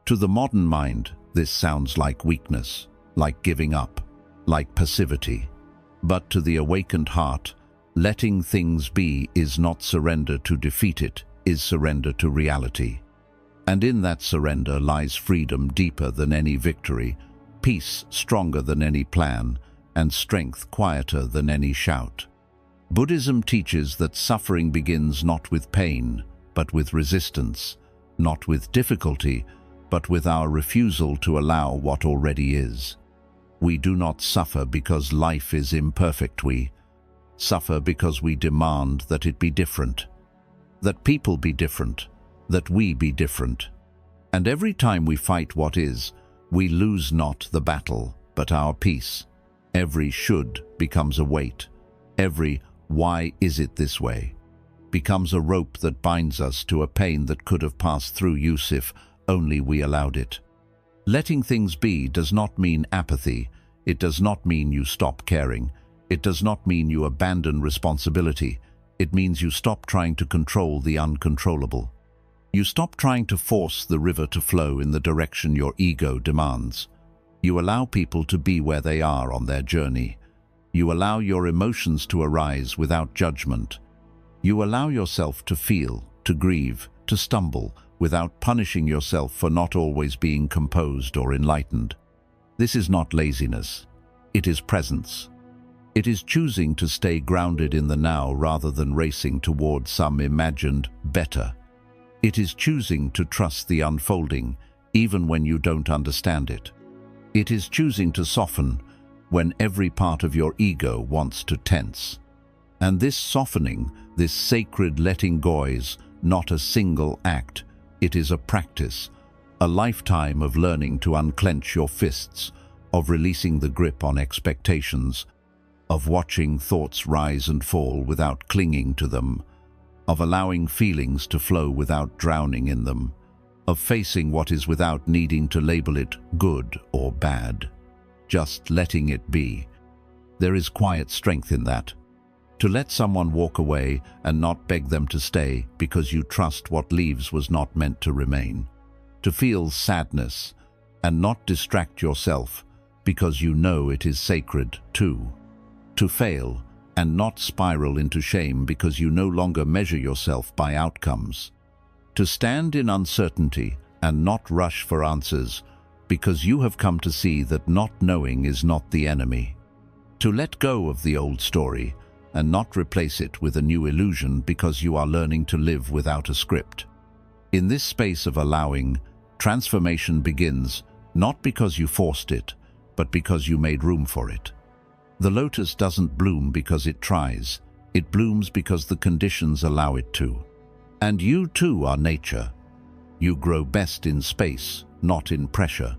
To the modern mind, this sounds like weakness, like giving up, like passivity. But to the awakened heart, letting things be is not surrender to defeat it, is surrender to reality. And in that surrender lies freedom deeper than any victory, peace stronger than any plan, and strength quieter than any shout. Buddhism teaches that suffering begins not with pain, but with resistance, not with difficulty, but with our refusal to allow what already is. We do not suffer because life is imperfect. We suffer because we demand that it be different, that people be different, that we be different. And every time we fight what is, we lose not the battle, but our peace. Every should becomes a weight. Every why is it this way becomes a rope that binds us to a pain that could have passed through use if only we allowed it. Letting things be does not mean apathy. It does not mean you stop caring. It does not mean you abandon responsibility. It means you stop trying to control the uncontrollable. You stop trying to force the river to flow in the direction your ego demands. You allow people to be where they are on their journey. You allow your emotions to arise without judgment. You allow yourself to feel, to grieve, to stumble, without punishing yourself for not always being composed or enlightened. This is not laziness. It is presence. It is choosing to stay grounded in the now rather than racing toward some imagined better. It is choosing to trust the unfolding, even when you don't understand it. It is choosing to soften when every part of your ego wants to tense. And this softening, this sacred letting go, is not a single act. It is a practice, a lifetime of learning to unclench your fists, of releasing the grip on expectations, of watching thoughts rise and fall without clinging to them, of allowing feelings to flow without drowning in them, of facing what is without needing to label it good or bad, just letting it be. There is quiet strength in that. To let someone walk away and not beg them to stay because you trust what leaves was not meant to remain. To feel sadness and not distract yourself because you know it is sacred too. To fail and not spiral into shame because you no longer measure yourself by outcomes. To stand in uncertainty and not rush for answers because you have come to see that not knowing is not the enemy. To let go of the old story and not replace it with a new illusion because you are learning to live without a script. In this space of allowing, transformation begins not because you forced it, but because you made room for it. The lotus doesn't bloom because it tries. It blooms because the conditions allow it to. And you too are nature. You grow best in space, not in pressure.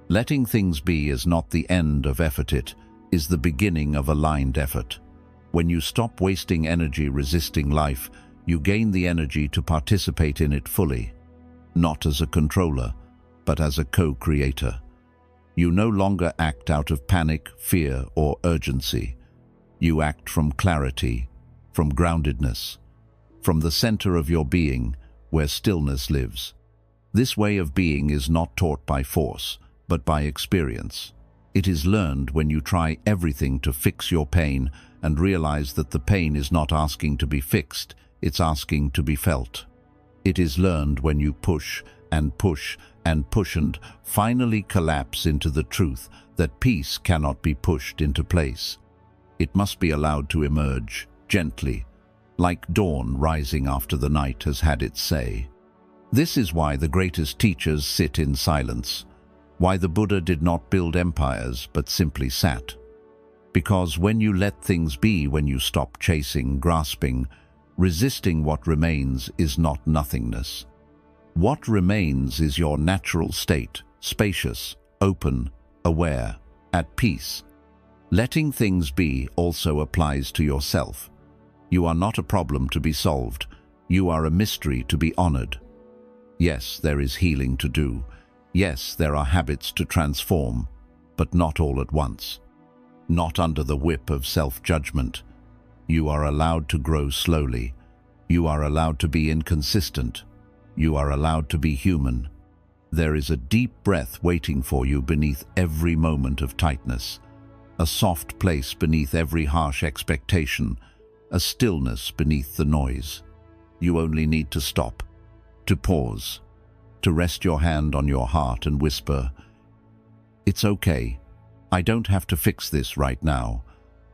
Letting things be is not the end of effort, it is the beginning of aligned effort. When you stop wasting energy resisting life, you gain the energy to participate in it fully, not as a controller, but as a co-creator. You no longer act out of panic, fear, or urgency. You act from clarity, from groundedness, from the center of your being, where stillness lives. This way of being is not taught by force, but by experience. It is learned when you try everything to fix your pain and realize that the pain is not asking to be fixed, it's asking to be felt. It is learned when you push and push and push and finally collapse into the truth that peace cannot be pushed into place. It must be allowed to emerge, gently, like dawn rising after the night has had its say. This is why the greatest teachers sit in silence, why the Buddha did not build empires but simply sat. Because when you let things be, when you stop chasing, grasping, resisting, what remains is not nothingness. What remains is your natural state, spacious, open, aware, at peace. Letting things be also applies to yourself. You are not a problem to be solved. You are a mystery to be honored. Yes, there is healing to do. Yes, there are habits to transform, but not all at once. Not under the whip of self-judgment. You are allowed to grow slowly. You are allowed to be inconsistent. You are allowed to be human. There is a deep breath waiting for you beneath every moment of tightness, a soft place beneath every harsh expectation, a stillness beneath the noise. You only need to stop, to pause, to rest your hand on your heart and whisper, "It's okay. I don't have to fix this right now.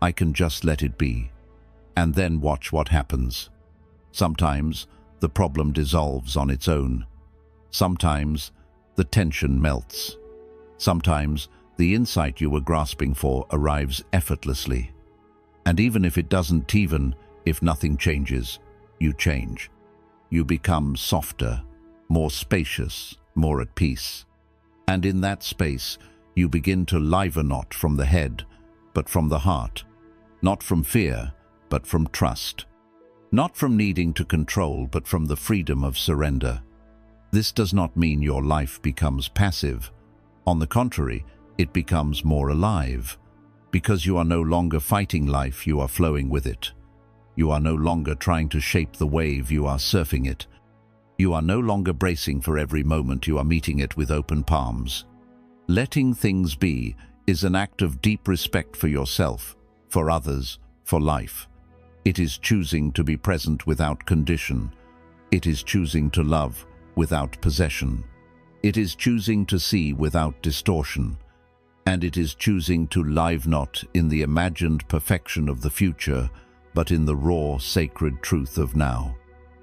I can just let it be." And then watch what happens. Sometimes the problem dissolves on its own. Sometimes the tension melts. Sometimes the insight you were grasping for arrives effortlessly. And even if it doesn't, even if nothing changes, you change. You become softer, more spacious, more at peace. And in that space, you begin to liven not from the head, but from the heart. Not from fear, but from trust. Not from needing to control, but from the freedom of surrender. This does not mean your life becomes passive. On the contrary, it becomes more alive. Because you are no longer fighting life, you are flowing with it. You are no longer trying to shape the wave, you are surfing it. You are no longer bracing for every moment, you are meeting it with open palms. Letting things be is an act of deep respect for yourself, for others, for life. It is choosing to be present without condition. It is choosing to love without possession. It is choosing to see without distortion. And it is choosing to live not in the imagined perfection of the future, but in the raw, sacred truth of now.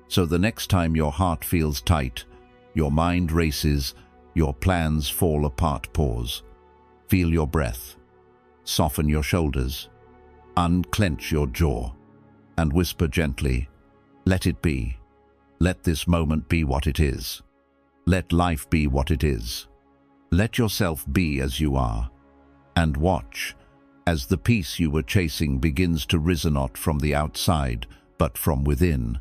So the next time your heart feels tight, your mind races, your plans fall apart, pause. Feel your breath. Soften your shoulders. Unclench your jaw. And whisper gently, let it be. Let this moment be what it is. Let life be what it is. Let yourself be as you are. And watch as the peace you were chasing begins to rise not from the outside, but from within.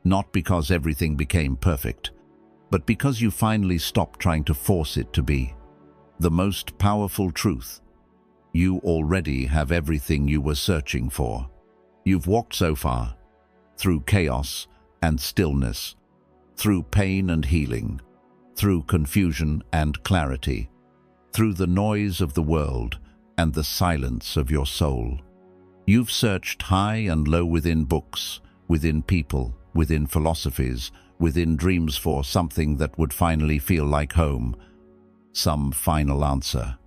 Not because everything became perfect, but because you finally stopped trying to force it to be. The most powerful truth: you already have everything you were searching for. You've walked so far, through chaos and stillness, through pain and healing, through confusion and clarity, through the noise of the world and the silence of your soul. You've searched high and low within books, within people, within philosophies, within dreams for something that would finally feel like home, some final answer,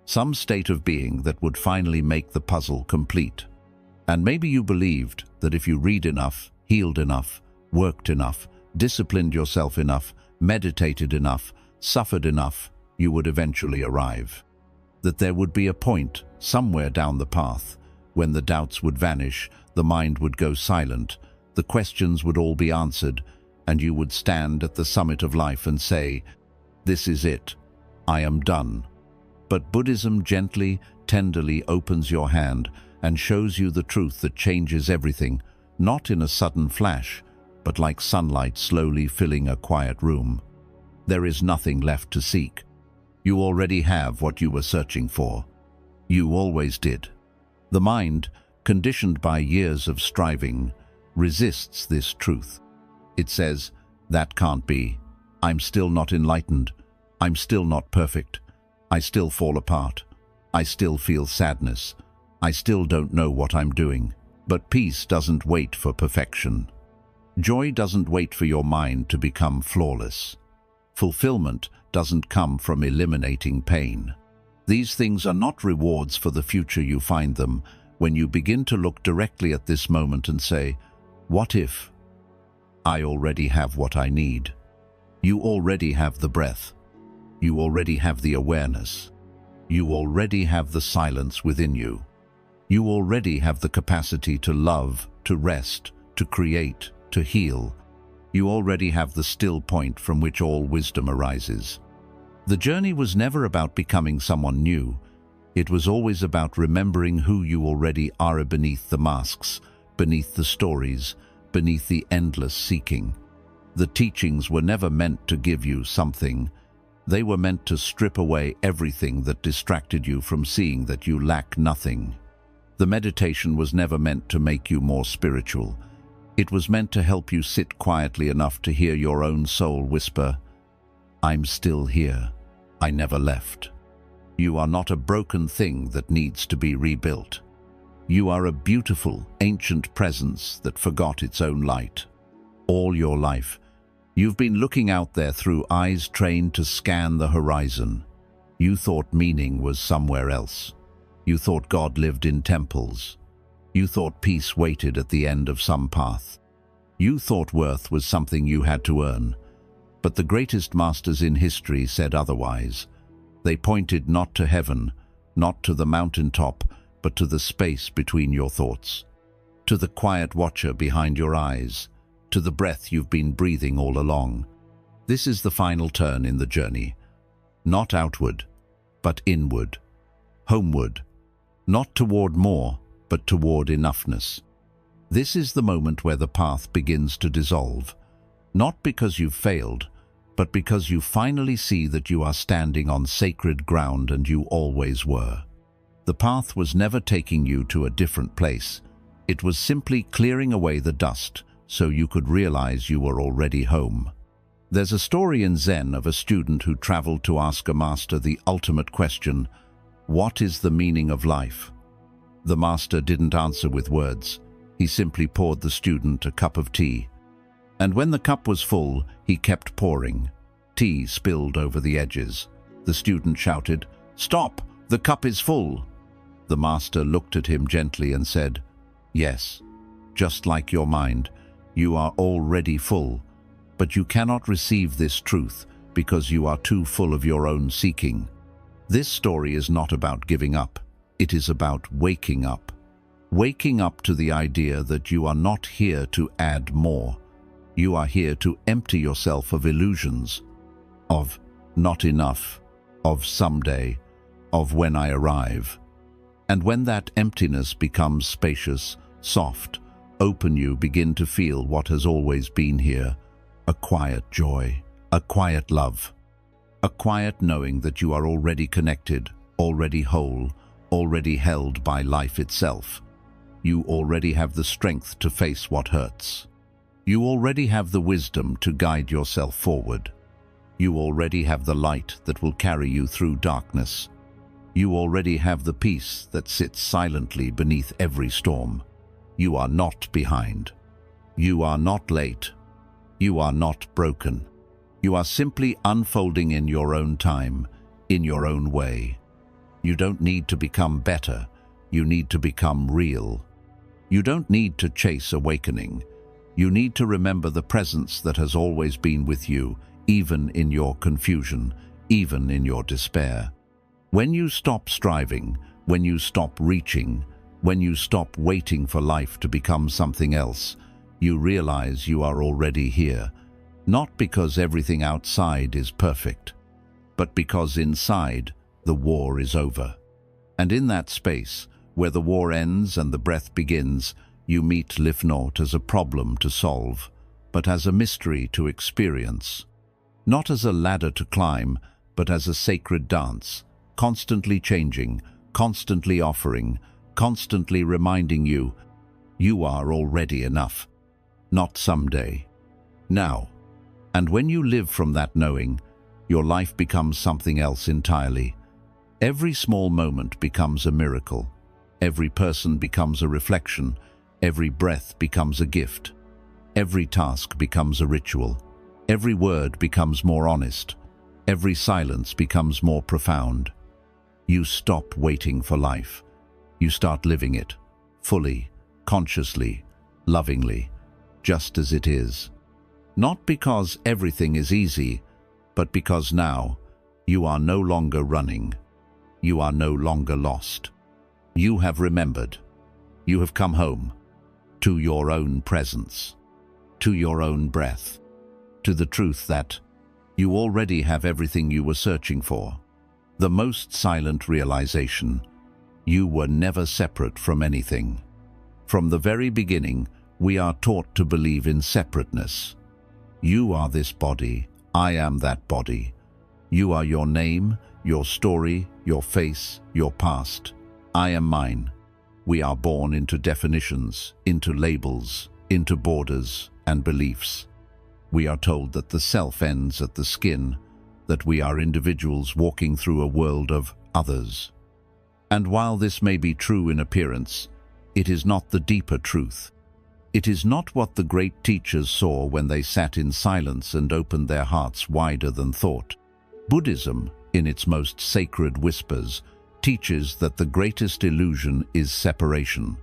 some state of being that would finally make the puzzle complete. And maybe you believed that if you read enough, healed enough, worked enough, disciplined yourself enough, meditated enough, suffered enough, you would eventually arrive. That there would be a point, somewhere down the path, when the doubts would vanish, the mind would go silent, the questions would all be answered, and you would stand at the summit of life and say, "This is it. I am done." But Buddhism gently, tenderly opens your hand and shows you the truth that changes everything, not in a sudden flash, but like sunlight slowly filling a quiet room. There is nothing left to seek. You already have what you were searching for. You always did. The mind, conditioned by years of striving, resists this truth. It says, "That can't be. I'm still not enlightened. I'm still not perfect. I still fall apart. I still feel sadness. I still don't know what I'm doing." But peace doesn't wait for perfection. Joy doesn't wait for your mind to become flawless. Fulfillment doesn't come from eliminating pain. These things are not rewards for the future. You find them when you begin to look directly at this moment and say, "What if I already have what I need?" You already have the breath. You already have the awareness. You already have the silence within you. You already have the capacity to love, to rest, to create, to heal. You already have the still point from which all wisdom arises. The journey was never about becoming someone new. It was always about remembering who you already are beneath the masks, beneath the stories, beneath the endless seeking. The teachings were never meant to give you something. They were meant to strip away everything that distracted you from seeing that you lack nothing. The meditation was never meant to make you more spiritual. It was meant to help you sit quietly enough to hear your own soul whisper, "I'm still here. I never left." You are not a broken thing that needs to be rebuilt. You are a beautiful, ancient presence that forgot its own light. All your life, you've been looking out there through eyes trained to scan the horizon. You thought meaning was somewhere else. You thought God lived in temples. You thought peace waited at the end of some path. You thought worth was something you had to earn. But the greatest masters in history said otherwise. They pointed not to heaven, not to the mountaintop, but to the space between your thoughts, to the quiet watcher behind your eyes, to the breath you've been breathing all along. This is the final turn in the journey. Not outward, but inward, homeward, not toward more, but toward enoughness. This is the moment where the path begins to dissolve, not because you've failed, but because you finally see that you are standing on sacred ground, and you always were. The path was never taking you to a different place. It was simply clearing away the dust so you could realize you were already home. There's a story in Zen of a student who traveled to ask a master the ultimate question: what is the meaning of life? The master didn't answer with words. He simply poured the student a cup of tea. And when the cup was full, he kept pouring. Tea spilled over the edges. The student shouted, "Stop! The cup is full!" The master looked at him gently and said, "Yes, just like your mind, you are already full, but you cannot receive this truth because you are too full of your own seeking." This story is not about giving up. It is about waking up. Waking up to the idea that you are not here to add more. You are here to empty yourself of illusions, of not enough, of someday, of when I arrive. And when that emptiness becomes spacious, soft, open, you begin to feel what has always been here: a quiet joy, a quiet love, a quiet knowing that you are already connected, already whole, already held by life itself. You already have the strength to face what hurts. You already have the wisdom to guide yourself forward. You already have the light that will carry you through darkness. You already have the peace that sits silently beneath every storm. You are not behind. You are not late. You are not broken. You are simply unfolding in your own time, in your own way. You don't need to become better. You need to become real. You don't need to chase awakening. You need to remember the presence that has always been with you, even in your confusion, even in your despair. When you stop striving, when you stop reaching, when you stop waiting for life to become something else, you realize you are already here, not because everything outside is perfect, but because inside the war is over. And in that space, where the war ends and the breath begins, you meet life not as a problem to solve, but as a mystery to experience. Not as a ladder to climb, but as a sacred dance, constantly changing, constantly offering, constantly reminding you, you are already enough. Not someday. Now. And when you live from that knowing, your life becomes something else entirely. Every small moment becomes a miracle. Every person becomes a reflection. Every breath becomes a gift. Every task becomes a ritual. Every word becomes more honest. Every silence becomes more profound. You stop waiting for life. You start living it, fully, consciously, lovingly, just as it is. Not because everything is easy, but because now you are no longer running. You are no longer lost. You have remembered. You have come home to your own presence, to your own breath, to the truth that you already have everything you were searching for. The most silent realization: you were never separate from anything. From the very beginning, we are taught to believe in separateness. You are this body, I am that body. You are your name, your story, your face, your past. I am mine. We are born into definitions, into labels, into borders and beliefs. We are told that the self ends at the skin, that we are individuals walking through a world of others. And while this may be true in appearance, it is not the deeper truth. It is not what the great teachers saw when they sat in silence and opened their hearts wider than thought. Buddhism, in its most sacred whispers, teaches that the greatest illusion is separation,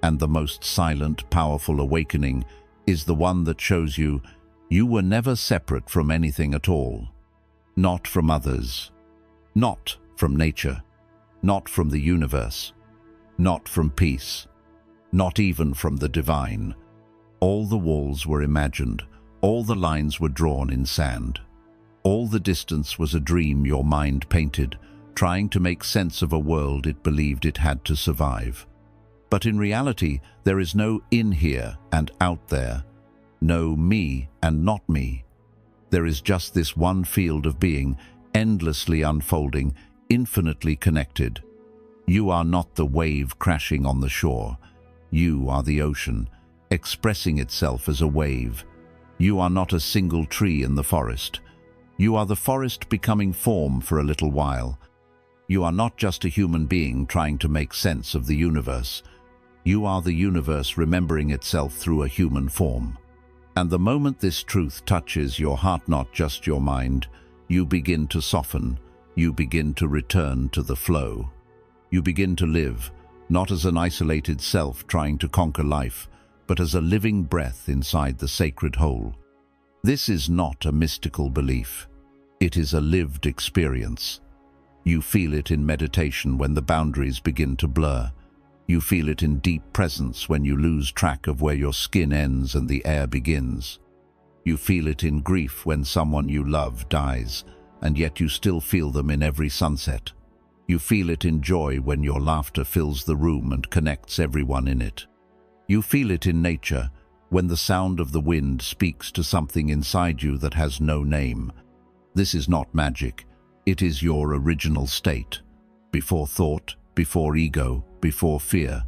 and the most silent, powerful awakening is the one that shows you you were never separate from anything at all. Not from others, not from nature, not from the universe, not from peace, not even from the divine. All the walls were imagined, all the lines were drawn in sand. All the distance was a dream your mind painted, trying to make sense of a world it believed it had to survive. But in reality, there is no in here and out there, no me and not me. There is just this one field of being, endlessly unfolding, infinitely connected. You are not the wave crashing on the shore. You are the ocean, expressing itself as a wave. You are not a single tree in the forest. You are the forest becoming form for a little while. You are not just a human being trying to make sense of the universe. You are the universe remembering itself through a human form. And the moment this truth touches your heart, not just your mind, you begin to soften. You begin to return to the flow. You begin to live, not as an isolated self trying to conquer life, but as a living breath inside the sacred whole. This is not a mystical belief. It is a lived experience. You feel it in meditation when the boundaries begin to blur. You feel it in deep presence when you lose track of where your skin ends and the air begins. You feel it in grief when someone you love dies, and yet you still feel them in every sunset. You feel it in joy when your laughter fills the room and connects everyone in it. You feel it in nature when the sound of the wind speaks to something inside you that has no name. This is not magic. It is your original state. Before thought, before ego, before fear.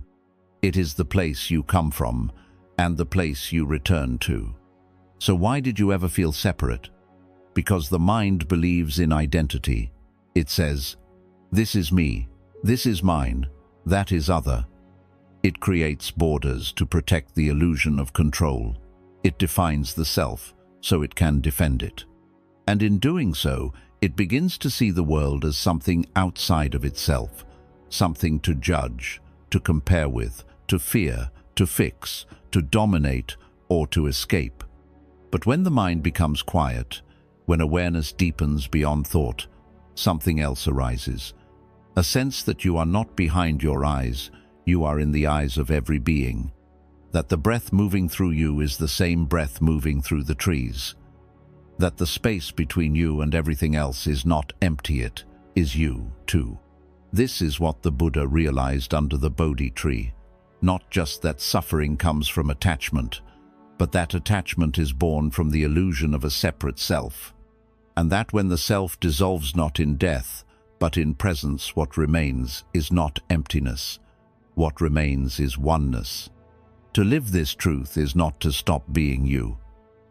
It is the place you come from and the place you return to. So why did you ever feel separate? Because the mind believes in identity. It says, this is me, this is mine, that is other. It creates borders to protect the illusion of control. It defines the self so it can defend it. And in doing so, it begins to see the world as something outside of itself, something to judge, to compare with, to fear, to fix, to dominate, or to escape. But when the mind becomes quiet, when awareness deepens beyond thought, something else arises. A sense that you are not behind your eyes, you are in the eyes of every being. That the breath moving through you is the same breath moving through the trees. That the space between you and everything else is not empty, it is you too. This is what the Buddha realized under the Bodhi tree. Not just that suffering comes from attachment, but that attachment is born from the illusion of a separate self. And that when the self dissolves not in death, but in presence, what remains is not emptiness. What remains is oneness. To live this truth is not to stop being you.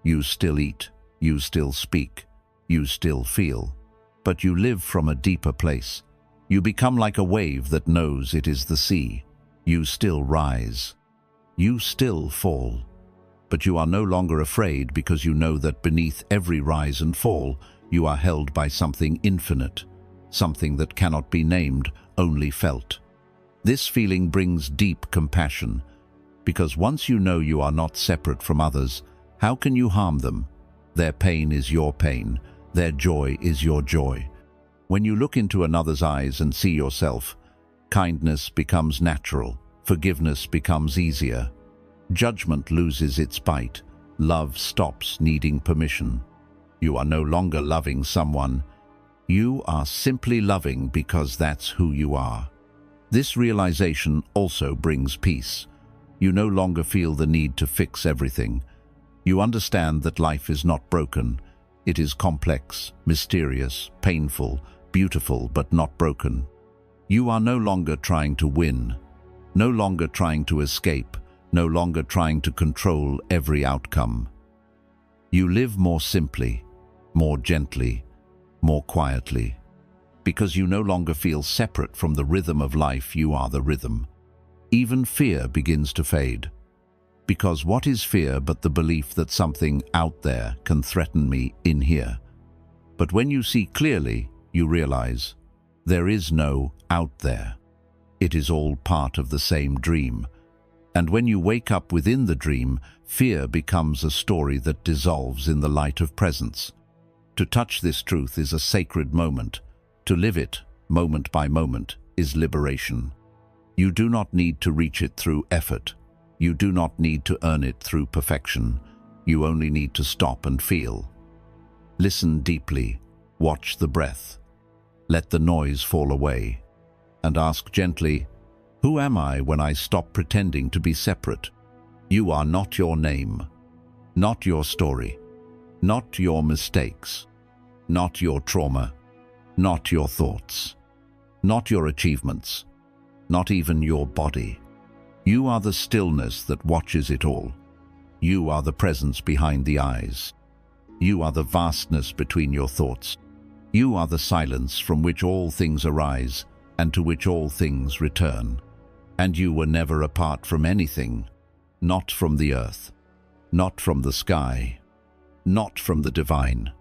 You still eat, you still speak, you still feel, but you live from a deeper place. You become like a wave that knows it is the sea. You still rise. You still fall. But you are no longer afraid because you know that beneath every rise and fall, you are held by something infinite, something that cannot be named, only felt. This feeling brings deep compassion, because once you know you are not separate from others, how can you harm them? Their pain is your pain, their joy is your joy. When you look into another's eyes and see yourself, kindness becomes natural, forgiveness becomes easier. Judgment loses its bite, love stops needing permission. You are no longer loving someone, you are simply loving because that's who you are. This realization also brings peace. You no longer feel the need to fix everything. You understand that life is not broken. It is complex, mysterious, painful, beautiful, but not broken. You are no longer trying to win, no longer trying to escape, no longer trying to control every outcome. You live more simply, more gently, more quietly. Because you no longer feel separate from the rhythm of life, you are the rhythm. Even fear begins to fade. Because what is fear but the belief that something out there can threaten me in here? But when you see clearly, you realize there is no out there. It is all part of the same dream. And when you wake up within the dream, fear becomes a story that dissolves in the light of presence. To touch this truth is a sacred moment. To live it, moment by moment, is liberation. You do not need to reach it through effort. You do not need to earn it through perfection. You only need to stop and feel. Listen deeply. Watch the breath. Let the noise fall away. And ask gently, Who am I when I stop pretending to be separate? You are not your name, not your story, not your mistakes, not your trauma, not your thoughts, not your achievements, not even your body. You are the stillness that watches it all. You are the presence behind the eyes. You are the vastness between your thoughts. You are the silence from which all things arise and to which all things return. And you were never apart from anything, not from the earth, not from the sky, not from the divine,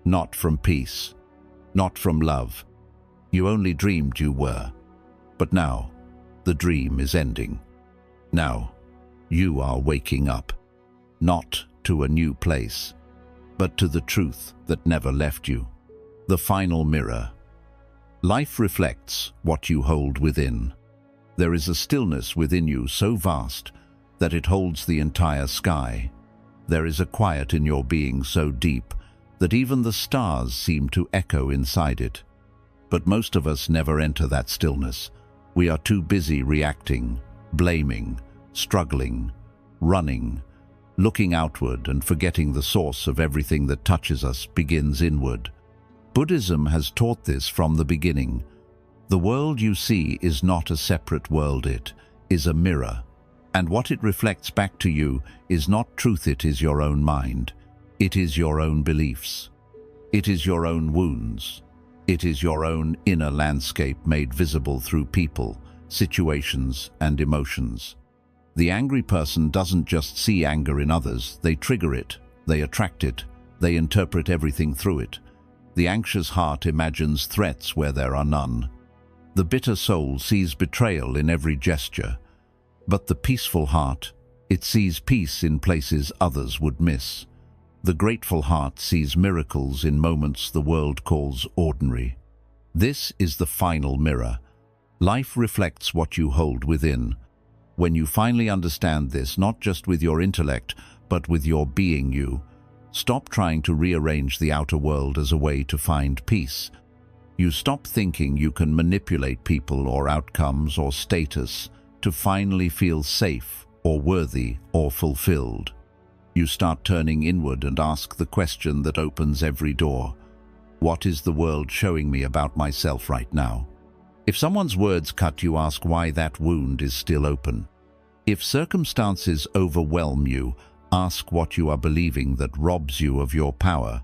not from peace, not from love. You only dreamed you were. But now, the dream is ending. Now, you are waking up, not to a new place, but to the truth that never left you. The final mirror. Life reflects what you hold within. There is a stillness within you so vast that it holds the entire sky. There is a quiet in your being so deep that even the stars seem to echo inside it. But most of us never enter that stillness. We are too busy reacting, blaming, struggling, running, looking outward and forgetting the source of everything that touches us begins inward. Buddhism has taught this from the beginning. The world you see is not a separate world, it is a mirror. And what it reflects back to you is not truth, it is your own mind. It is your own beliefs. It is your own wounds. It is your own inner landscape made visible through people, situations, and emotions. The angry person doesn't just see anger in others, they trigger it, they attract it, they interpret everything through it. The anxious heart imagines threats where there are none. The bitter soul sees betrayal in every gesture, but the peaceful heart, it sees peace in places others would miss. The grateful heart sees miracles in moments the world calls ordinary. This is the final mirror. Life reflects what you hold within. When you finally understand this, not just with your intellect, but with your being, you stop trying to rearrange the outer world as a way to find peace. You stop thinking you can manipulate people or outcomes or status to finally feel safe or worthy or fulfilled. You start turning inward and ask the question that opens every door. What is the world showing me about myself right now? If someone's words cut you, ask why that wound is still open. If circumstances overwhelm you, ask what you are believing that robs you of your power.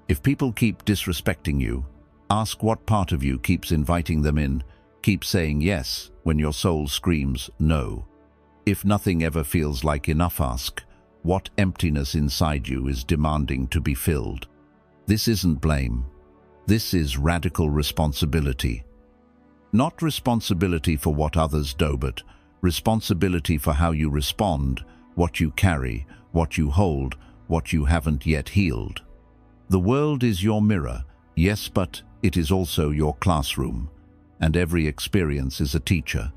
If people keep disrespecting you, ask what part of you keeps inviting them in, keep saying yes when your soul screams no. If nothing ever feels like enough, ask what emptiness inside you is demanding to be filled. This isn't blame. This is radical responsibility. Not responsibility for what others do, but responsibility for how you respond, what you carry, what you hold, what you haven't yet healed. The world is your mirror, yes, but it is also your classroom. And every experience is a teacher.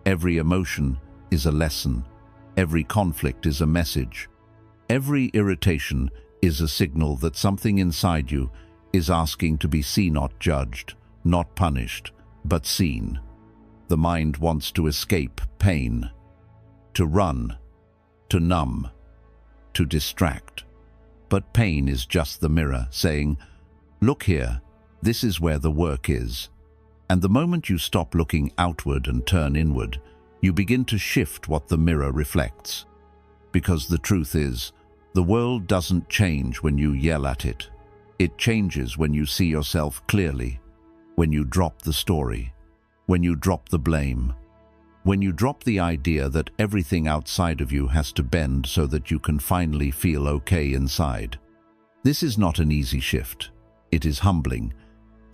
Every emotion is a lesson. Every conflict is a message. Every irritation is a signal that something inside you is asking to be seen, not judged, not punished, but seen. The mind wants to escape pain, to run, to numb, to distract. But pain is just the mirror saying, look here, this is where the work is. And the moment you stop looking outward and turn inward, you begin to shift what the mirror reflects. Because the truth is, the world doesn't change when you yell at it. It changes when you see yourself clearly, when you drop the story, when you drop the blame, when you drop the idea that everything outside of you has to bend so that you can finally feel okay inside. This is not an easy shift. It is humbling.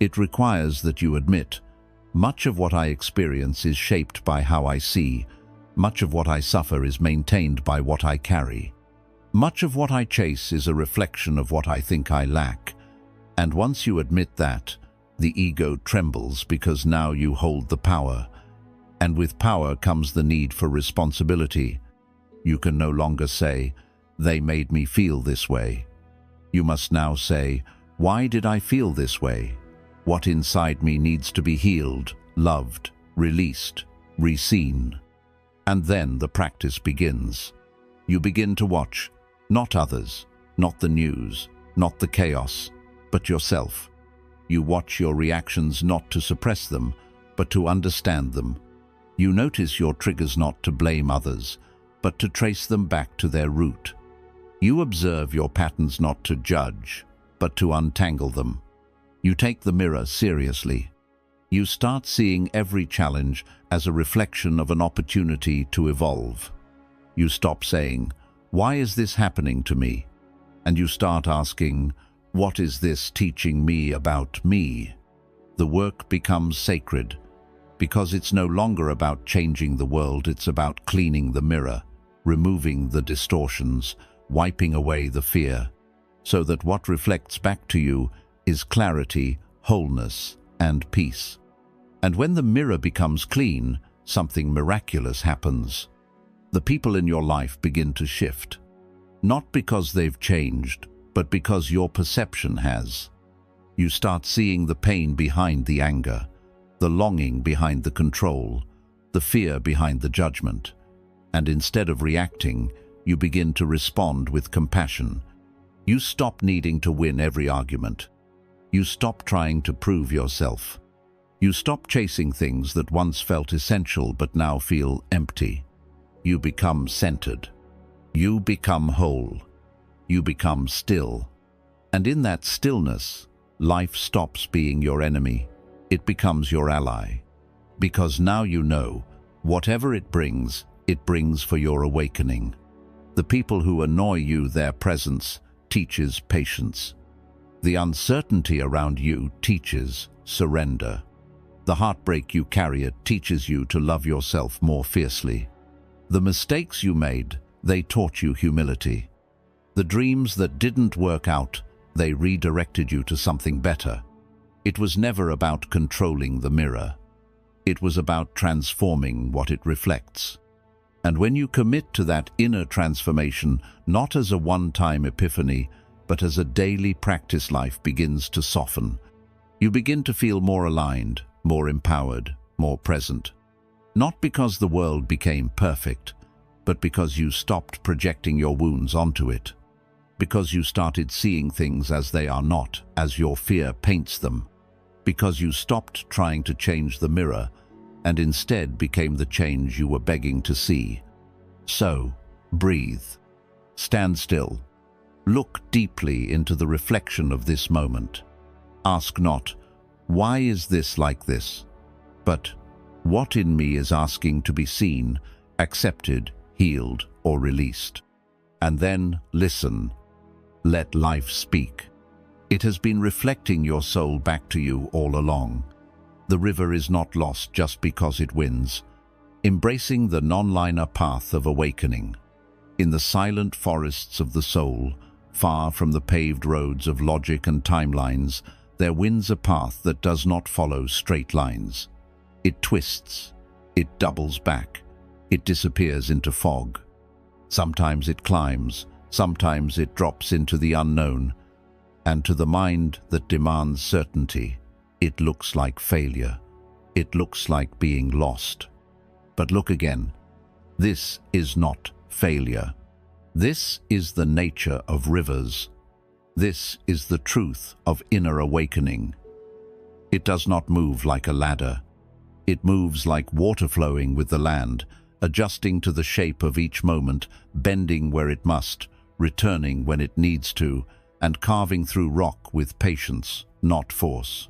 It requires that you admit, much of what I experience is shaped by how I see. Much of what I suffer is maintained by what I carry. Much of what I chase is a reflection of what I think I lack. And once you admit that, the ego trembles because now you hold the power. And with power comes the need for responsibility. You can no longer say, they made me feel this way. You must now say, why did I feel this way? What inside me needs to be healed, loved, released? re-seen. And then the practice begins. You begin to watch, not others, not the news, not the chaos, but yourself. You watch your reactions not to suppress them, but to understand them. You notice your triggers not to blame others, but to trace them back to their root. You observe your patterns not to judge, but to untangle them. You take the mirror seriously. You start seeing every challenge as a reflection of an opportunity to evolve. You stop saying, "Why is this happening to me?" And you start asking, "What is this teaching me about me?" The work becomes sacred, because it's no longer about changing the world, it's about cleaning the mirror, removing the distortions, wiping away the fear, so that what reflects back to you is clarity, wholeness, and peace. And when the mirror becomes clean, something miraculous happens. The people in your life begin to shift, not because they've changed, but because your perception has. You start seeing the pain behind the anger, the longing behind the control, the fear behind the judgment. And instead of reacting, you begin to respond with compassion. You stop needing to win every argument. You stop trying to prove yourself. You stop chasing things that once felt essential but now feel empty. You become centered. You become whole. You become still. And in that stillness, life stops being your enemy. It becomes your ally. Because now you know, whatever it brings for your awakening. The people who annoy you, their presence teaches patience. The uncertainty around you teaches surrender. The heartbreak you carry, it teaches you to love yourself more fiercely. The mistakes you made, they taught you humility. The dreams that didn't work out, they redirected you to something better. It was never about controlling the mirror. It was about transforming what it reflects. And when you commit to that inner transformation, not as a one-time epiphany, but as a daily practice, life begins to soften. You begin to feel more aligned, more empowered, more present. Not because the world became perfect, but because you stopped projecting your wounds onto it. Because you started seeing things as they are, not as your fear paints them. Because you stopped trying to change the mirror and instead became the change you were begging to see. So, breathe. Stand still. Look deeply into the reflection of this moment. Ask not, "Why is this like this?" but, "What in me is asking to be seen, accepted, healed, or released?" And then listen. Let life speak. It has been reflecting your soul back to you all along. The river is not lost just because it wins. Embracing the non-linear path of awakening. In the silent forests of the soul, far from the paved roads of logic and timelines, there wins a path that does not follow straight lines. It twists, it doubles back, it disappears into fog. Sometimes it climbs, sometimes it drops into the unknown, and to the mind that demands certainty, it looks like failure. It looks like being lost. But look again. This is not failure. This is the nature of rivers. This is the truth of inner awakening. It does not move like a ladder. It moves like water flowing with the land, adjusting to the shape of each moment, bending where it must, returning when it needs to, and carving through rock with patience, not force.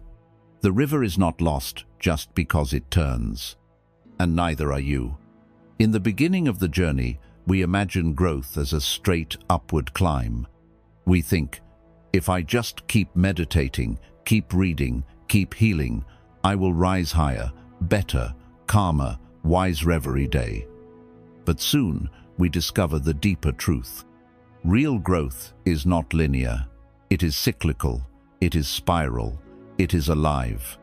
The river is not lost just because it turns. And neither are you. In the beginning of the journey, we imagine growth as a straight upward climb. We think, if I just keep meditating, keep reading, keep healing, I will rise higher, better, calmer, wiser every day. But soon we discover the deeper truth. Real growth is not linear. It is cyclical. It is spiral. It is alive.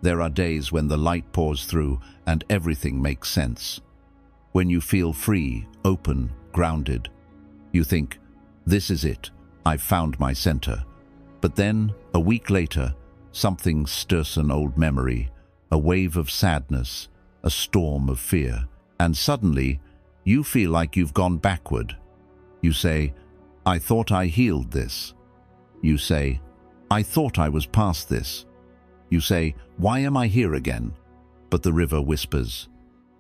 There are days when the light pours through and everything makes sense. When you feel free, open, grounded, you think, this is it, I've found my center. But then, a week later, something stirs an old memory, a wave of sadness, a storm of fear, and suddenly you feel like you've gone backward. You say, "I thought I healed this." You say, "I thought I was past this." You say, "Why am I here again?" But the river whispers,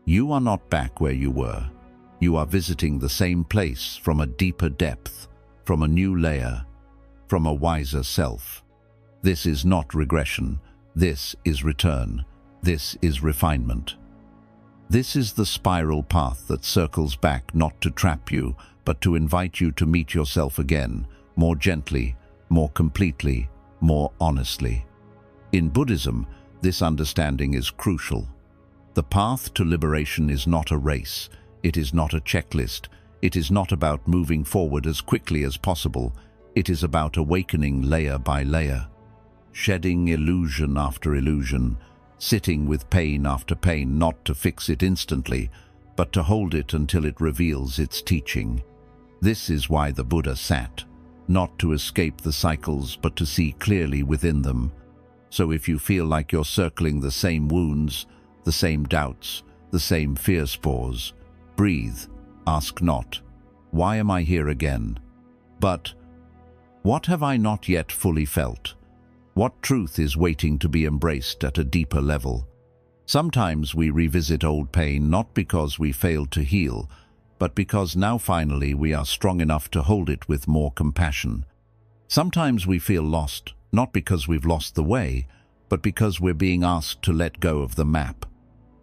"You are not back where you were. You are visiting the same place from a deeper depth, from a new layer, from a wiser self. This is not regression. This is return. This is refinement. This is the spiral path that circles back not to trap you, but to invite you to meet yourself again, more gently, more completely, more honestly. In Buddhism, this understanding is crucial. The path to liberation is not a race. It is not a checklist. It is not about moving forward as quickly as possible. It is about awakening layer by layer, shedding illusion after illusion, sitting with pain after pain, not to fix it instantly, but to hold it until it reveals its teaching. This is why the Buddha sat, not to escape the cycles, but to see clearly within them. So if you feel like you're circling the same wounds, the same doubts, the same fear spores, breathe, ask not, "Why am I here again?" but, "What have I not yet fully felt? What truth is waiting to be embraced at a deeper level?" Sometimes we revisit old pain not because we failed to heal, but because now finally we are strong enough to hold it with more compassion. Sometimes we feel lost, not because we've lost the way, but because we're being asked to let go of the map.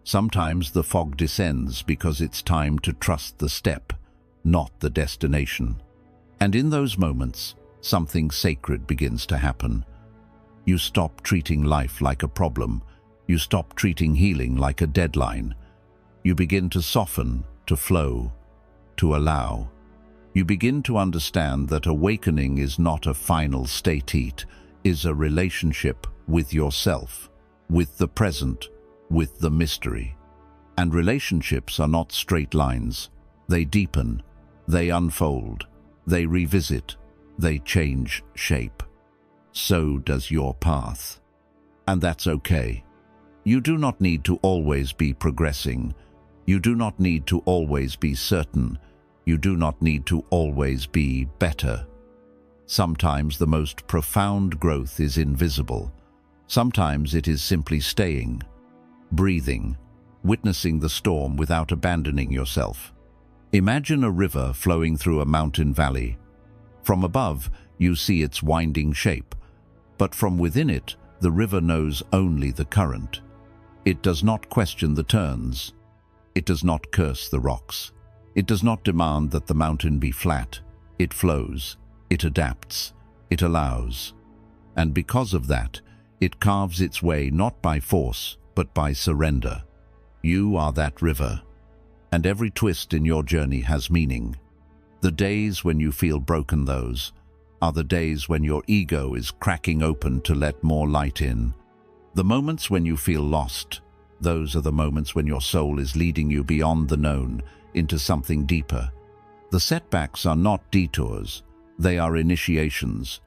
Sometimes the fog descends because it's time to trust the step, not the destination. And in those moments, something sacred begins to happen. You stop treating life like a problem. You stop treating healing like a deadline. You begin to soften, to flow, to allow. You begin to understand that awakening is not a final state, it is a relationship with yourself, with the present, with the mystery. And relationships are not straight lines. They deepen, they unfold, they revisit, they change shape. So does your path. And that's okay. You do not need to always be progressing. You do not need to always be certain. You do not need to always be better. Sometimes the most profound growth is invisible. Sometimes it is simply staying, breathing, witnessing the storm without abandoning yourself. Imagine a river flowing through a mountain valley. From above, you see its winding shape, but from within it, the river knows only the current. It does not question the turns. It does not curse the rocks. It does not demand that the mountain be flat. It flows. It adapts. It allows. And because of that, it carves its way not by force, but by surrender. You are that river, and every twist in your journey has meaning. The days when you feel broken, those are the days when your ego is cracking open to let more light in. The moments when you feel lost, those are the moments when your soul is leading you beyond the known, into something deeper. The setbacks are not detours, they are initiations.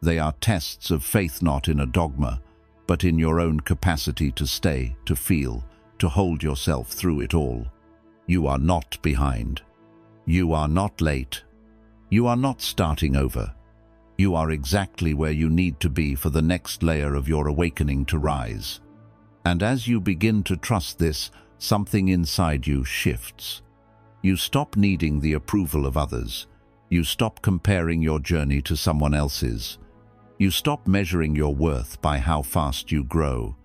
They are tests of faith, not in a dogma, but in your own capacity to stay, to feel, to hold yourself through it all. You are not behind. You are not late. You are not starting over. You are exactly where you need to be for the next layer of your awakening to rise. And as you begin to trust this, something inside you shifts. You stop needing the approval of others. You stop comparing your journey to someone else's. You stop measuring your worth by how fast you grow.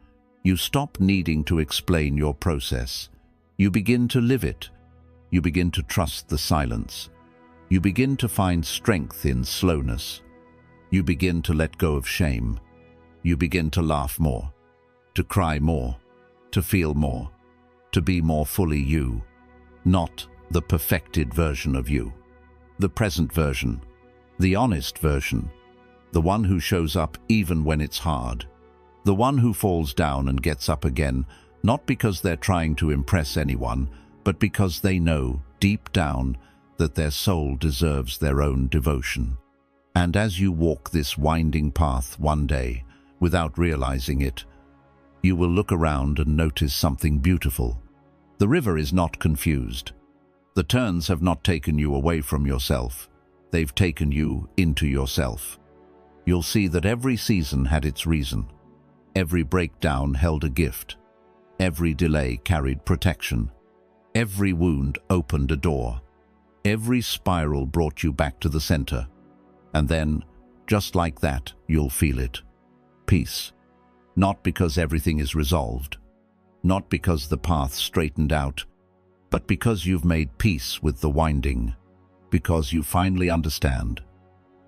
You stop needing to explain your process. You begin to live it. You begin to trust the silence. You begin to find strength in slowness. You begin to let go of shame. You begin to laugh more, to cry more, to feel more, to be more fully you, not the perfected version of you. The present version, the honest version, the one who shows up even when it's hard, the one who falls down and gets up again, not because they're trying to impress anyone, but because they know, deep down, that their soul deserves their own devotion. And as you walk this winding path one day, without realizing it, you will look around and notice something beautiful. The river is not confused. The turns have not taken you away from yourself. They've taken you into yourself. You'll see that every season had its reason. Every breakdown held a gift. Every delay carried protection. Every wound opened a door. Every spiral brought you back to the center. And then, just like that, you'll feel it. Peace. Not because everything is resolved. Not because the path straightened out, but because you've made peace with the winding. Because you finally understand.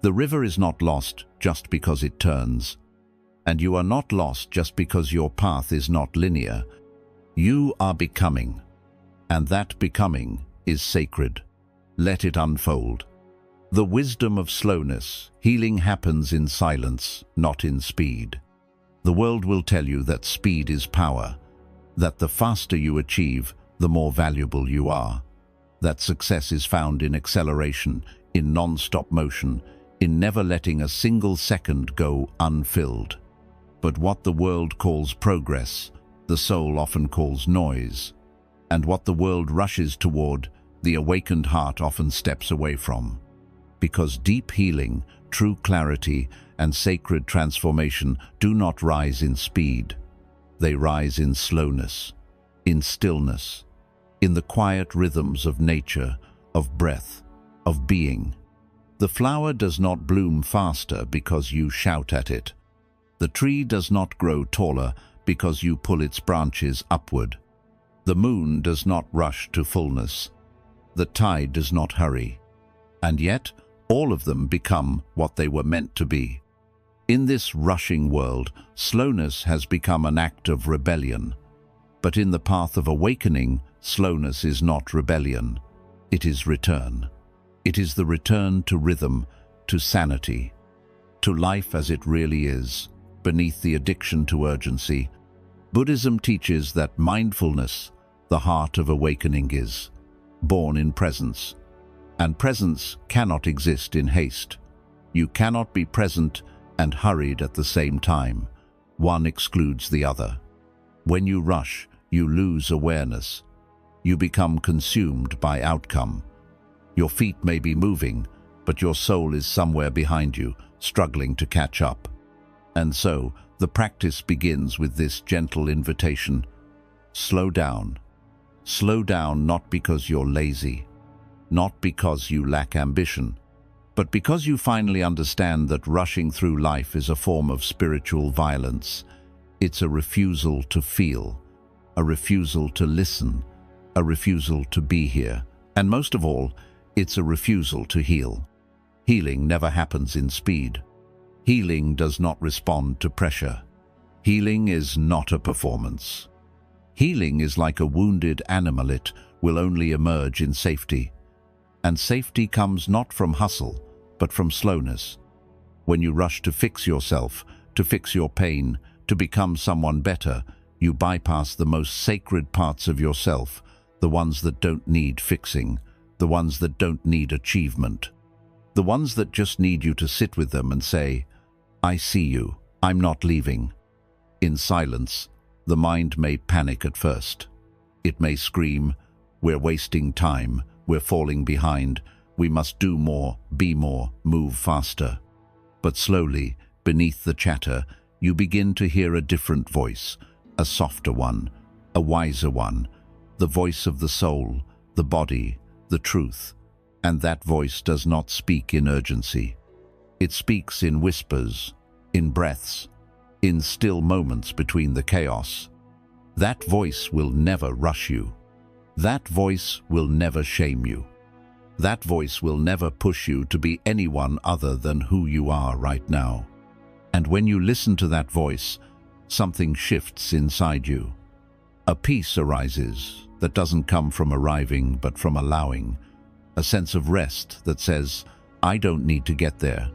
The river is not lost just because it turns. And you are not lost just because your path is not linear. You are becoming. And that becoming is sacred. Let it unfold. The wisdom of slowness. Healing happens in silence, not in speed. The world will tell you that speed is power, that the faster you achieve, the more valuable you are, that success is found in acceleration, in non-stop motion, in never letting a single second go unfilled. But what the world calls progress, the soul often calls noise. And what the world rushes toward, the awakened heart often steps away from. Because deep healing, true clarity, and sacred transformation do not rise in speed. They rise in slowness, in stillness, in the quiet rhythms of nature, of breath, of being. The flower does not bloom faster because you shout at it. The tree does not grow taller because you pull its branches upward. The moon does not rush to fullness. The tide does not hurry. And yet, all of them become what they were meant to be. In this rushing world, slowness has become an act of rebellion. But in the path of awakening, slowness is not rebellion. It is return. It is the return to rhythm, to sanity, to life as it really is, beneath the addiction to urgency. Buddhism teaches that mindfulness, the heart of awakening, is born in presence. And presence cannot exist in haste. You cannot be present and hurried at the same time. One excludes the other. When you rush, you lose awareness. You become consumed by outcome. Your feet may be moving, but your soul is somewhere behind you, struggling to catch up. And so, the practice begins with this gentle invitation. Slow down. Slow down not because you're lazy, not because you lack ambition, but because you finally understand that rushing through life is a form of spiritual violence. It's a refusal to feel, a refusal to listen, a refusal to be here. And most of all, it's a refusal to heal. Healing never happens in speed. Healing does not respond to pressure. Healing is not a performance. Healing is like a wounded animal. It will only emerge in safety. And safety comes not from hustle, but from slowness. When you rush to fix yourself, to fix your pain, to become someone better, you bypass the most sacred parts of yourself, the ones that don't need fixing, the ones that don't need achievement, the ones that just need you to sit with them and say, I see you, I'm not leaving. In silence, the mind may panic at first. It may scream, we're wasting time, we're falling behind, we must do more, be more, move faster. But slowly, beneath the chatter, you begin to hear a different voice, a softer one, a wiser one, the voice of the soul, the body, the truth. And that voice does not speak in urgency. It speaks in whispers, in breaths, in still moments between the chaos. That voice will never rush you. That voice will never shame you. That voice will never push you to be anyone other than who you are right now. And when you listen to that voice, something shifts inside you. A peace arises that doesn't come from arriving but from allowing. A sense of rest that says, I don't need to get there.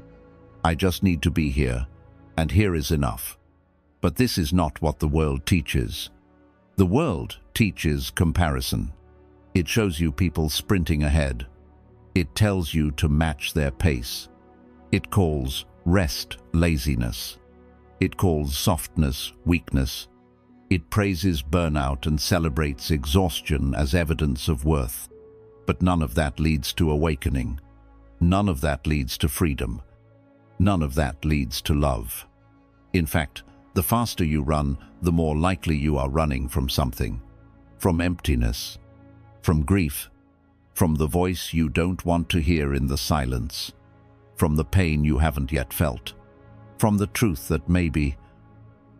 I just need to be here, and here is enough. But this is not what the world teaches. The world teaches comparison. It shows you people sprinting ahead. It tells you to match their pace. It calls rest laziness. It calls softness weakness. It praises burnout and celebrates exhaustion as evidence of worth. But none of that leads to awakening. None of that leads to freedom. None of that leads to love. In fact, the faster you run, the more likely you are running from something. From emptiness, from grief, from the voice you don't want to hear in the silence, from the pain you haven't yet felt, from the truth that maybe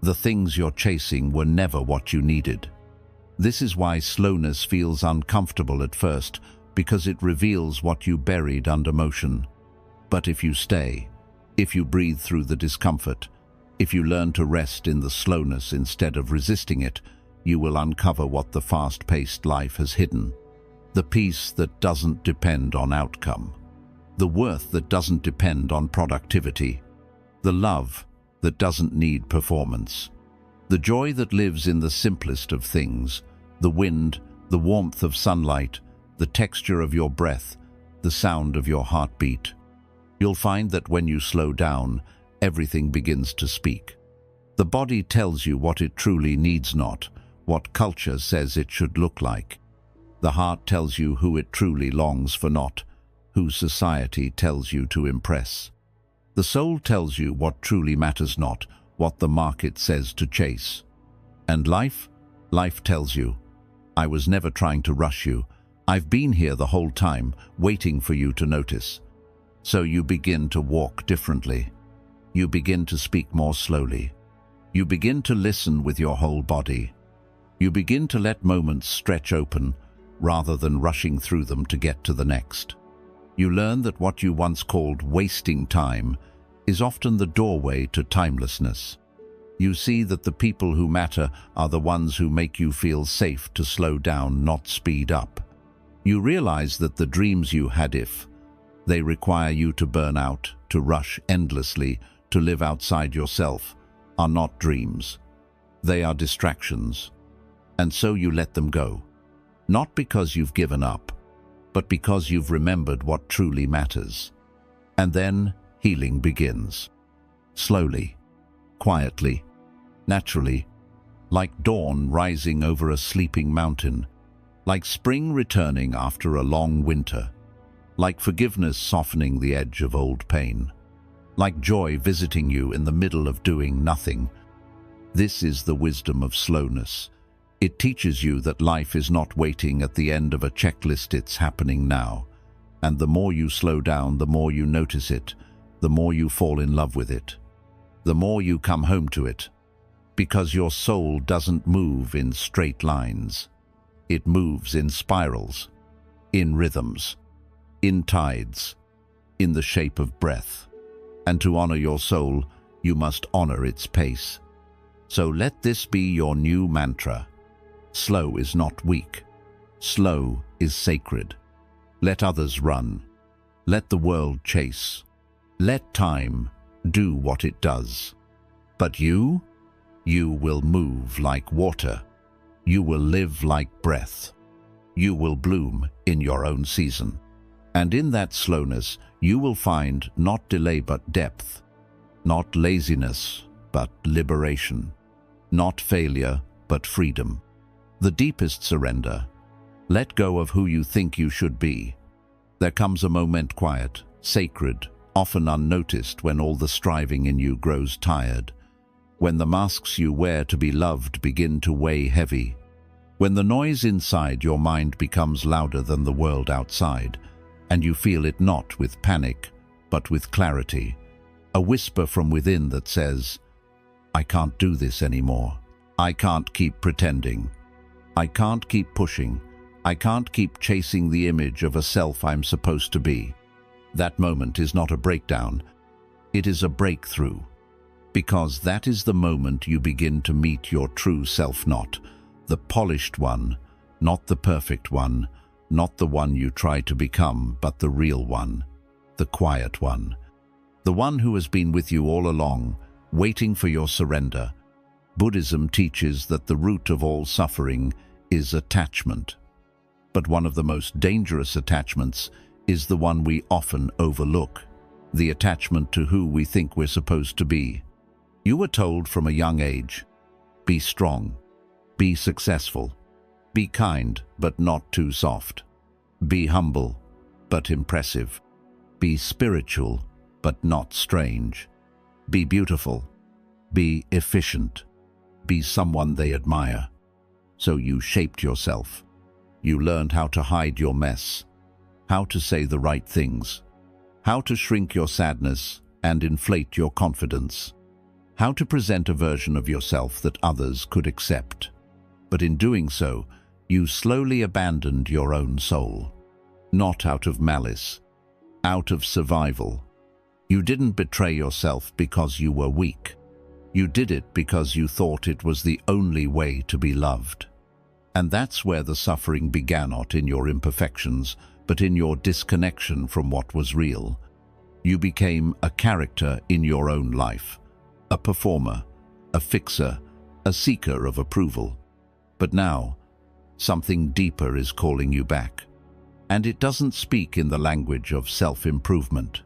the things you're chasing were never what you needed. This is why slowness feels uncomfortable at first, because it reveals what you buried under motion. But if you stay, if you breathe through the discomfort, if you learn to rest in the slowness instead of resisting it, you will uncover what the fast-paced life has hidden. The peace that doesn't depend on outcome. The worth that doesn't depend on productivity. The love that doesn't need performance. The joy that lives in the simplest of things. The wind, the warmth of sunlight, the texture of your breath, the sound of your heartbeat. You'll find that when you slow down, everything begins to speak. The body tells you what it truly needs, not what culture says it should look like. The heart tells you who it truly longs for, not who society tells you to impress. The soul tells you what truly matters, not what the market says to chase. And life tells you, I was never trying to rush you. I've been here the whole time, waiting for you to notice. So you begin to walk differently. You begin to speak more slowly. You begin to listen with your whole body. You begin to let moments stretch open, rather than rushing through them to get to the next. You learn that what you once called wasting time is often the doorway to timelessness. You see that the people who matter are the ones who make you feel safe to slow down, not speed up. You realize that the dreams you had, if they require you to burn out, to rush endlessly, to live outside yourself, are not dreams. They are distractions. And so you let them go. Not because you've given up, but because you've remembered what truly matters. And then healing begins. Slowly, quietly, naturally, like dawn rising over a sleeping mountain, like spring returning after a long winter, like forgiveness softening the edge of old pain, like joy visiting you in the middle of doing nothing. This is the wisdom of slowness. It teaches you that life is not waiting at the end of a checklist, it's happening now. And the more you slow down, the more you notice it, the more you fall in love with it, the more you come home to it. Because your soul doesn't move in straight lines. It moves in spirals, in rhythms, in tides, in the shape of breath. And to honor your soul, you must honor its pace. So let this be your new mantra. Slow is not weak. Slow is sacred. Let others run. Let the world chase. Let time do what it does. But you will move like water. You will live like breath. You will bloom in your own season. And in that slowness, you will find not delay but depth, not laziness but liberation, not failure but freedom. The deepest surrender. Let go of who you think you should be. There comes a moment quiet, sacred, often unnoticed, when all the striving in you grows tired, when the masks you wear to be loved begin to weigh heavy, when the noise inside your mind becomes louder than the world outside, and you feel it not with panic, but with clarity, a whisper from within that says, I can't do this anymore. I can't keep pretending. I can't keep pushing. I can't keep chasing the image of a self I'm supposed to be. That moment is not a breakdown. It is a breakthrough. Because that is the moment you begin to meet your true self, not the polished one, not the perfect one, not the one you try to become, but the real one, the quiet one, the one who has been with you all along, waiting for your surrender. Buddhism teaches that the root of all suffering is attachment. But one of the most dangerous attachments is the one we often overlook, the attachment to who we think we're supposed to be. You were told from a young age, be strong, Be successful. Be kind, but not too soft. Be humble, but impressive. Be spiritual, but not strange. Be beautiful. Be efficient. Be someone they admire. So you shaped yourself. You learned how to hide your mess, how to say the right things, how to shrink your sadness and inflate your confidence, how to present a version of yourself that others could accept. But in doing so, you slowly abandoned your own soul. Not out of malice, out of survival. You didn't betray yourself because you were weak. You did it because you thought it was the only way to be loved. And that's where the suffering began, not in your imperfections, but in your disconnection from what was real. You became a character in your own life, a performer, a fixer, a seeker of approval. But now, something deeper is calling you back. And it doesn't speak in the language of self-improvement.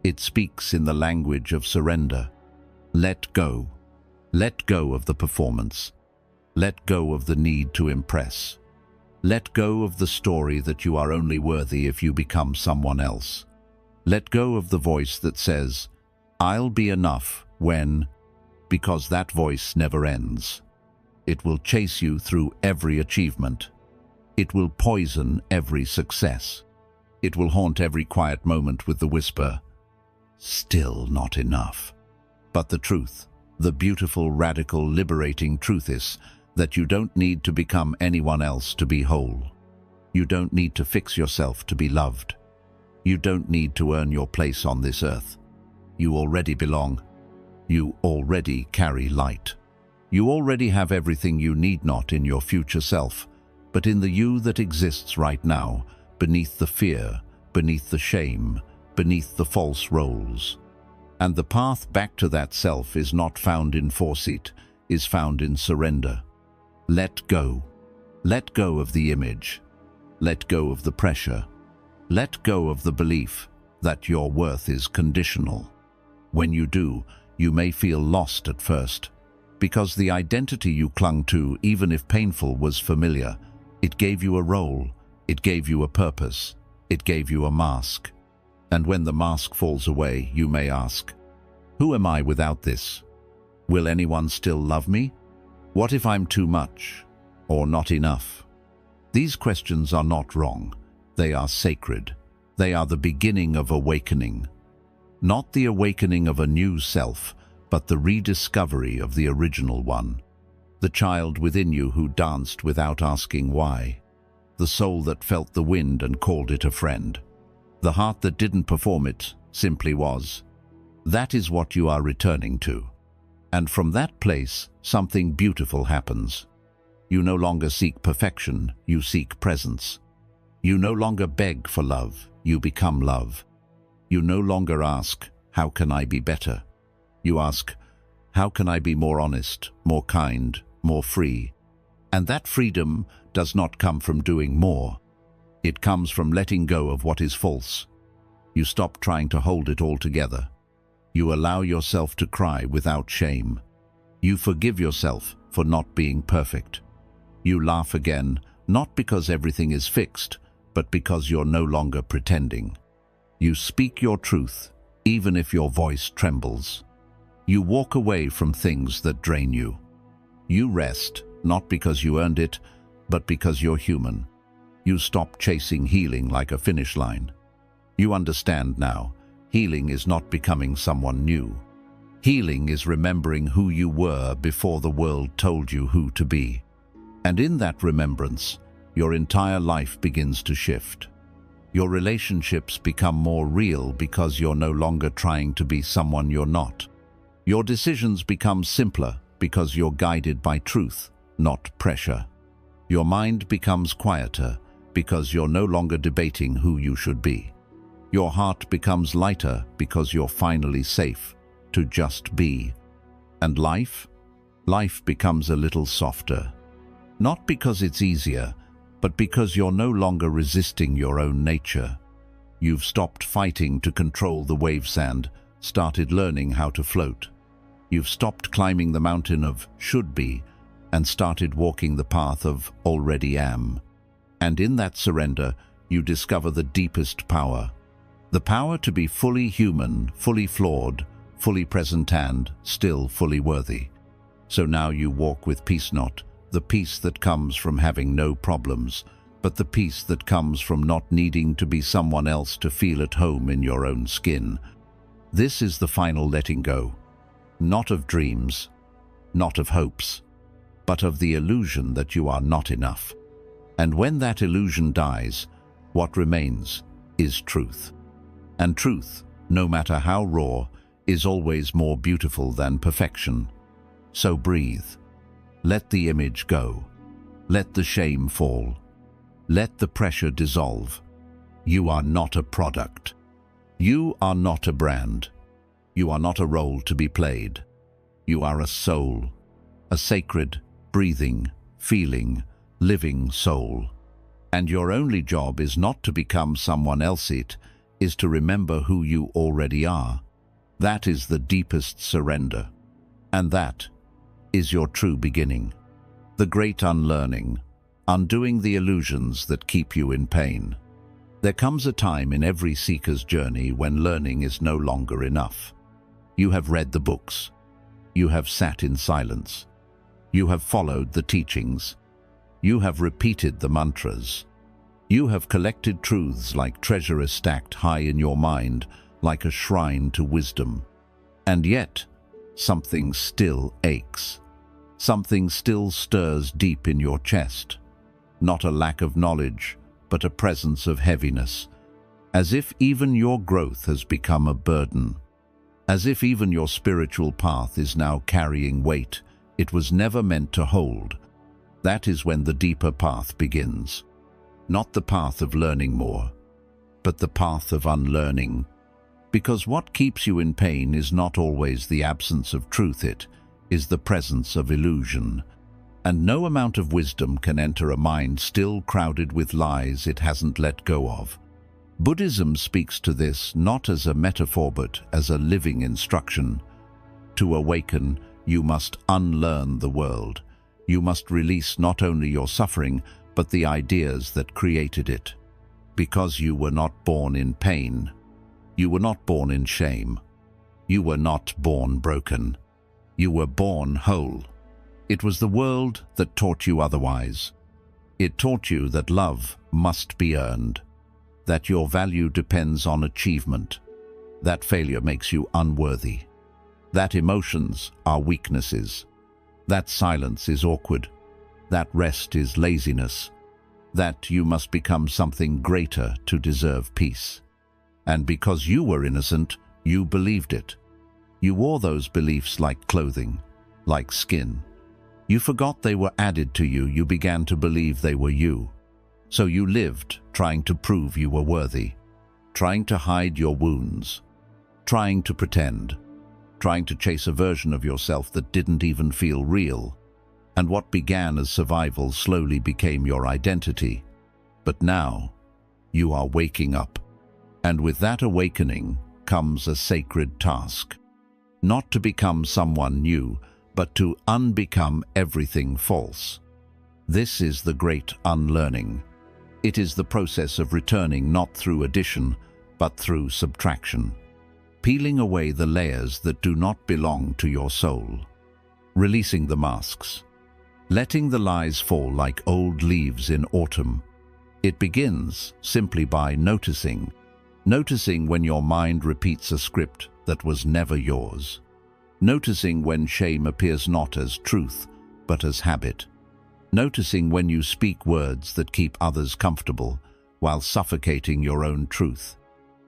It speaks in the language of surrender. Let go. Let go of the performance. Let go of the need to impress. Let go of the story that you are only worthy if you become someone else. Let go of the voice that says, "I'll be enough when," because that voice never ends. It will chase you through every achievement. It will poison every success. It will haunt every quiet moment with the whisper, "Still not enough." But the truth, the beautiful, radical, liberating truth is that you don't need to become anyone else to be whole. You don't need to fix yourself to be loved. You don't need to earn your place on this earth. You already belong. You already carry light. You already have everything you need, not in your future self, but in the you that exists right now, beneath the fear, beneath the shame, beneath the false roles. And the path back to that self is not found in foresight, is found in surrender. Let go. Let go of the image. Let go of the pressure. Let go of the belief that your worth is conditional. When you do, you may feel lost at first, because the identity you clung to, even if painful, was familiar. It gave you a role, it gave you a purpose, it gave you a mask. And when the mask falls away, you may ask, who am I without this? Will anyone still love me? What if I'm too much or not enough? These questions are not wrong. They are sacred. They are the beginning of awakening. Not the awakening of a new self, but the rediscovery of the original one. The child within you who danced without asking why. The soul that felt the wind and called it a friend. The heart that didn't perform it, simply was. That is what you are returning to. And from that place, something beautiful happens. You no longer seek perfection, you seek presence. You no longer beg for love, you become love. You no longer ask, how can I be better? You ask, how can I be more honest, more kind, more free? And that freedom does not come from doing more. It comes from letting go of what is false. You stop trying to hold it all together. You allow yourself to cry without shame. You forgive yourself for not being perfect. You laugh again, not because everything is fixed, but because you're no longer pretending. You speak your truth, even if your voice trembles. You walk away from things that drain you. You rest, not because you earned it, but because you're human. You stop chasing healing like a finish line. You understand now. Healing is not becoming someone new. Healing is remembering who you were before the world told you who to be. And in that remembrance, your entire life begins to shift. Your relationships become more real because you're no longer trying to be someone you're not. Your decisions become simpler because you're guided by truth, not pressure. Your mind becomes quieter because you're no longer debating who you should be. Your heart becomes lighter because you're finally safe to just be. And life becomes a little softer. Not because it's easier, but because you're no longer resisting your own nature. You've stopped fighting to control the wave sand, started learning how to float. You've stopped climbing the mountain of should be, and started walking the path of already am. And in that surrender, you discover the deepest power. The power to be fully human, fully flawed, fully present and still fully worthy. So now you walk with peace, not the peace that comes from having no problems, but the peace that comes from not needing to be someone else to feel at home in your own skin. This is the final letting go, not of dreams, not of hopes, but of the illusion that you are not enough. And when that illusion dies, what remains is truth. And truth, no matter how raw, is always more beautiful than perfection. So breathe. Let the image go. Let the shame fall. Let the pressure dissolve. You are not a product. You are not a brand. You are not a role to be played. You are a soul, a sacred, breathing, feeling, living soul. And your only job is not to become someone else, it is to remember who you already are. That is the deepest surrender. And that is your true beginning. The great unlearning, undoing the illusions that keep you in pain. There comes a time in every seeker's journey when learning is no longer enough. You have read the books. You have sat in silence. You have followed the teachings. You have repeated the mantras. You have collected truths like treasure stacked high in your mind, like a shrine to wisdom. And yet, something still aches. Something still stirs deep in your chest. Not a lack of knowledge, but a presence of heaviness. As if even your growth has become a burden. As if even your spiritual path is now carrying weight it was never meant to hold. That is when the deeper path begins. Not the path of learning more, but the path of unlearning. Because what keeps you in pain is not always the absence of truth, it is the presence of illusion. And no amount of wisdom can enter a mind still crowded with lies it hasn't let go of. Buddhism speaks to this not as a metaphor but as a living instruction. To awaken, you must unlearn the world. You must release not only your suffering, but the ideas that created it. Because you were not born in pain. You were not born in shame. You were not born broken. You were born whole. It was the world that taught you otherwise. It taught you that love must be earned, that your value depends on achievement, that failure makes you unworthy, that emotions are weaknesses, that silence is awkward, that rest is laziness, that you must become something greater to deserve peace. And because you were innocent, you believed it. You wore those beliefs like clothing, like skin. You forgot they were added to you. You began to believe they were you. So you lived trying to prove you were worthy, trying to hide your wounds, trying to pretend, trying to chase a version of yourself that didn't even feel real. And what began as survival slowly became your identity. But now, you are waking up. And with that awakening comes a sacred task. Not to become someone new, but to unbecome everything false. This is the great unlearning. It is the process of returning not through addition, but through subtraction. Peeling away the layers that do not belong to your soul. Releasing the masks. Letting the lies fall like old leaves in autumn. It begins simply by noticing. Noticing when your mind repeats a script that was never yours. Noticing when shame appears not as truth, but as habit. Noticing when you speak words that keep others comfortable while suffocating your own truth.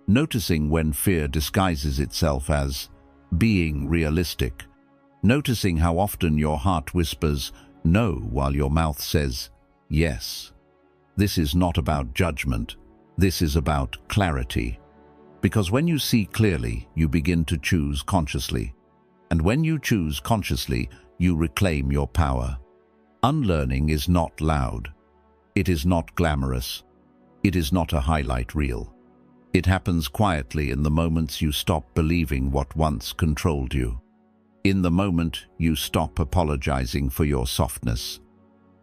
Noticing when fear disguises itself as being realistic. Noticing how often your heart whispers no while your mouth says yes. This is not about judgment. This is about clarity. Because when you see clearly, you begin to choose consciously. And when you choose consciously, you reclaim your power. Unlearning is not loud. It is not glamorous. It is not a highlight reel. It happens quietly in the moments you stop believing what once controlled you. In the moment, you stop apologizing for your softness.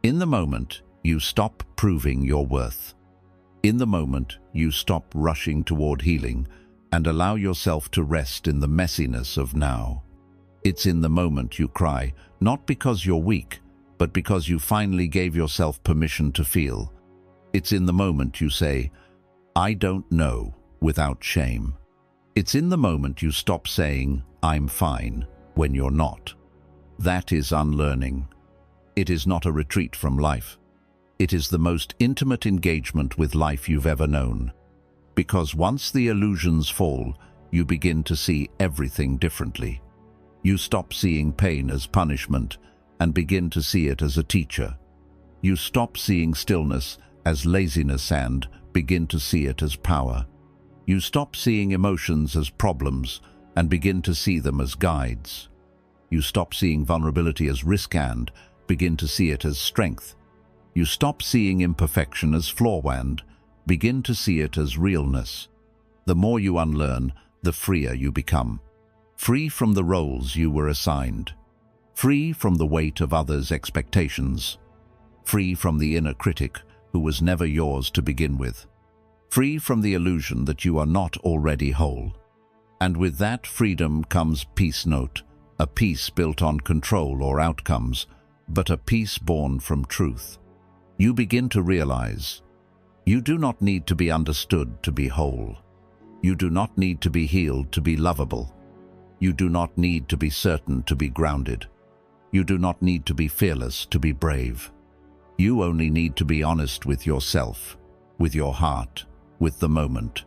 In the moment, you stop proving your worth. In the moment, you stop rushing toward healing and allow yourself to rest in the messiness of now. It's in the moment you cry, not because you're weak, but because you finally gave yourself permission to feel. It's in the moment you say, "I don't know," without shame. It's in the moment you stop saying, "I'm fine," when you're not. That is unlearning. It is not a retreat from life. It is the most intimate engagement with life you've ever known. Because once the illusions fall, you begin to see everything differently. You stop seeing pain as punishment and begin to see it as a teacher. You stop seeing stillness as laziness and begin to see it as power. You stop seeing emotions as problems and begin to see them as guides. You stop seeing vulnerability as risk and begin to see it as strength. You stop seeing imperfection as flaw and begin to see it as realness. The more you unlearn, the freer you become. Free from the roles you were assigned. Free from the weight of others' expectations. Free from the inner critic who was never yours to begin with. Free from the illusion that you are not already whole. And with that freedom comes peace. Note, a peace built on control or outcomes, but a peace born from truth. You begin to realize you do not need to be understood to be whole. You do not need to be healed to be lovable. You do not need to be certain to be grounded. You do not need to be fearless to be brave. You only need to be honest with yourself, with your heart, with the moment.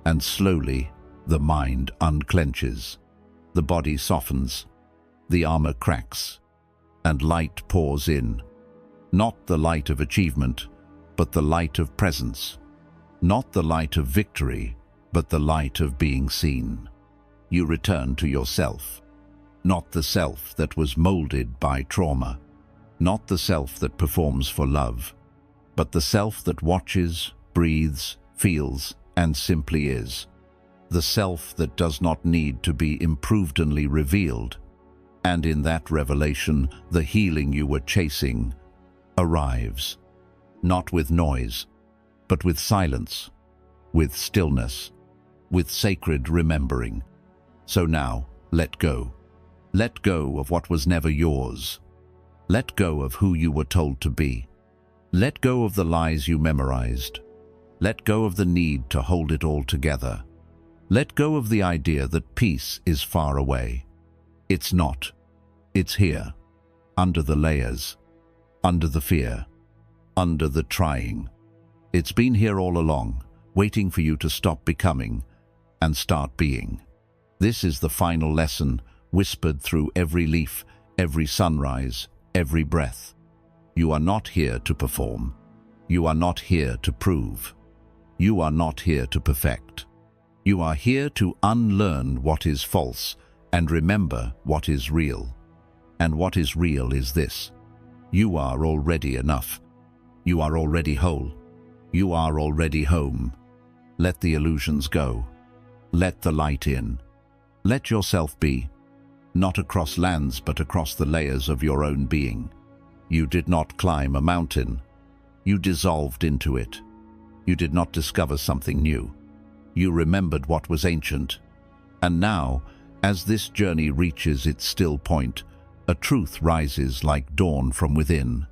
And slowly, the mind unclenches. The body softens. The armor cracks. And light pours in. Not the light of achievement, but the light of presence. Not the light of victory, but the light of being seen. You return to yourself. Not the self that was molded by trauma. Not the self that performs for love, but the self that watches, breathes, feels, and simply is. The self that does not need to be improvedly revealed. And in that revelation, the healing you were chasing arrives. Not with noise, but with silence, with stillness, with sacred remembering. So now, let go. Let go of what was never yours. Let go of who you were told to be. Let go of the lies you memorized. Let go of the need to hold it all together. Let go of the idea that peace is far away. It's not. It's here, under the layers, under the fear, under the trying. It's been here all along, waiting for you to stop becoming and start being. This is the final lesson, whispered through every leaf, every sunrise, every breath. You are not here to perform. You are not here to prove. You are not here to perfect. You are here to unlearn what is false and remember what is real. And what is real is this: you are already enough. You are already whole. You are already home. Let the illusions go. Let the light in. Let yourself be, not across lands but across the layers of your own being. You did not climb a mountain. You dissolved into it. You did not discover something new. You remembered what was ancient. And now, as this journey reaches its still point, a truth rises like dawn from within.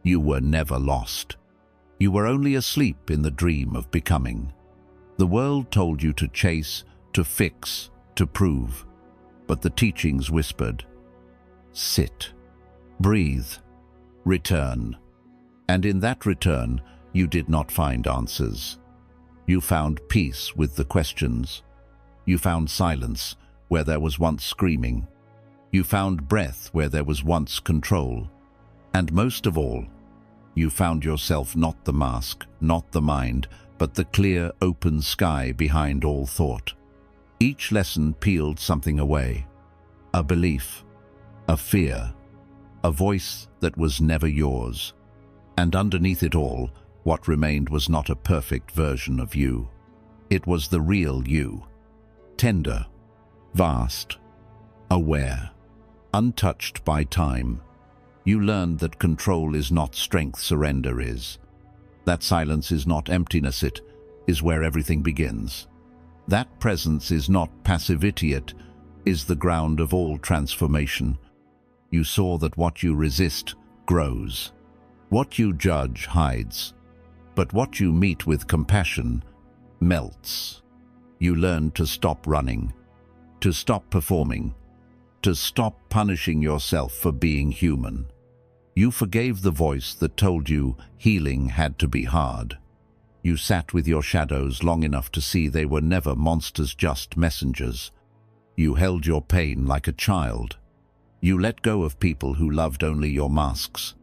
You were never lost. You were only asleep in the dream of becoming. The world told you to chase, to fix, to prove. But the teachings whispered, sit, breathe, return. And in that return, you did not find answers. You found peace with the questions. You found silence where there was once screaming. You found breath where there was once control. And most of all, you found yourself not the mask, not the mind, but the clear, open sky behind all thought. Each lesson peeled something away. A belief, a fear, a voice that was never yours. And underneath it all, what remained was not a perfect version of you. It was the real you. Tender, vast, aware, untouched by time. You learned that control is not strength, surrender is. That silence is not emptiness, it is where everything begins. That presence is not passivity, it is the ground of all transformation. You saw that what you resist grows. What you judge hides. But what you meet with compassion melts. You learned to stop running, to stop performing, to stop punishing yourself for being human. You forgave the voice that told you healing had to be hard. You sat with your shadows long enough to see they were never monsters, just messengers. You held your pain like a child. You let go of people who loved only your masks.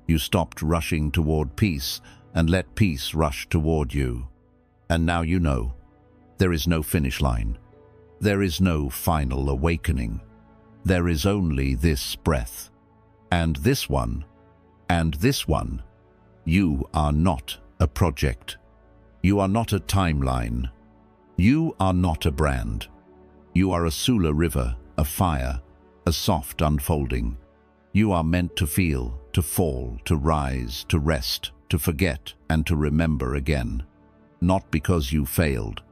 You stopped rushing toward peace and let peace rush toward you. And now you know, there is no finish line. There is no final awakening. There is only this breath. And this one, and this one. You are not a project. You are not a timeline. You are not a brand. You are a Sula river, a fire, a soft unfolding. You are meant to feel, to fall, to rise, to rest, to forget, and to remember again. Not because you failed,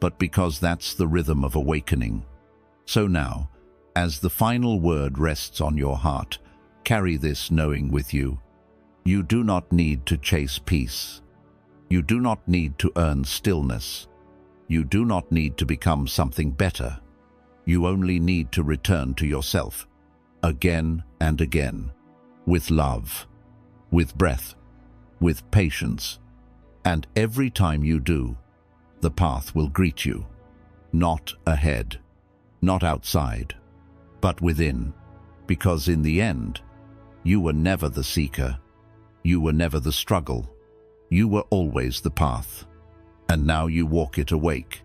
but because that's the rhythm of awakening. So now, as the final word rests on your heart, carry this knowing with you. You do not need to chase peace. You do not need to earn stillness. You do not need to become something better. You only need to return to yourself, again and again, with love, with breath, with patience. And every time you do, the path will greet you, not ahead, not outside, but within, because in the end, you were never the seeker, you were never the struggle, you were always the path. And now you walk it awake,